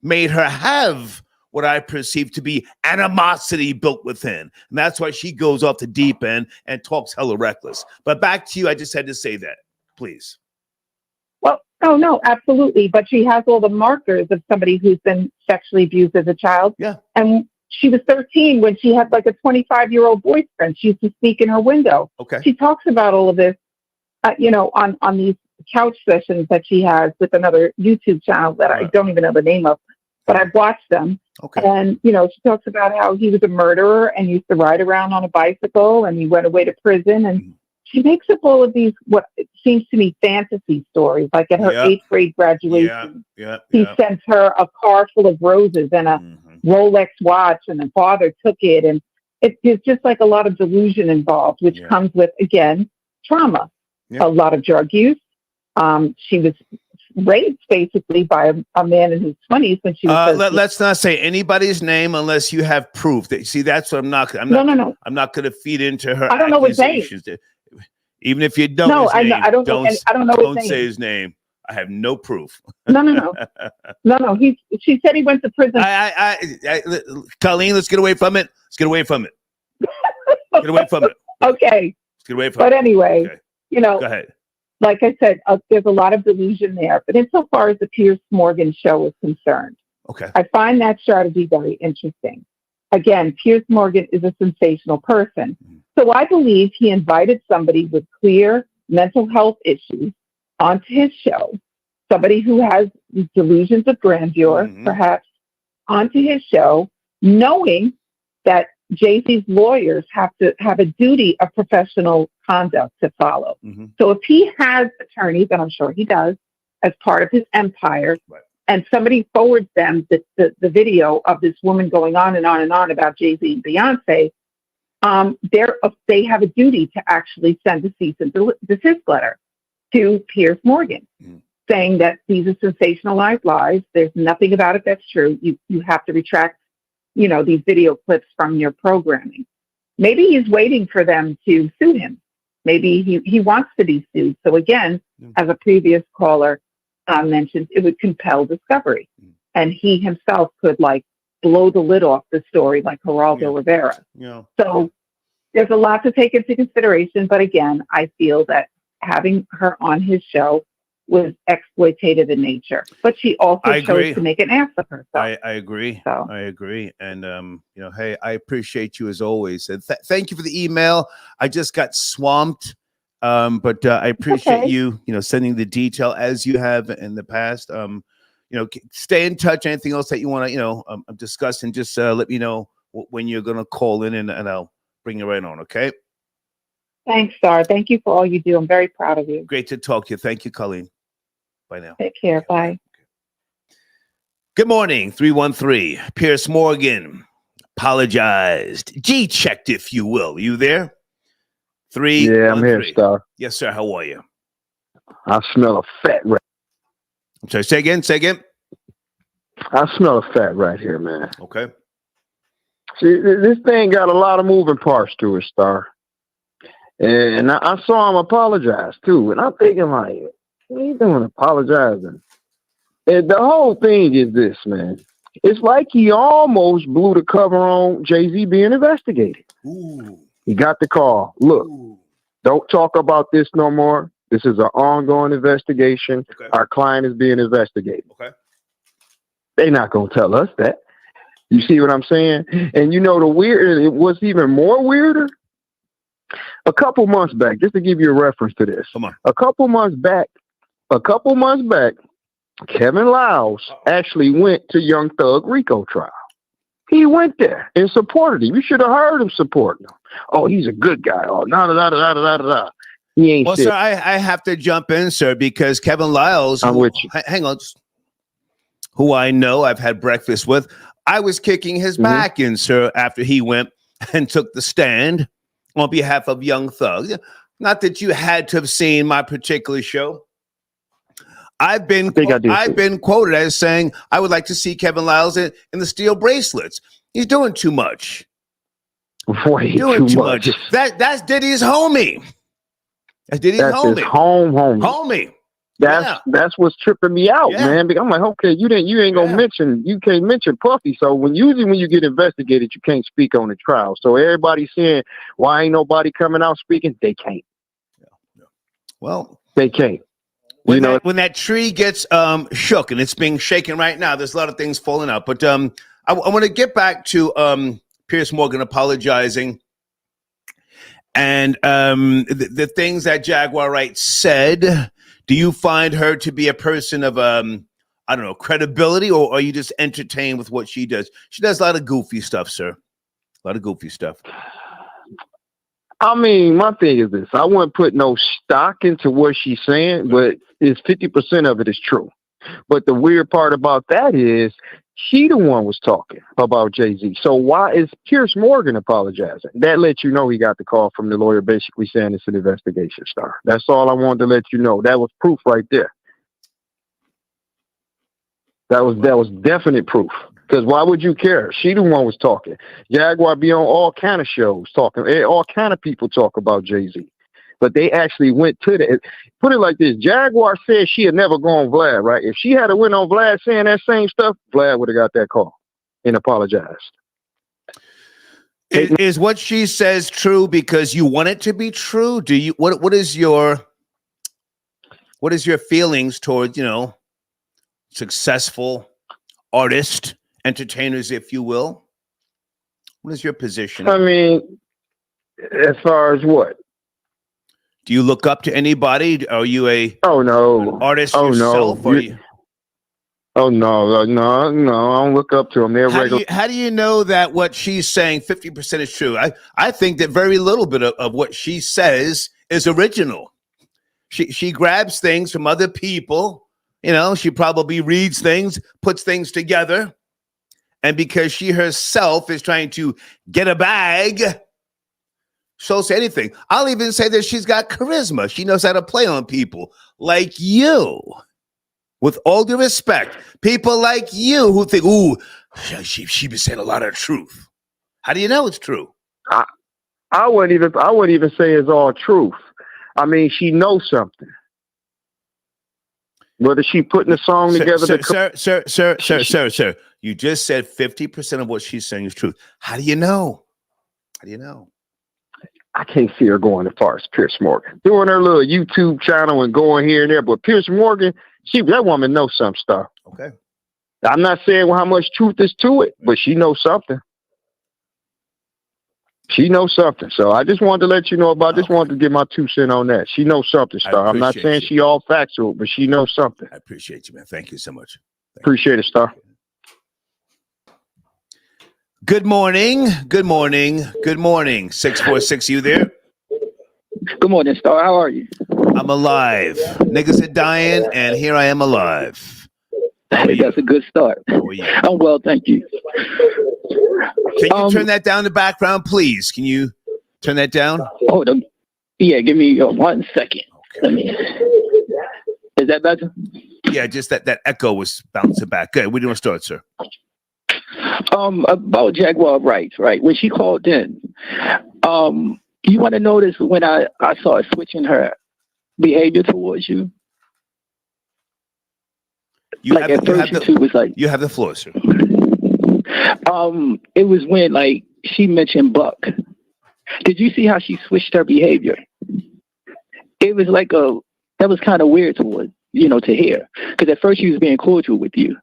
made her have what I perceive to be animosity built within. And that's why she goes off the deep end and talks hella reckless. But back to you, I just had to say that, please. Well, no, absolutely. But she has all the markers of somebody who's been sexually abused as a child. Yeah. And she was 13 when she had like a 25-year-old boyfriend. She used to sneak in her window. Okay. She talks about all of this, you know, on these couch sessions that she has with another YouTube channel that I don't even know the name of, but I've watched them. Okay. And, you know, she talks about how he was a murderer and used to ride around on a bicycle and he went away to prison. And she makes up all of these, what it seems to me, fantasy stories. Like at her 8th grade graduation, he sent her a car full of roses and a Rolex watch, and the father took it. And It's just like a lot of delusion involved, which comes with, again, trauma. A lot of drug use. She was raped basically by a man in his 20s when she was. Let's not say anybody's name unless you have proof. See, that's what I'm not. No. I'm not going to feed into her. I don't know his name. Even if you don't. No, his name, I don't know. I don't know his name. Don't say his name. I have no proof. No. She said he went to prison. Colleen, let's get away from it. Let's get away from it. Get away from it. Okay. Let's get away from it. But anyway, go ahead. Like I said, there's a lot of delusion there. But insofar as the Piers Morgan show is concerned, I find that strategy very interesting. Again, Piers Morgan is a sensational person. So I believe he invited somebody with clear mental health issues onto his show, somebody who has delusions of grandeur, perhaps, onto his show, knowing that Jay-Z's lawyers have to have a duty of professional conduct to follow. So if he has attorneys, and I'm sure he does, as part of his empire, and somebody forwards them the video of this woman going on and on and on about Jay-Z and Beyoncé, they have a duty to actually send a cease and desist letter to Piers Morgan, saying that these are sensationalized lies. There's nothing about it that's true. You have to retract, these video clips from your programming. Maybe he's waiting for them to sue him. Maybe he wants to be sued. So again, as a previous caller mentioned, it would compel discovery. And he himself could blow the lid off the story like Geraldo Rivera. So there's a lot to take into consideration. But again, I feel that having her on his show was exploitative in nature, but she also chose to make an ass of herself. I agree. So. I agree. And, hey, I appreciate you as always. And thank you for the email. I just got swamped. But I appreciate you, sending the detail as you have in the past. Stay in touch. Anything else that you want to, discuss, and just let me know when you're going to call in, and I'll bring you right on. Okay. Thanks, Star. Thank you for all you do. I'm very proud of you. Great to talk to you. Thank you, Colleen. Bye now. Take care. Bye. Good morning, 313. Piers Morgan apologized. G-checked, if you will. You there? 3. Yeah, I'm here, Star. Yes, sir. How are you? I smell a fat rat. I'm sorry. Say again. I smell a fat rat here, man. Okay. See, this thing got a lot of moving parts to it, Star. And I saw him apologize, too. And I'm thinking, what are you doing apologizing? And the whole thing is this, man. It's like he almost blew the cover on Jay-Z being investigated. Ooh. He got the call. Look, don't talk about this no more. This is an ongoing investigation. Okay. Our client is being investigated. Okay. They're not going to tell us that. You see what I'm saying? And it was even more weirder. A couple months back, just to give you a reference to this. Come on. A couple months back, Kevin Lyles actually went to Young Thug RICO trial. He went there and supported him. You should have heard him supporting him. Oh, he's a good guy. Oh, da. He ain't shit. Sir, I have to jump in, sir, because Kevin Lyles, hang on, who I know, I've had breakfast with, I was kicking his back in, sir, after he went and took the stand on behalf of Young Thug. Not that you had to have seen my particular show. I've been quoted as saying I would like to see Kevin Lyles in the steel bracelets. He's doing too much. Way too much. That's Diddy's homie. That's Diddy's homie. His homie. That's what's tripping me out, man. Because I'm like, okay, you ain't gonna mention, you can't mention Puffy. So when you get investigated, you can't speak on the trial. So everybody's saying, why ain't nobody coming out speaking? They can't. Well, they can't. When that tree gets shook, and it's being shaken right now, there's a lot of things falling out. But I want to get back to Piers Morgan apologizing, and the things that Jaguar Wright said. Do you find her to be a person of credibility, or are you just entertained with what she does? She does a lot of goofy stuff, sir. A lot of goofy stuff. I mean, my thing is this. I wouldn't put no stock into what she's saying, but it's 50% of it is true. But the weird part about that is She the one was talking about Jay-Z. So why is Piers Morgan apologizing? That lets you know he got the call from the lawyer basically saying it's an investigation, Star. That's all I wanted to let you know. That was proof right there. That was definite proof. Because why would you care? She the one was talking. Jaguar be on all kind of shows talking. All kind of people talk about Jay-Z. But they actually went to the... Put it like this. Jaguar said she had never gone Vlad, right? If she had went on Vlad saying that same stuff, Vlad would have got that call and apologized. Is what she says true because you want it to be true? Do you what is your feelings towards, successful artists, entertainers, if you will? What is your position? I mean, as far as what? Do you look up to anybody? Are you an artist yourself? No. No, I don't look up to them. They're regular. How do you know that what she's saying 50% is true? I think that very little bit of what she says is original. She grabs things from other people. She probably reads things, puts things together. And because she herself is trying to get a bag, she'll say anything. I'll even say that she's got charisma. She knows how to play on people like you. With all due respect, people like you who think, ooh, she be saying a lot of truth. How do you know it's true? I wouldn't even say it's all truth. I mean, she knows something. Whether she putting a song together. Sir, you just said 50% of what she's saying is truth. How do you know? I can't see her going as far as Piers Morgan. Doing her little YouTube channel and going here and there. But Piers Morgan, that woman knows some stuff. Okay. I'm not saying how much truth is to it, but she knows something. She knows something. So I just wanted to let you know about this. Wanted to get my 2 cents on that. She knows something, Star. I'm not saying she all factual, but she knows something. I appreciate you, man. Thank you so much. Appreciate it, Star. Good morning. 646, you there? Good morning, Star. How are you? I'm alive. Niggas are dying, and here I am alive. Hey, that's a good start. I'm well, thank you. Can you turn that down in the background, please? Can you turn that down? Hold on. Yeah, give me 1 second. Okay. Is that better? Yeah, just that echo was bouncing back. Good. Where do you want to start, sir? About Jaguar Wright, right? When she called in, you want to notice when I saw switching her behavior towards you? You have the floor, sir. It was when she mentioned Buck. Did you see how she switched her behavior? It was that was kind of weird to hear. Because at first she was being cordial with you.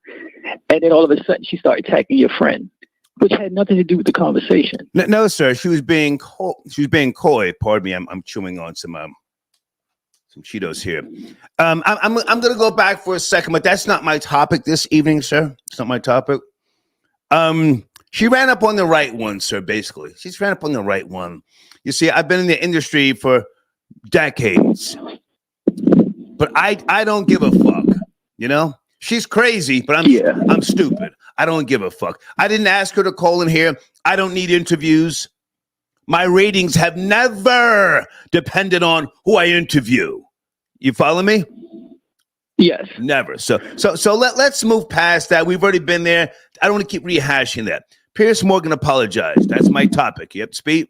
And then all of a sudden she started attacking your friend, which had nothing to do with the conversation. No, sir. She was being coy. Pardon me. I'm chewing on some Cheetos here. I'm going to go back for a second, but that's not my topic this evening, sir. It's not my topic. She ran up on the right one, sir, basically. She's ran up on the right one. You see, I've been in the industry for decades, but I don't give a fuck, She's crazy, but I'm stupid. I don't give a fuck. I didn't ask her to call in here. I don't need interviews. My ratings have never depended on who I interview. You follow me? Yes. Never. So let's move past that. We've already been there. I don't want to keep rehashing that. Piers Morgan apologized. That's my topic. You up to speed?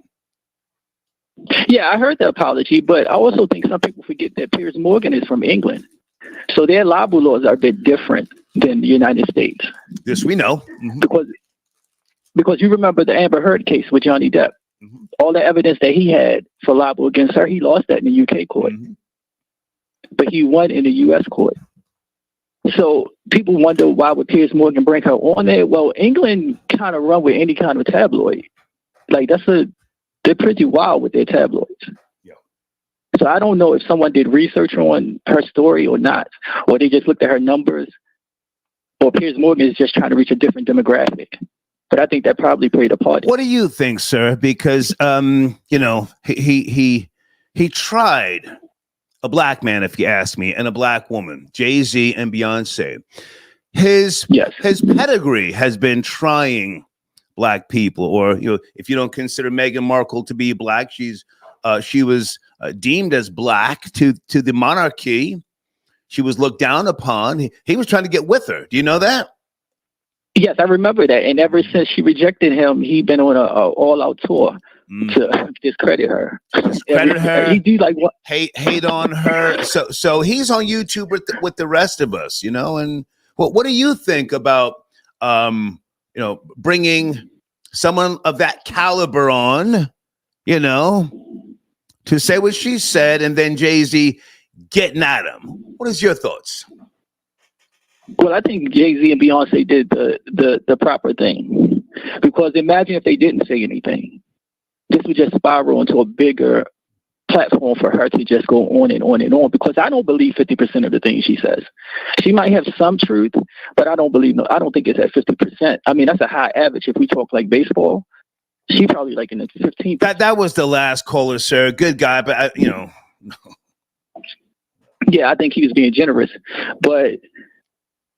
Yeah, I heard the apology, but I also think some people forget that Piers Morgan is from England. So their libel laws are a bit different than the United States. This we know. Mm-hmm. Because you remember the Amber Heard case with Johnny Depp. Mm-hmm. All the evidence that he had for libel against her, he lost that in the UK court. Mm-hmm. But he won in the US court. So people wonder, why would Piers Morgan bring her on there? Well, England kind of run with any kind of tabloid. They're pretty wild with their tabloids. Yeah. So I don't know if someone did research on her story or not, or they just looked at her numbers, or Piers Morgan is just trying to reach a different demographic. But I think that probably played a part. What do you think, sir? Because he tried. A black man, if you ask me, and a black woman, Jay-Z and Beyoncé. his pedigree has been trying black people, or if you don't consider Meghan Markle to be black, she was deemed as black to the monarchy. She was looked down upon. He was trying to get with her. Do you know that? Yes, I remember that. And ever since she rejected him, he'd been on a all-out tour to discredit her. Discredit her. He do like what? Hate on her. So he's on YouTube with the rest of us, And what do you think about bringing someone of that caliber on, to say what she said, and then Jay-Z getting at him? What is your thoughts? Well, I think Jay-Z and Beyoncé did the proper thing, because imagine if they didn't say anything. This would just spiral into a bigger platform for her to just go on and on and on, because I don't believe 50% of the things she says. She might have some truth, but I don't think it's at 50%. I mean, that's a high average. If we talk like baseball, she probably like in the 15%. That was the last caller, sir. Good guy, but Yeah, I think he was being generous. But,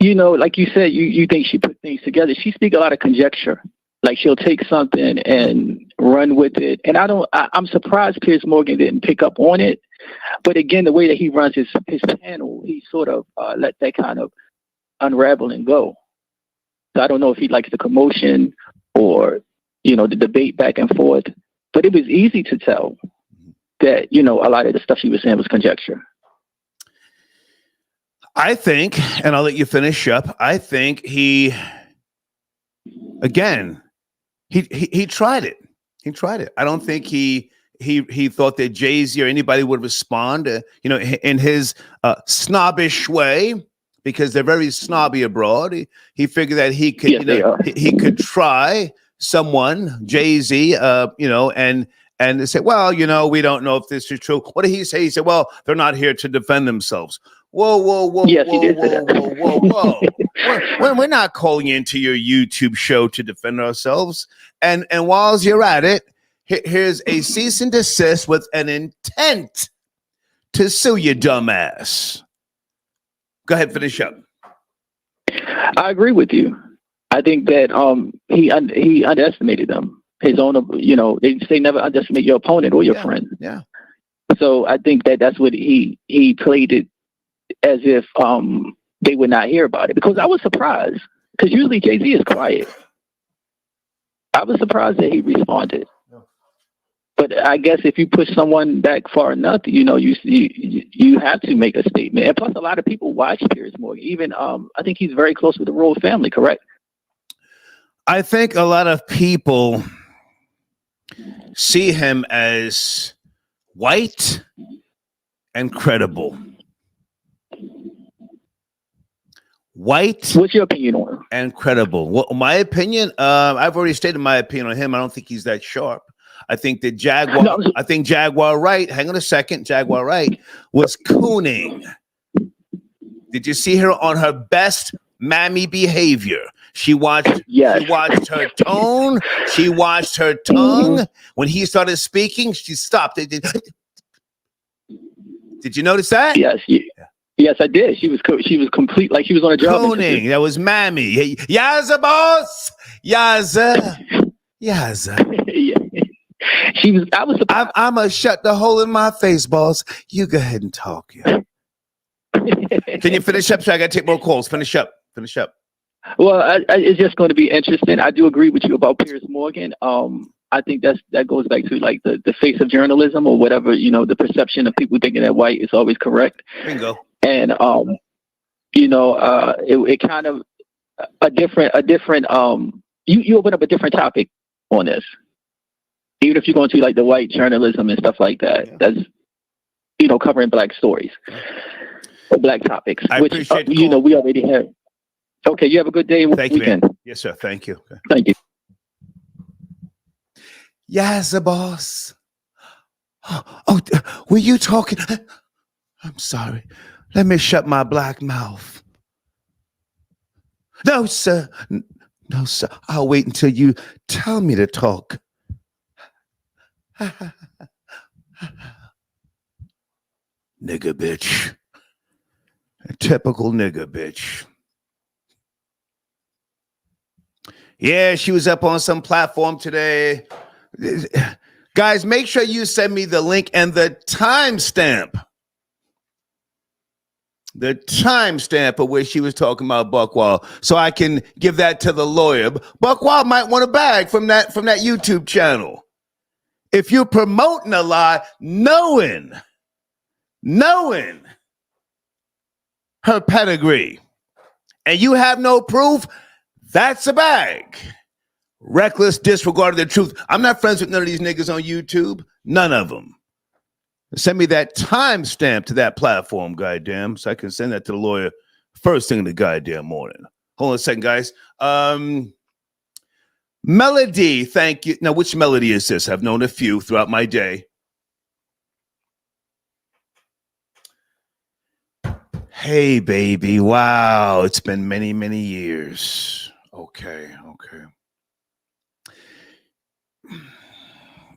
like you said, you think she put things together. She speaks a lot of conjecture. Like, she'll take something and run with it. And I'm surprised Piers Morgan didn't pick up on it. But again, the way that he runs his panel, he sort of let that kind of unravel and go. So I don't know if he likes the commotion or, the debate back and forth. But it was easy to tell that, a lot of the stuff she was saying was conjecture. I think, and I'll let you finish up, I think he tried it. He tried it. I don't think he thought that Jay-Z or anybody would respond, in his snobbish way, because they're very snobby abroad. He figured that he could, he could try someone, Jay-Z, and say, well, we don't know if this is true. What did he say? He said, well, they're not here to defend themselves. Whoa. Yes, he did say whoa. We're not calling into your YouTube show to defend ourselves. And while you're at it, here's a cease and desist with an intent to sue you, dumbass. Go ahead, finish up. I agree with you. I think that he underestimated them. His own, they say never underestimate your opponent or your friend. Yeah. So I think that's what he played it as if they would not hear about it, because I was surprised, because usually Jay-Z is quiet. I was surprised that he responded. But I guess if you push someone back far enough, you have to make a statement. And plus, a lot of people watch Piers Morgan. Even I think he's very close with the royal family, correct? I think a lot of people see him as white and credible. White. What's your opinion on him? And credible. Well, my opinion, I've already stated my opinion on him. I don't think he's that sharp. I think that Jaguar Wright, hang on a second, Jaguar Wright was cooning. Did you see her on her best mammy behavior? She watched her tone. She watched her tongue. When he started speaking, she stopped. Did you notice that? Yes. Yes, I did. She was complete, like she was on a job. Cooning. That was mammy. Yaza, boss. Yaza. She was. I was. I'm gonna shut the hole in my face, boss. You go ahead and talk. Yeah. Can you finish up? So I gotta take more calls. Finish up. Well, it's just going to be interesting. I do agree with you about Piers Morgan. I think that goes back to like the face of journalism, or whatever, the perception of people thinking that white is always correct. Bingo. And it kind of a different you open up a different topic on this, even if you're going to like the white journalism and stuff like that. Yeah. That's covering black stories or black topics, which we already have. Okay, you have a good day and weekend. Man. Yes, sir. Thank you. Okay. Thank you. Yes, the boss. Oh, were you talking? I'm sorry. Let me shut my black mouth. No, sir. No, sir. I'll wait until you tell me to talk. Nigga bitch. A typical nigga bitch. Yeah, she was up on some platform today. Guys, make sure you send me the link and the timestamp. The timestamp of where she was talking about Buckwild, so I can give that to the lawyer. Buckwild might want a bag from that YouTube channel. If you're promoting a lie, knowing her pedigree, and you have no proof, that's a bag. Reckless disregard of the truth. I'm not friends with none of these niggas on YouTube. None of them. Send me that timestamp to that platform, goddamn, so I can send that to the lawyer first thing in the goddamn morning. Hold on a second, guys. Melody, thank you. Now, which melody is this? I've known a few throughout my day. Hey, baby. Wow, it's been many, many years. Okay.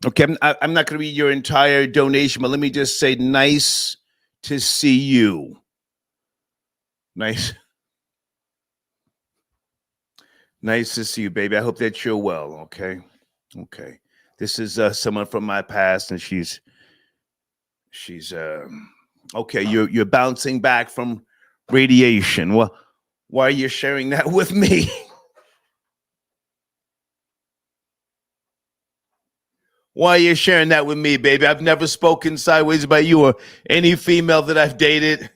I'm not going to read your entire donation, but let me just say, nice to see you. Nice to see you, baby. I hope that you're well, okay? This is someone from my past, and she's okay. You're bouncing back from radiation. Well, why are you sharing that with me? Why are you sharing that with me, baby? I've never spoken sideways about you or any female that I've dated.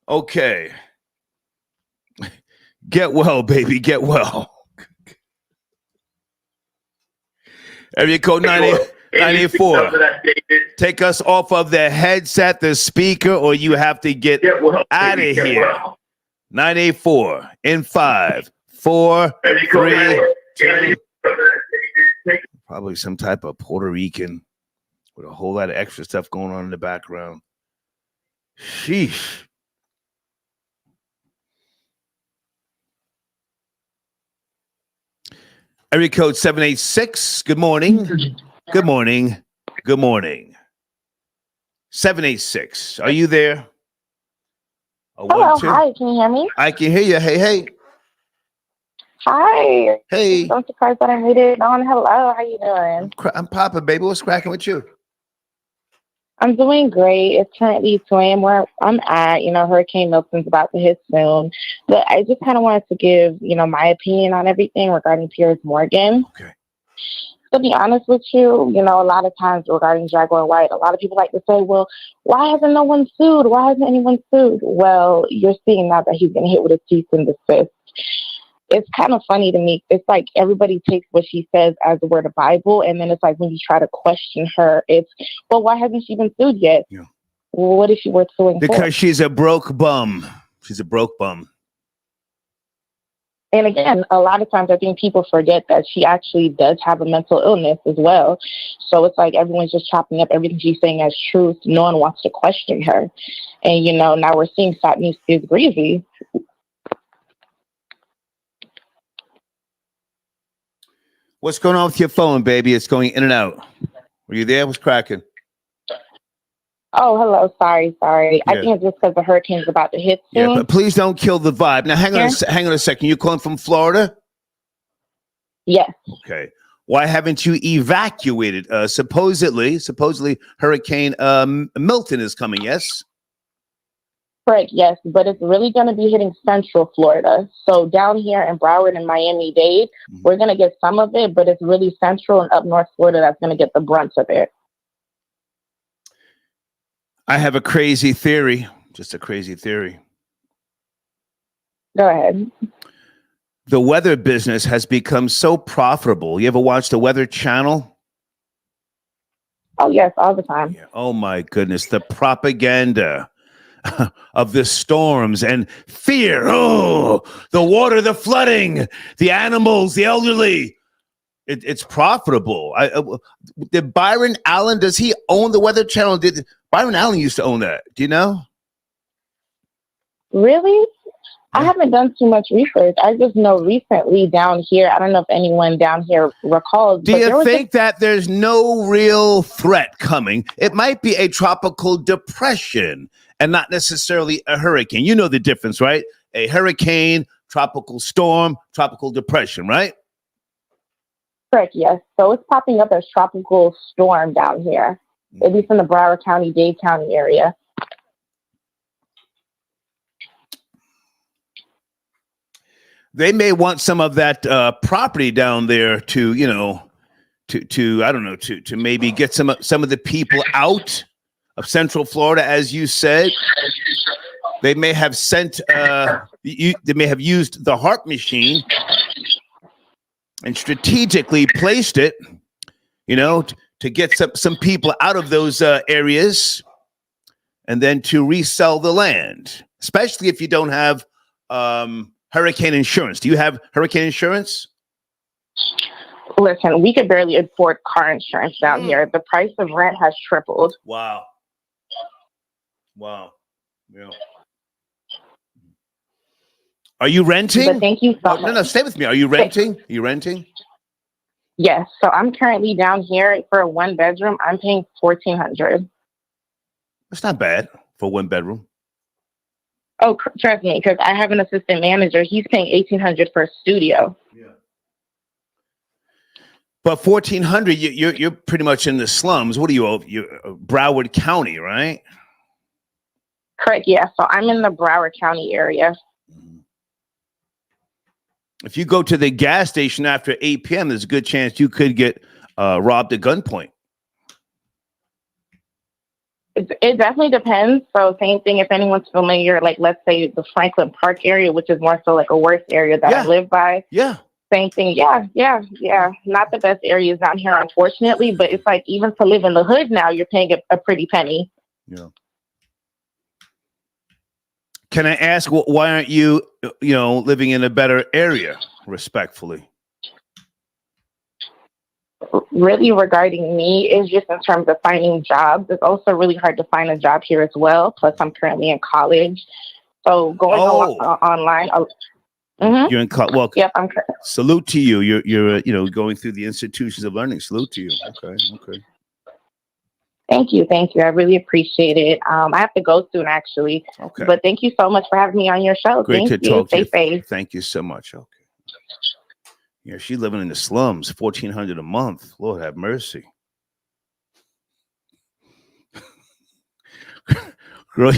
Okay. Get well, baby. Get well. Area code 984. Take us off of the headset, the speaker, or you have to get out of here. 984 in 5, 4, 3, 2. Probably some type of Puerto Rican with a whole lot of extra stuff going on in the background. Sheesh. Area code 786. Good morning. Good morning. Good morning. 786. Are you there? Hello. Hi. Can you hear me? I can hear you. Hey. Hi. Hey. I'm surprised that I made it on. Hello. How you doing? I'm popping, baby. What's cracking with you? I'm doing great. It's currently 2 a.m. where I'm at. Hurricane Milton's about to hit soon. But I just kind of wanted to give, my opinion on everything regarding Piers Morgan. Okay. To be honest with you, a lot of times regarding Jaguar Wright, a lot of people like to say, well, why hasn't no one sued? Why hasn't anyone sued? Well, you're seeing now that he's been hit with a cease and desist. It's kind of funny to me. It's like everybody takes what she says as the word of Bible, and then it's like when you try to question her, it's, well, why hasn't she been sued yet? Yeah. Well, what is she worth suing for? Because she's a broke bum. She's a broke bum. And again, a lot of times I think people forget that she actually does have a mental illness as well. So it's like everyone's just chopping up everything she's saying as truth. No one wants to question her. And, now we're seeing fat news is greasy. What's going on with your phone, baby? It's going in and out. Were you there? What's cracking? Oh, hello. Sorry. Yeah. I think it's just because the hurricane's about to hit soon. Yeah, but please don't kill the vibe. Now, hang on a second. You calling from Florida? Yes. Okay. Why haven't you evacuated? Supposedly, Hurricane Milton is coming, yes? Correct, yes, but it's really going to be hitting Central Florida. So down here in Broward and Miami-Dade, we're going to get some of it, but it's really Central and up North Florida that's going to get the brunt of it. I have a crazy theory, just a crazy theory. Go ahead. The weather business has become so profitable. You ever watch the Weather Channel? Oh, yes, all the time. Yeah. Oh, my goodness. The propaganda of the storms and fear. Oh, the water, the flooding, the animals, the elderly. It's profitable. Did Byron Allen, does he own the Weather Channel? Byron Allen used to own that. Do you know? Really? Yeah. I haven't done too much research. I just know recently down here, I don't know if anyone down here recalls. Do you think that there's no real threat coming? It might be a tropical depression and not necessarily a hurricane. You know the difference, right? A hurricane, tropical storm, tropical depression, right? Correct, yes. So it's popping up as tropical storm down here. At least in the Broward County, Dade County area. They may want some of that property down there to, you know, to I don't know, to maybe get some of the people out of Central Florida, as you said. They may have sent they may have used the HARP machine and strategically placed it, you know, to get some people out of those areas, and then to resell the land, especially if you don't have hurricane insurance. Do you have hurricane insurance? Listen, we could barely afford car insurance down here. The price of rent has tripled. Wow. Yeah. Are you renting? But thank you so much. No, stay with me. Are you renting? Are you renting? Yes. So I'm currently down here for a 1-bedroom. I'm paying $1,400. That's not bad for a 1-bedroom. Oh, trust me, because I have an assistant manager. He's paying $1,800 for a studio. Yeah. But $1,400, you're pretty much in the slums. What are you? You're Broward County, right? Correct. Yeah. So I'm in the Broward County area. If you go to the gas station after 8 p.m., there's a good chance you could get robbed at gunpoint. It definitely depends. So same thing, if anyone's familiar, like let's say the Franklin Park area, which is more so like a worse area that I live by. Yeah. Same thing. Yeah. Not the best areas down here, unfortunately, but it's like even to live in the hood now, you're paying a pretty penny. Yeah. Can I ask, why aren't you, living in a better area, respectfully? Really, regarding me, is just in terms of finding jobs. It's also really hard to find a job here as well. Plus, I'm currently in college, so going online. You're in college. Well, yep, salute to you. You're going through the institutions of learning. Salute to you. Okay. Thank you. I really appreciate it. I have to go soon, actually. Okay. But thank you so much for having me on your show. Great thank to you. talk to you. Stay safe. Thank you so much. Okay. Yeah, she's living in the slums, $1,400 a month. Lord have mercy. Girl,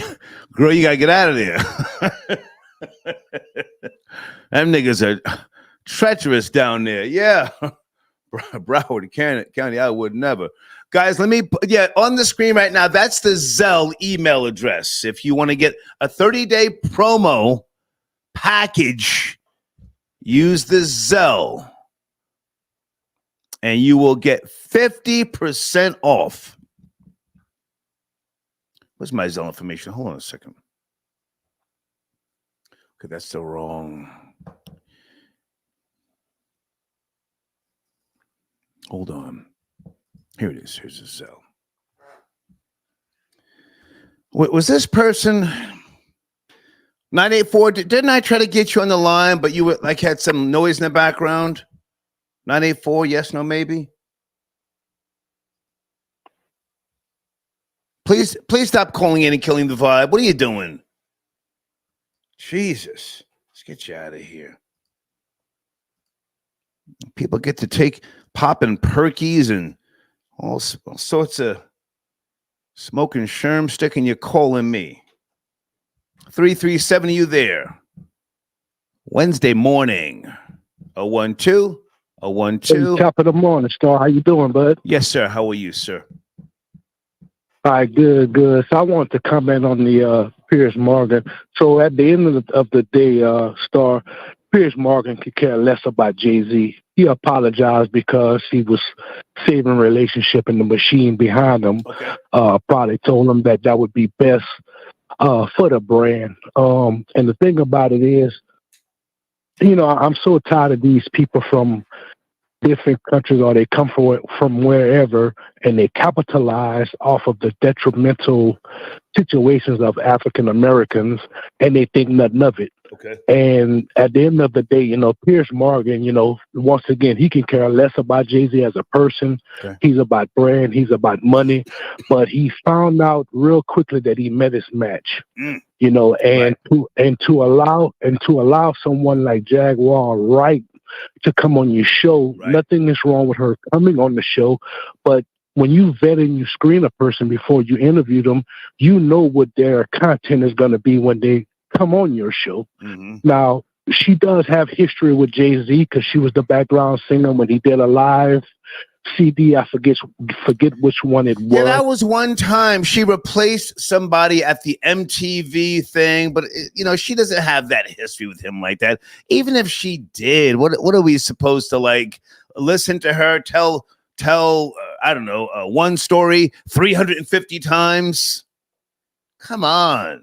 you gotta get out of there. Them niggas are treacherous down there. Yeah. Broward County, I would never. Guys, on the screen right now, that's the Zelle email address. If you want to get a 30-day promo package, use the Zelle, and you will get 50% off. What's my Zelle information? Hold on a second. Okay, that's the wrong. Hold on. Here it is. Here's the Zelle. Was this person 984? Didn't I try to get you on the line, but you were had some noise in the background? 984, yes, no, maybe? Please stop calling in and killing the vibe. What are you doing? Jesus. Let's get you out of here. People get to take popping perkies and all sorts of smoking sherm, sticking your coal in me. 337, are you there? Wednesday morning. 012. Hey, top of the morning, Star. How you doing, bud? Yes, sir. How are you, sir? All right, good. So I want to comment on the Piers Morgan. So at the end of the day, Star, Piers Morgan could care less about Jay-Z. He apologized because he was saving relationship and the machine behind him. Okay. Probably told him that would be best for the brand. And the thing about it is, I'm so tired of these people from different countries, or they come from wherever, and they capitalize off of the detrimental situations of African Americans, and they think nothing of it. Okay. And at the end of the day, Piers Morgan, once again, he can care less about Jay-Z as a person. Okay. He's about brand. He's about money. But he found out real quickly that he met his match. And to allow someone like Jaguar Wright to come on your show. Right. Nothing is wrong with her coming on the show, but when you vet and you screen a person before you interview them, you know what their content is going to be when they come on your show. Mm-hmm. Now, she does have history with Jay-Z because she was the background singer when he did a live CD. I forget which one it was. Yeah, that was one time she replaced somebody at the MTV thing, but she doesn't have that history with him like that. Even if she did, what are we supposed to like listen to her tell I don't know, one story 350 times? Come on.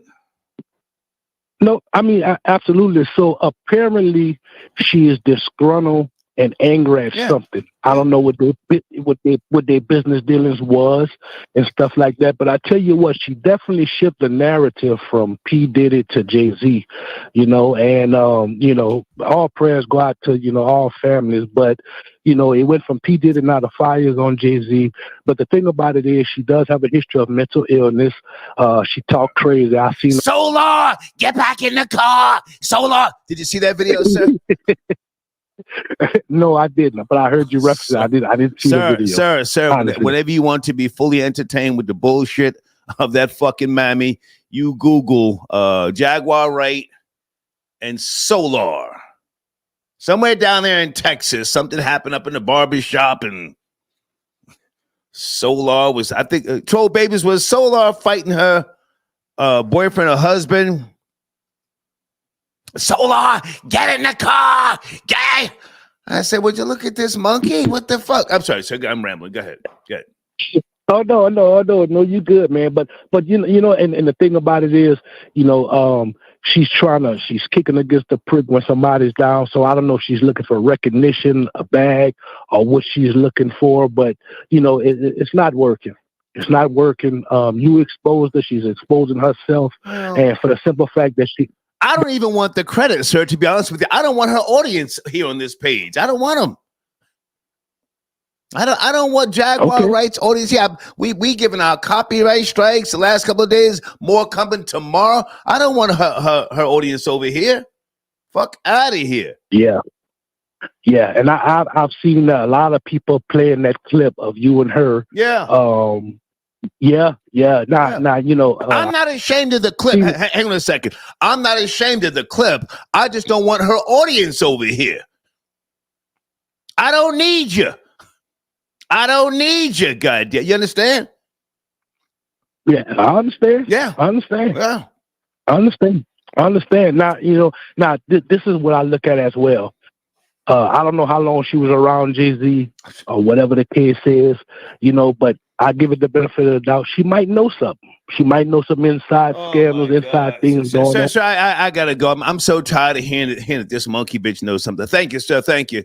No, I mean, absolutely. So apparently she is disgruntled and angry at something. I don't know what their business dealings was and stuff like that. But I tell you what, she definitely shifted the narrative from P. Diddy to Jay-Z, and all prayers go out to, all families. But, it went from P. Diddy, now the fires on Jay-Z. But the thing about it is she does have a history of mental illness. She talked crazy. I seen Solar, get back in the car. Solar. Did you see that video, sir? No, I didn't, but I heard you reference it. I didn't see the video. Sir, honestly. whenever you want to be fully entertained with the bullshit of that fucking mammy, you Google Jaguar Wright and Solar. Somewhere down there in Texas, something happened up in the barbershop, and Solar was, I think, Troll Babies was Solar fighting her boyfriend or husband. Solar, get in the car, get. I said, would you look at this monkey? What the fuck? I'm sorry, sir. I'm rambling. Go ahead. Oh no, you good, man. But and the thing about it is, she's kicking against the prick when somebody's down. So I don't know if she's looking for recognition, a bag, or what she's looking for. But it's not working. It's not working. You exposed her. She's exposing herself, and for the simple fact that I don't even want the credit, sir, to be honest with you. I don't want her audience here on this page. I don't want them. I don't want Jaguar Wright's audience here. We giving out copyright strikes the last couple of days, more coming tomorrow. I don't want her audience over here. Fuck out of here. Yeah. And I've seen a lot of people playing that clip of you and her. Yeah. Now, I'm not ashamed of the clip. Hang on a second. I'm not ashamed of the clip. I just don't want her audience over here. I don't need you. Goddamn. You understand? Yeah, I understand. Yeah, I understand. Yeah, I understand. Now, this is what I look at as well. I don't know how long she was around Jay-Z or whatever the case is, but I give it the benefit of the doubt. She might know something. She might know some inside scandals, inside things going on. Sir, I gotta go. I'm so tired of hearing that this monkey bitch knows something. Thank you, sir. Thank you.